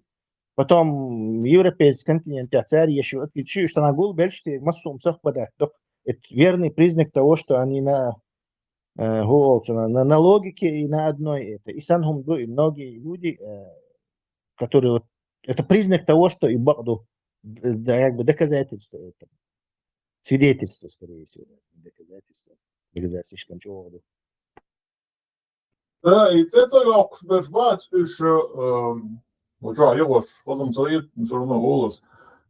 потом европейский континент царь еще открытый, что на гул больше массу совпадает. Это верный признак того, что они на логике и на одной это. И сангумду, и многие люди, которые вот, это признак того, что и Бахду, как бы доказательство это. Свидетельство, скорее всего, доказательство чего-то. Да, и цецелок бешбац, еще, вот что, я вот, возом совет, все равно голос.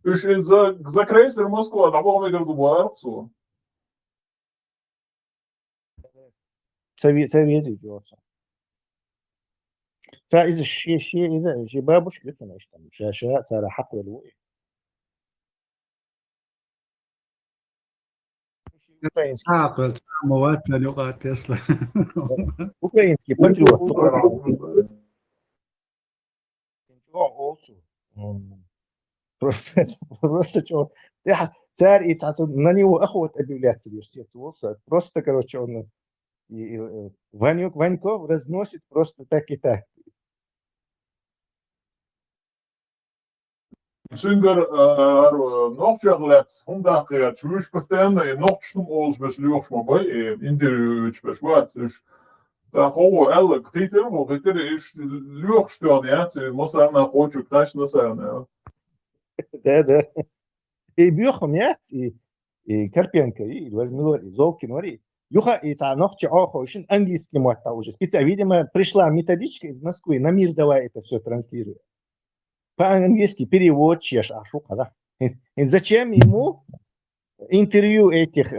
Еще за крейсер Москва, там был мегар губарцу. Совет идется. فإذا الشيء إذا شباب مشكلتنا إيش تم شاشات صار حق والوقي. عاقل مواد لغة تسلا. Украинский патриот. Просто что, царь и на него охота объявляться просто, короче, он Ваньков разносит просто так и так. Zünger noch let's vandaag het bestaan en nog stom ons besluit van bij interview besluit dus daar gewoon elk kritiek maar het is luchtstuur ja ze moest aan naar goed je thuis naar zijn Да. И бьёхом яц, и Карпенко, и Милори, Золкин, Вари. Юха и ногче охо, очень английский мата уже. Специально, видимо, пришла методичка из Москвы, на мир давай это все транслирует. По-английски перевод чеш, а шука, да. И зачем ему интервью этих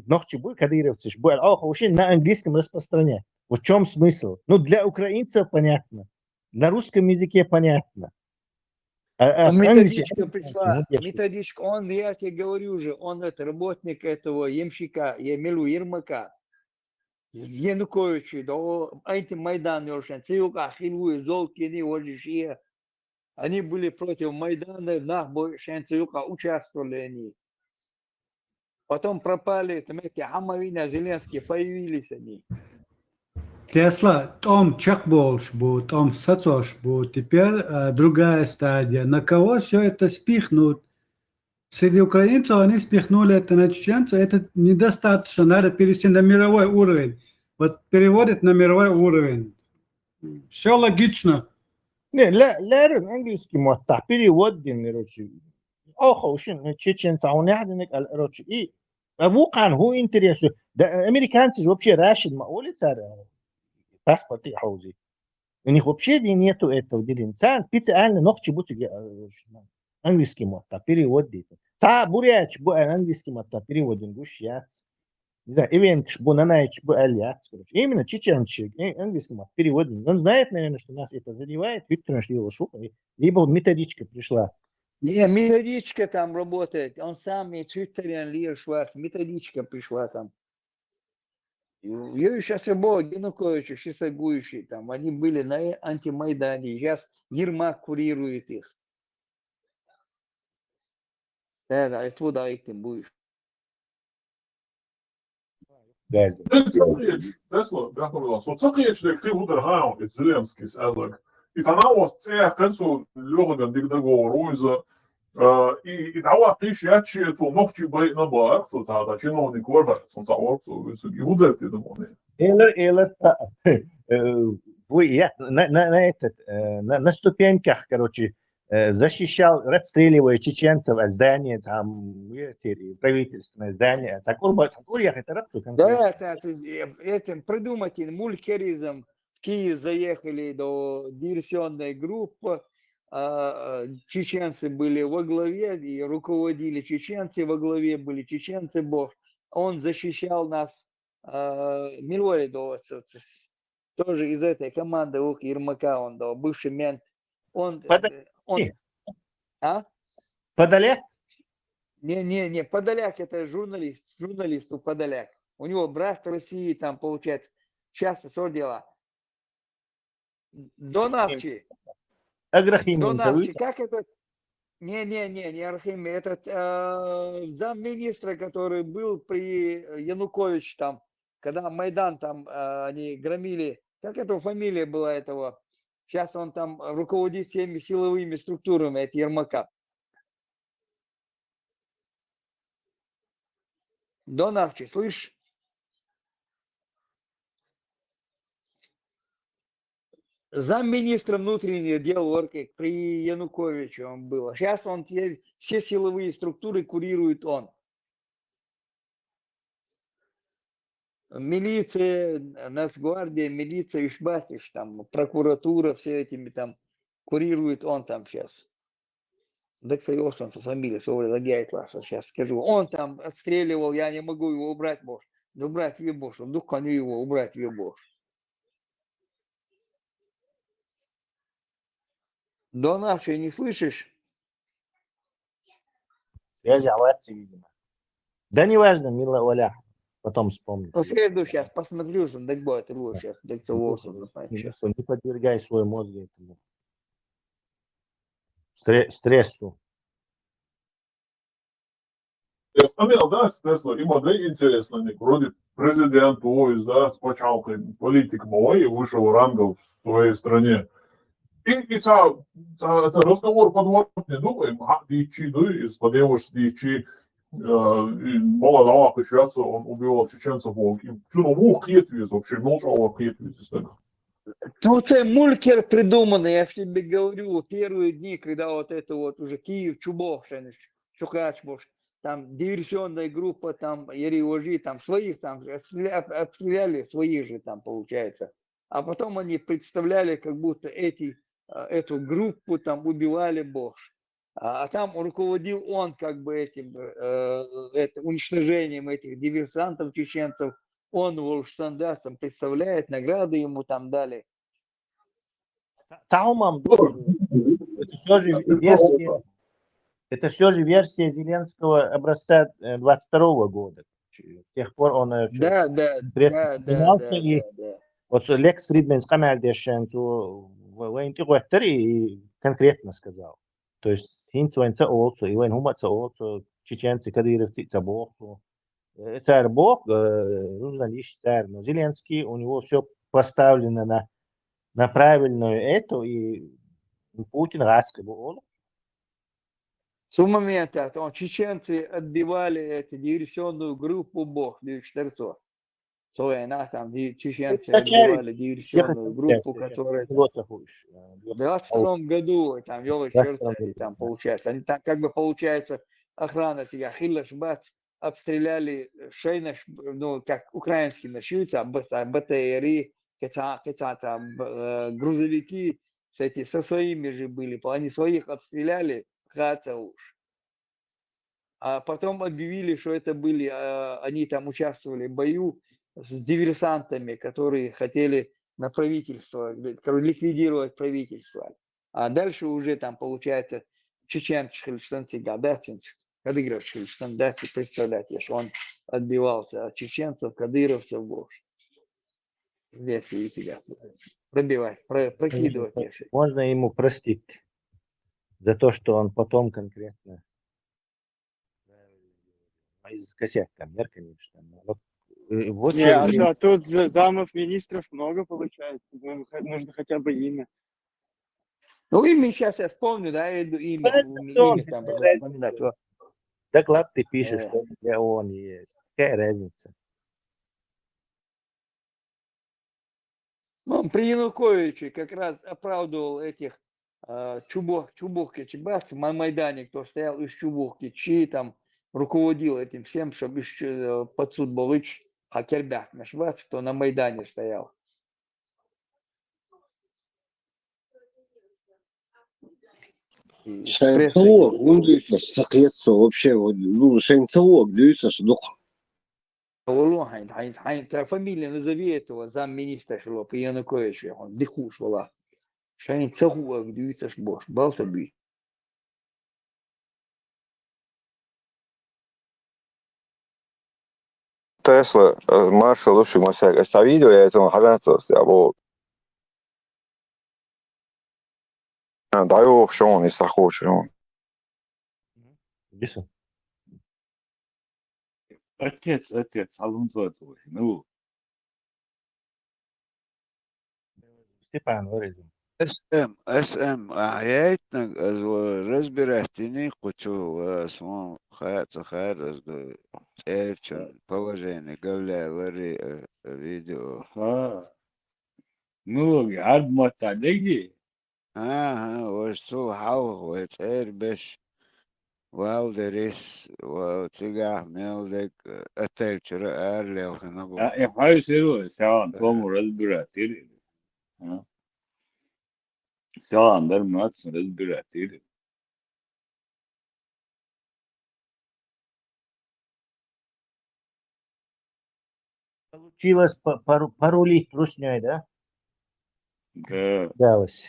ногче будет кадыровцев, будет охо, очень на английском распространять. В чем смысл? Ну, для украинцев понятно, на русском языке понятно. Методичка пришла, методичка, он, я тебе говорю уже, он это работник этого ямщика, Емелу Ермака, Януковича, да, антимайдан, Цивука, Хилу, Золкини, Олежия, они были против Майдана, нахбой, Цивука, участвовали они. Потом пропали, там эти Амавина, Зеленский, появились они. Тесла, Том Чакболш был, Том Сацош был. Теперь другая стадия. На кого все это спихнут? Среди украинцев они спихнули это на чеченцев. Это недостаточно. Надо перевести на мировой уровень. Вот переводит на мировой уровень. Все логично. Не, лярин английский мота перевод дин, короче. Ох, очень чеченцы, он ядник, короче. И вукан, ху интересу. Да американцы же вообще рашид, ма улица, паспорт и хаузи. У них вообще нету этого деления. Специально ногче будут английский мота перевод дин. Буряч, английский мота перевод дин, гущац. Не знаю, ивенкш, бунанайч, буальяц, короче. Именно чеченчик, английский мат, перевод. Он знает, наверное, что нас это задевает, Виктор наш его шука, либо методичка пришла. Не, методичка там работает, он сам и Твиттерен Лир Шварц, методичка пришла там. Я сейчас обои Януковича, Шисагующий, там, они были на антимайдане, сейчас Ермак курирует их. Да, оттуда этим будешь. Tesla, Gahnovils, un sakiečnieki kļūda ar hāju, et Zelenskis ēdlag. I sanāvos cieh, kansu ļogan digdago ruiza, i dāvā tīši jāčiet, un nohči bai nabā, so tā činovni korvērts, un tā orksu, visu gudēti domoni. Эйлер, на ступеньках, короче, защищал, расстреливая чеченцев от здания, там, правительственное здание. Да, этим придумайте, мулькеризм. В Киев заехали до диверсионной группы, чеченцы были во главе, и руководили чеченцы, во главе были чеченцы, Бог. Он защищал нас, Милори, тоже из этой команды Ермака, он, бывший мент. Подоляк? Не, Подоляк это журналист у Подоляк. У него брат в России, там получается, сейчас все дела. Донавчи. Донавчи, как этот? Не Архимий, этот замминистра, который был при Януковиче там, когда Майдан там они громили, как это фамилия была этого? Сейчас он там руководит всеми силовыми структурами, это Ермака. Донавчи, слышишь? Замминистра внутренних дел при Януковиче он был. Сейчас он все силовые структуры курирует он. Милиция, Нацгвардия, милиция, Ишбасиш, там, прокуратура, все этими там курирует он там сейчас. Дексайосом, фамилия, лагяет ваша, сейчас скажу. Он там отстреливал, я не могу его убрать, боже. Да убрать его, боже, дух коню его, убрать его, боже. До нашей не слышишь? Я жаловаться, видимо. Да не важно, мила Оля. Потом вспомню. В среду сейчас посмотрю, что так будет, сейчас не подвергай свой мозг этому стрессу. Вспоминал, да, Tesla, има да интересно, вроде президент, да, спочатку политик мой, высшего ранга в своей стране. И это разговор подворотный, думаем, дичи, да, из подевыш дичи, молодого качаться, он убивал чеченцев, мух кетвиз, вообще молчал кетвиз. Ну, это мулькер придуманный, я тебе говорю, первые дни, когда вот это вот уже Киев, Чубов, Чукач, там диверсионная группа, там Ереожи, там своих там обстреляли своих же там получается. А потом они представляли, как будто эту группу там убивали Бош. А там руководил он как бы этим уничтожением этих диверсантов чеченцев. Он Волштандасом представляет, награды ему там дали. Таумам, это все же версия. Это все же версия Зеленского образца 22 года. С тех пор он признался и вот Лекс Фридман с Камердешенцу и конкретно сказал. То есть хинцуэнца олцу, и вен хумаца олцу, чеченцы, кадыровцы, цабохцу. Царь Бог, нужно лишь царь. Но Зеленский, у него все поставлено на правильную эту, и Путин раскрыл. С момента чеченцы отбивали эту диверсионную группу Бог 2014. Там чеченцы отбивали диверсионную группу, которая в 22 году там вела черца, там получается. Они там как бы получается охрана тебя Хиллаш Бац обстреляли Шейнаш, ну как украинские начнутся, БТРи, там грузовики со своими же были, они своих обстреляли, уж. А потом объявили, что это были, они там участвовали в бою с диверсантами, которые хотели на правительство, ликвидировать правительство. А дальше уже там получается чеченцы, гадатинцы, кадыровцы, представляете, что он отбивался от чеченцев, кадыровцев, версии себя пробивать, прокидывать. Можно ему простить за то, что он потом конкретно из косяка, конечно. Вот а тут замов министров много получается. Нужно хотя бы имя. Ну, имя сейчас я вспомню, да, имя там вспоминать. Доклад ты пишешь, что где он есть. Какая разница? Ну, при Януковиче как раз оправдывал этих Чубухки, Чебац, на Майдане, кто стоял из Чубухки, чьи там руководил этим всем, чтобы под суд был Хакербях, наш Вац, кто на Майдане стоял. Шайнцелок, вообще, ну, Шайнцелок, дивится, что Фамилия назови этого замминистра шло при Януковиче, он дихуш была. Шайнцелок, дивится, Бош, Балтаби. Tesla, Marshall, Lushimosek, esta video ja on harjoitus ja voo. Da jooksuun, is ta jooksuun. Лису. Отец, Алунтватовый, ну. Степан, выразим. SM عيتنا разбирательный кучу смо خير эфчен положение галерии видео. Ну, عاد ما تعدي. وصل حلق وتعير بش والدريس وتجاه ميلدك أتلتر أرلي وخنبو. يحاول يصيروا سواء توم разбиратель. سواء درمات разбиратель. Получилось порулить русней, да? Да. Далось.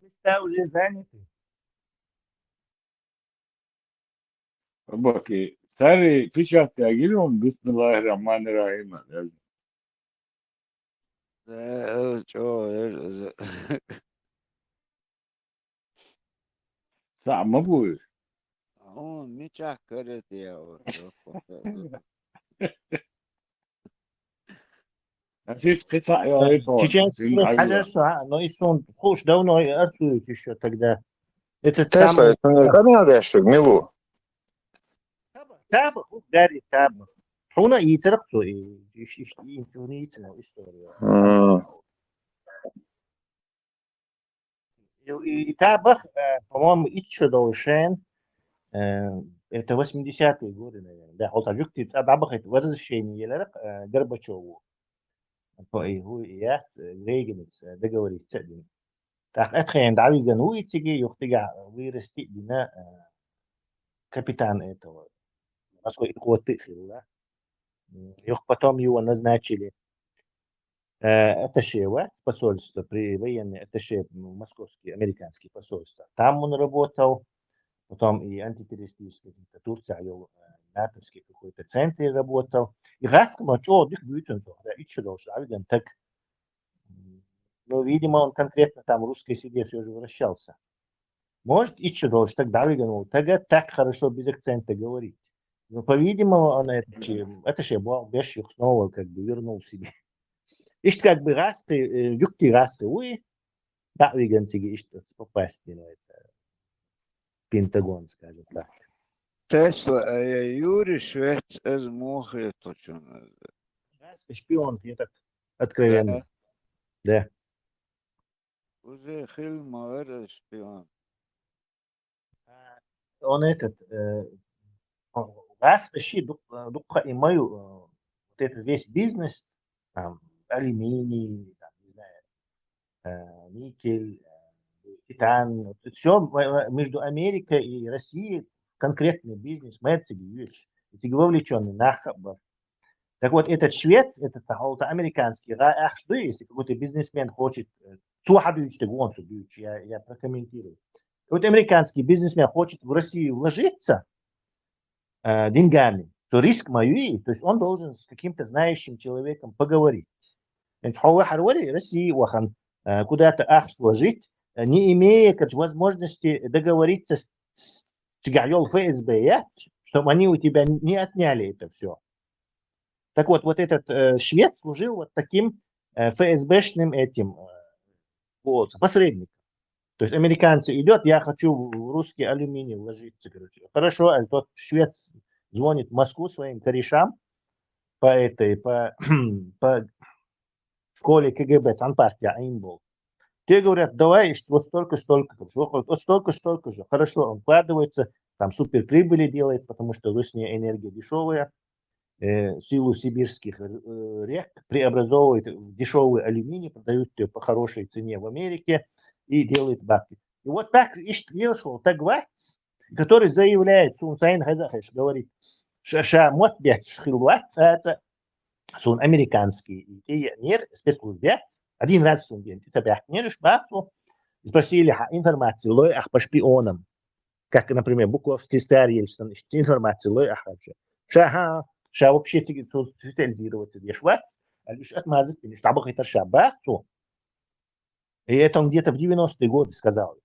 Места уже заняты. Баки, старый печать агилом, бисмиллахир-рахманир-рахим. Сам будешь? Он мечах корит я вот. Чеченцы хозяйство, но и сон хуш давно арцуют еще тогда. Это Tesla, Канадешек, Милу. Таба, удари таба. Хуна и церкцу, и история. И Табах, по-моему, еще должен, это 80-е годы, наверное. Да, вот Таджуктиц Табах это возвращение Горбачеву. По его я Рейганец договориться. Так, это хрен Давиган уйти, юхтига вырасти дина капитан этого. Насколько хватит, да? Их потом его назначили атташе с посольства при военной атташе московский американский посольство. Там он работал, потом и антитеррористическая Турция, натовский какой-то центр работал. И раз что их бьются, да, и что должен, так, но, видимо, он конкретно там в русской среде все же вращался. Может, и что должен, так Давиган, тогда так хорошо без акцента говорить. Но, по-видимому, он это же был без их снова как бы вернул себе. Ишь как бы раз ты, югти раз ты, уй, Давиган тебе ишь попасть на это Пентагон, скажем так. Тесла, Юрий Швец из Мохи точно. Шпион, я так откровенно. Да. Уже хил мавер шпион. Он этот, раз вообще духа и мою, вот этот весь бизнес, там, алюминий, там, не знаю, никель, титан, все между Америкой и Россией конкретный бизнес, мерцеги, видишь, эти вовлечены на хабар. Так вот, этот швец, этот американский, что если какой-то бизнесмен хочет, я прокомментирую. Вот американский бизнесмен хочет в Россию вложиться деньгами, то риск мой, то есть он должен с каким-то знающим человеком поговорить. России куда-то вложить, не имея возможности договориться с ФСБ, чтобы они у тебя не отняли это все. Так вот, вот этот швед служил вот таким ФСБшным этим посредником. То есть американцы идет, я хочу в русский алюминий вложиться, короче. Хорошо, а тот швед звонит в Москву своим корешам по школе КГБ, Санпартия, Айнбол. Те говорят, давай вот столько-столько, вот столько-столько же. Хорошо, он вкладывается, там супер прибыли делает, потому что русская энергия дешевая. Силу сибирских рек преобразовывают в дешевый алюминий, продают ее по хорошей цене в Америке и делают бабки. И вот так пришел Тагвац, который заявляет, Сунсайн Газахеш говорит, ша мотбет шхилвац, сун американский, и нер спецслужбят, один раз сун день, ты себя нерешь бабцу, спросили информацию, лой ах по шпионам, как, например, Буковский царь Ельцин, информацию лой ах вообще. Ша вообще специализироваться в Швац, а лишь отмазать, потому что абах это шабахцу. И это он где-то в 90-е годы сказал.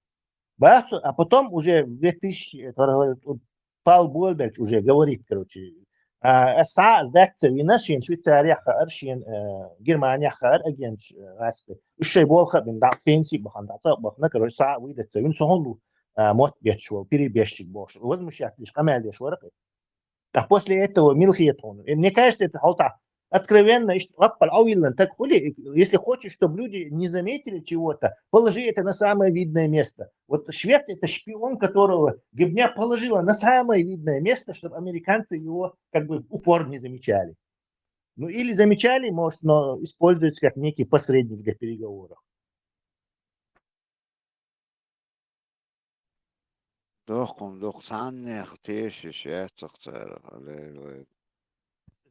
Бахцу, а потом уже в 2000, Пал Больберч уже говорит, короче, са сдаться вина, шин Швейцария хар, шин Германия хар, агент распи. Ушей болха бин да пенсии бахандата, бахна, короче, са выдаться, вин сохонду мот бечшвал, перебежчик бог. Возмущать лишь камель деш воракай. А после этого Милхиетон. И мне кажется, это откровенно, так если хочешь, чтобы люди не заметили чего-то, положи это на самое видное место. Вот Швеция это шпион, которого Гебня положила на самое видное место, чтобы американцы его как бы в упор не замечали. Ну или замечали, может, но используется как некий посредник для переговоров.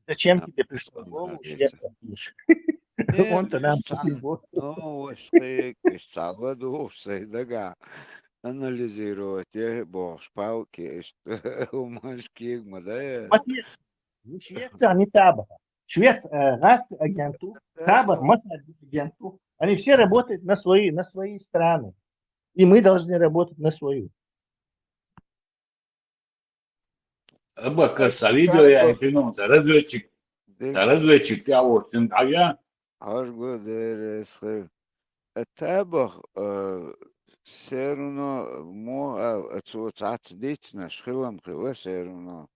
Зачем тебе пришло в голову шведца пишешь? Он-то нам анализировать, бошпалки, умашки, мадая. Швеция, не Табор. Швеция, раз агенту, Табор, Моссад агенту. Они все работают на свои страны. И мы должны работать на свою. разведчик, я вот, а я... Табор все равно, это вот отдельно, шхилам хила все равно.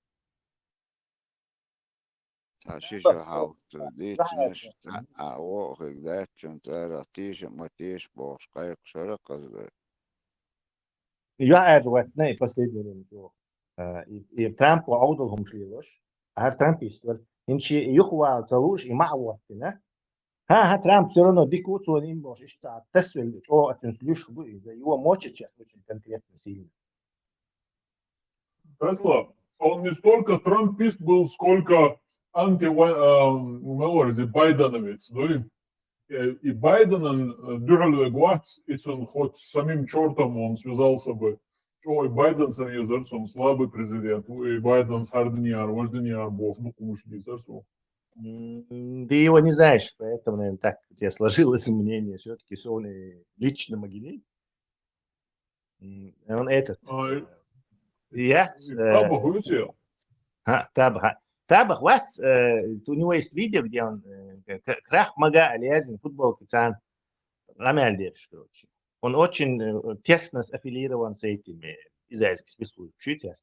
Сашиша халту, дитнеш, а о, когда чем-то ратиш, матиш, бошкай, кшера казбе. يعرض не последний время. И Трамп وعوضهم شليلوش. Трамп يستول. إنشي يخوى تلوش يمعوى هنا. ها Трамп все равно дикут он им может что тесвел о отнеслюш бы за его мочь сейчас очень конкретно сильно. Тесла, он не столько трампист был, сколько Байденовец. И Байден дюралю гват, и он хоть с самим чертом он связался бы. Ой, Байден сеньезерс, он слабый президент, и Байден сардниар, вождениар бог, ну кумуш дизерсу. Ты его не знаешь, поэтому, наверное, так у тебя сложилось мнение. Все-таки он лично могилей. Он этот. Я... Табах, вот, у него есть видео, где он крах мага лезен, футбол кицан, ламяльдеш, короче. Он очень тесно аффилирован с этими израильскими спецслужбами.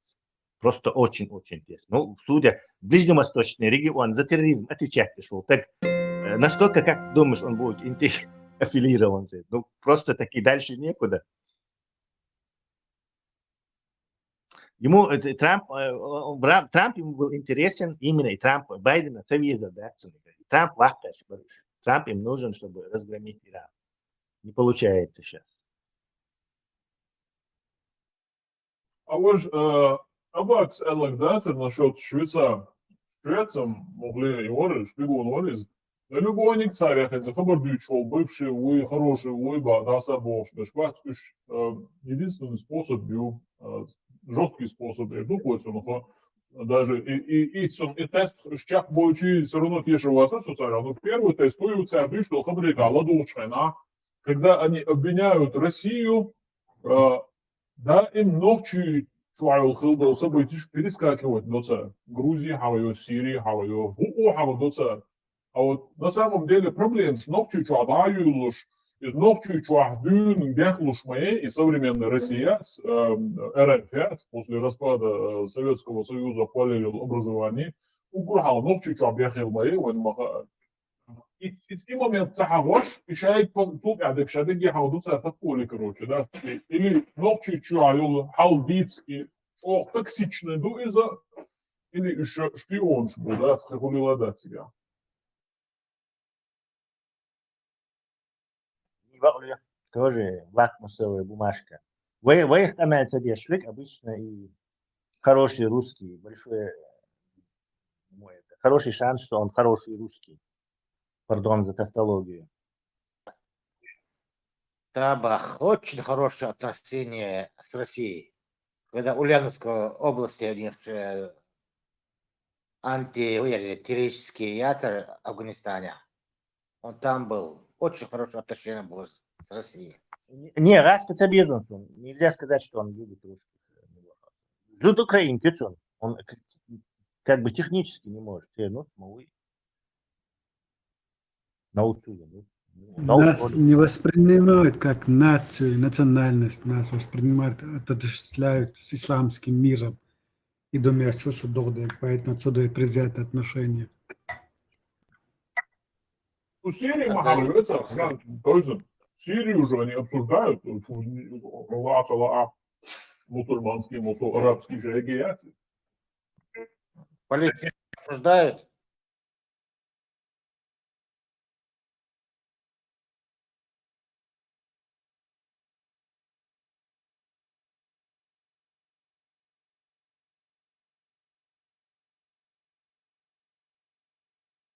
Просто очень-очень тесно. Ну, судя ближневосточный регион за терроризм отвечать пришел. Так настолько, как думаешь, он будет аффилирован с этим? Ну, просто таки дальше некуда. Ему Трамп ему был интересен именно и Трамп, Байдена, это виза, да, Трамп лахташ, Трамп им нужен, чтобы разгромить Иран. Не получается сейчас. А вот Абакс Элагдасер насчет Швейцарии. Швецам могли его шпигун валез. Да любой ник царя хотя хабар дючел, бывший уй, хороший уй, бадаса бог. Единственный способ был жесткий способ редукуется, но даже и тест щак бойчи все равно те же вас социально. Но первый тест той что хабрика ладушена, когда они обвиняют Россию, да им новчи шуал хилда событий перескакивать доца Грузии, хаваю Сирии, хаваю хаваю доца. А вот на самом деле проблем, что новчи чуадаю луж, из новчи чуахдун бяхлуш моей и современная Россия, РФ, после распада Советского Союза параллельного образования, уграл новчи чуабяхил моей, он маха. И момент цахавош, и шайк тут адек шадек яхауду цахатколи, короче, да, или новчи чуаю халбиц и токсичный дуиза, или еще шпион, да, схахулила дать себя. Тоже лакмусовая бумажка. Вы там содержишь обычно и хороший русский, хороший шанс, что он хороший русский. Пардон за тавтологию. Табах очень хорошее отношение с Россией. Когда Ульяновской области у них антитеррористический театр в Афганистане, он там был. Очень хорошее отношение было с Россией. Не, раз спецобеден, нельзя сказать, что он любит русских. Жут украинец он как бы технически не может. Нас не воспринимают как нацию, национальность. Нас воспринимают, отождествляют с исламским миром. И думают, что судоды, поэтому отсюда и предвзятое отношение. У Сирии махалуется, тоже Сирию уже они обсуждают, мусульманские, арабские же регионы. Политики обсуждают.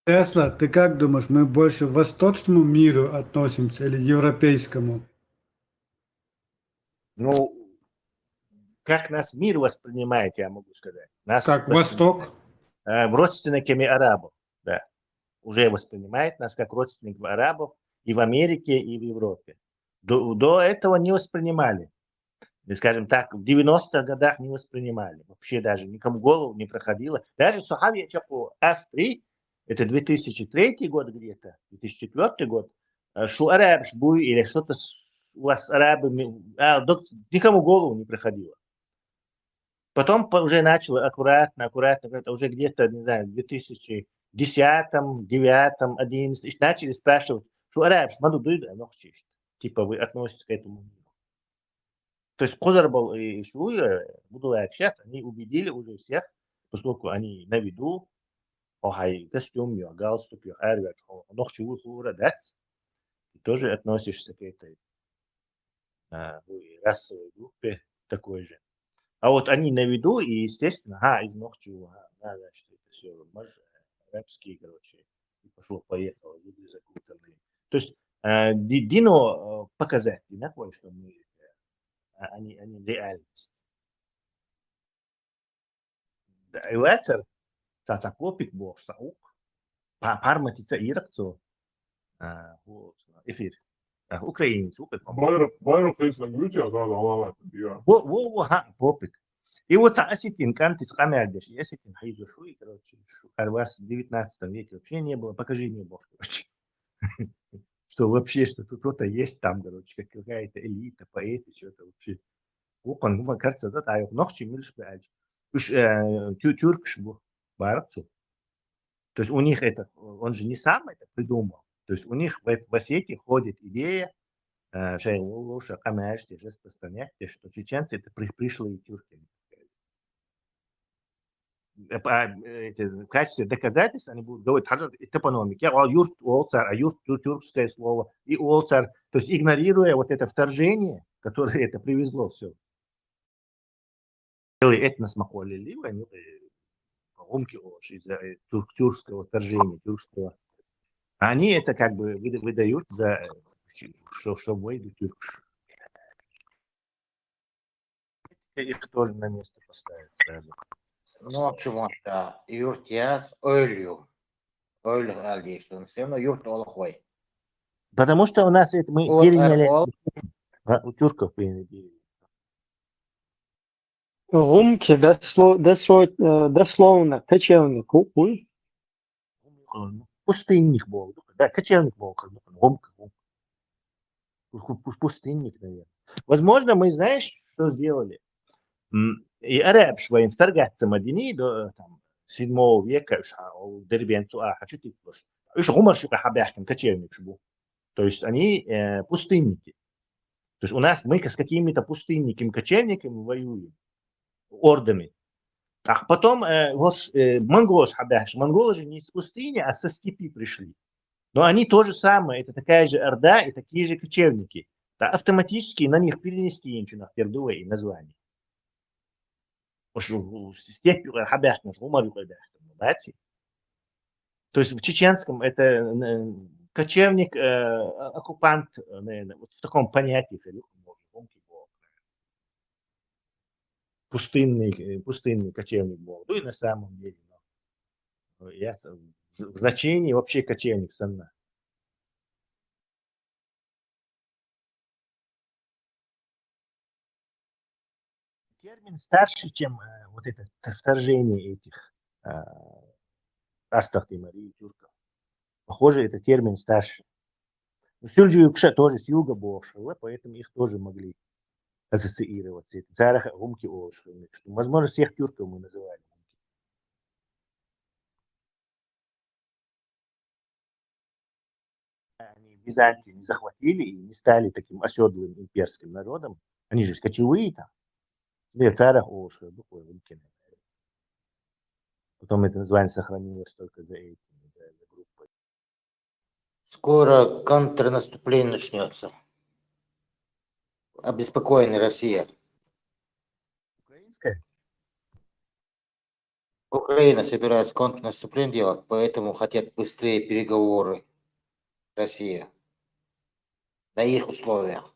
Тесла, ты как думаешь, мы больше к восточному миру относимся или европейскому? Ну, как нас мир воспринимает, я могу сказать. Нас как Восток? Родственниками арабов, да. Уже воспринимает нас как родственников арабов и в Америке, и в Европе. До этого не воспринимали. Скажем так, в 90-х годах не воспринимали. Вообще даже никому в голову не проходило. Даже Сухави Чапу Австрии, это 2003 год где-то, 2004 год, что араб шбуй или что-то у вас с арабами, никому в голову не проходило. Потом уже начало аккуратно, это уже где-то, не знаю, в 2010, 2009, 2011 начали спрашивать, что араб шмаду дуйда, типа вы относитесь к этому миру. То есть Козырбал и Шуя, Будулаев сейчас, они убедили уже всех, поскольку они на виду, хай костюм, галстук, арвяч, ногчевую хура, дац, ты тоже относишься к этой расовой группе такой же. А вот они на виду, и, естественно, из ногчевого, значит, это все, арабские, короче, и пошло-поехало, люди закутанные. То есть, Дино показать, что мы, они реальность. Эвацер, цацаклопик бог, саук, парматица иракцо, эфир. Украинец, Байру прислал ключа, сказал, попик. И вот осетин, кантиц камердеш, осетин хайду шуй, короче, у вас в 19 веке вообще не было, покажи мне бог, короче. Что вообще, что тут кто-то есть там, короче, как какая-то элита, поэты, что-то вообще. Он, кажется, да, а ногчи милш бэдж. Уж тюркш был, барцу. То есть у них это, он же не сам это придумал. То есть у них в Осетии ходит идея, что камешки распространять, что чеченцы это пришлые тюрки. В качестве доказательств они будут говорить топономики, юрт олцар, а юрт тюркское слово, и олцар, то есть игнорируя вот это вторжение, которое это привезло все. Этнос махолили, они громки из-за тюркского вторжения, тюркского. Они это как бы выдают за что войдут тюркш. Их тоже на место поставить сразу. Ну, почему-то юртяс ойлю. Ойлю алди, что он все равно юрт олохой. Потому что у нас это мы переняли у тюрков переняли. Гумки дословно кочевник. Уй. Пустынник был. Да, кочевник был. Гумка. Пустынник, наверное. Возможно, мы, знаешь, что сделали? И араб своим вторгаться Мадини до 7 века, дербенцу, хочу ты тоже. Еще гумарщика хабяхкин, кочевник был. То есть они пустынники. То есть у нас мы с какими-то пустынниками, кочевниками воюем, ордами. А потом монголы же не из пустыни, а со степи пришли. Но они то же самое, это такая же орда и такие же кочевники. Да, автоматически на них перенести ничего пердуя и название. Степь хабяхкин, гумар хабяхкин. То есть в чеченском это кочевник, оккупант, наверное, вот в таком понятии. Пустынный кочевник был. Ну и на самом деле. В значении вообще кочевник санна. Термин старше, чем вот это вторжение этих Астахты Марии тюрков. Похоже, это термин старше. Сюрджиюкша тоже с юга бошила, поэтому их тоже могли ассоциировать с этим. Цараха гумки ошили. Возможно, всех тюрков мы называли. Они Византию не захватили и не стали таким оседлым имперским народом. Они же кочевые там. Да, царах ошили. Потом это название сохранилось только за этим, за группой. Скоро контрнаступление начнется. Обеспокоена Россия. Украинская? Украина собирается контрнаступление делать, поэтому хотят быстрее переговоры Россия на их условиях.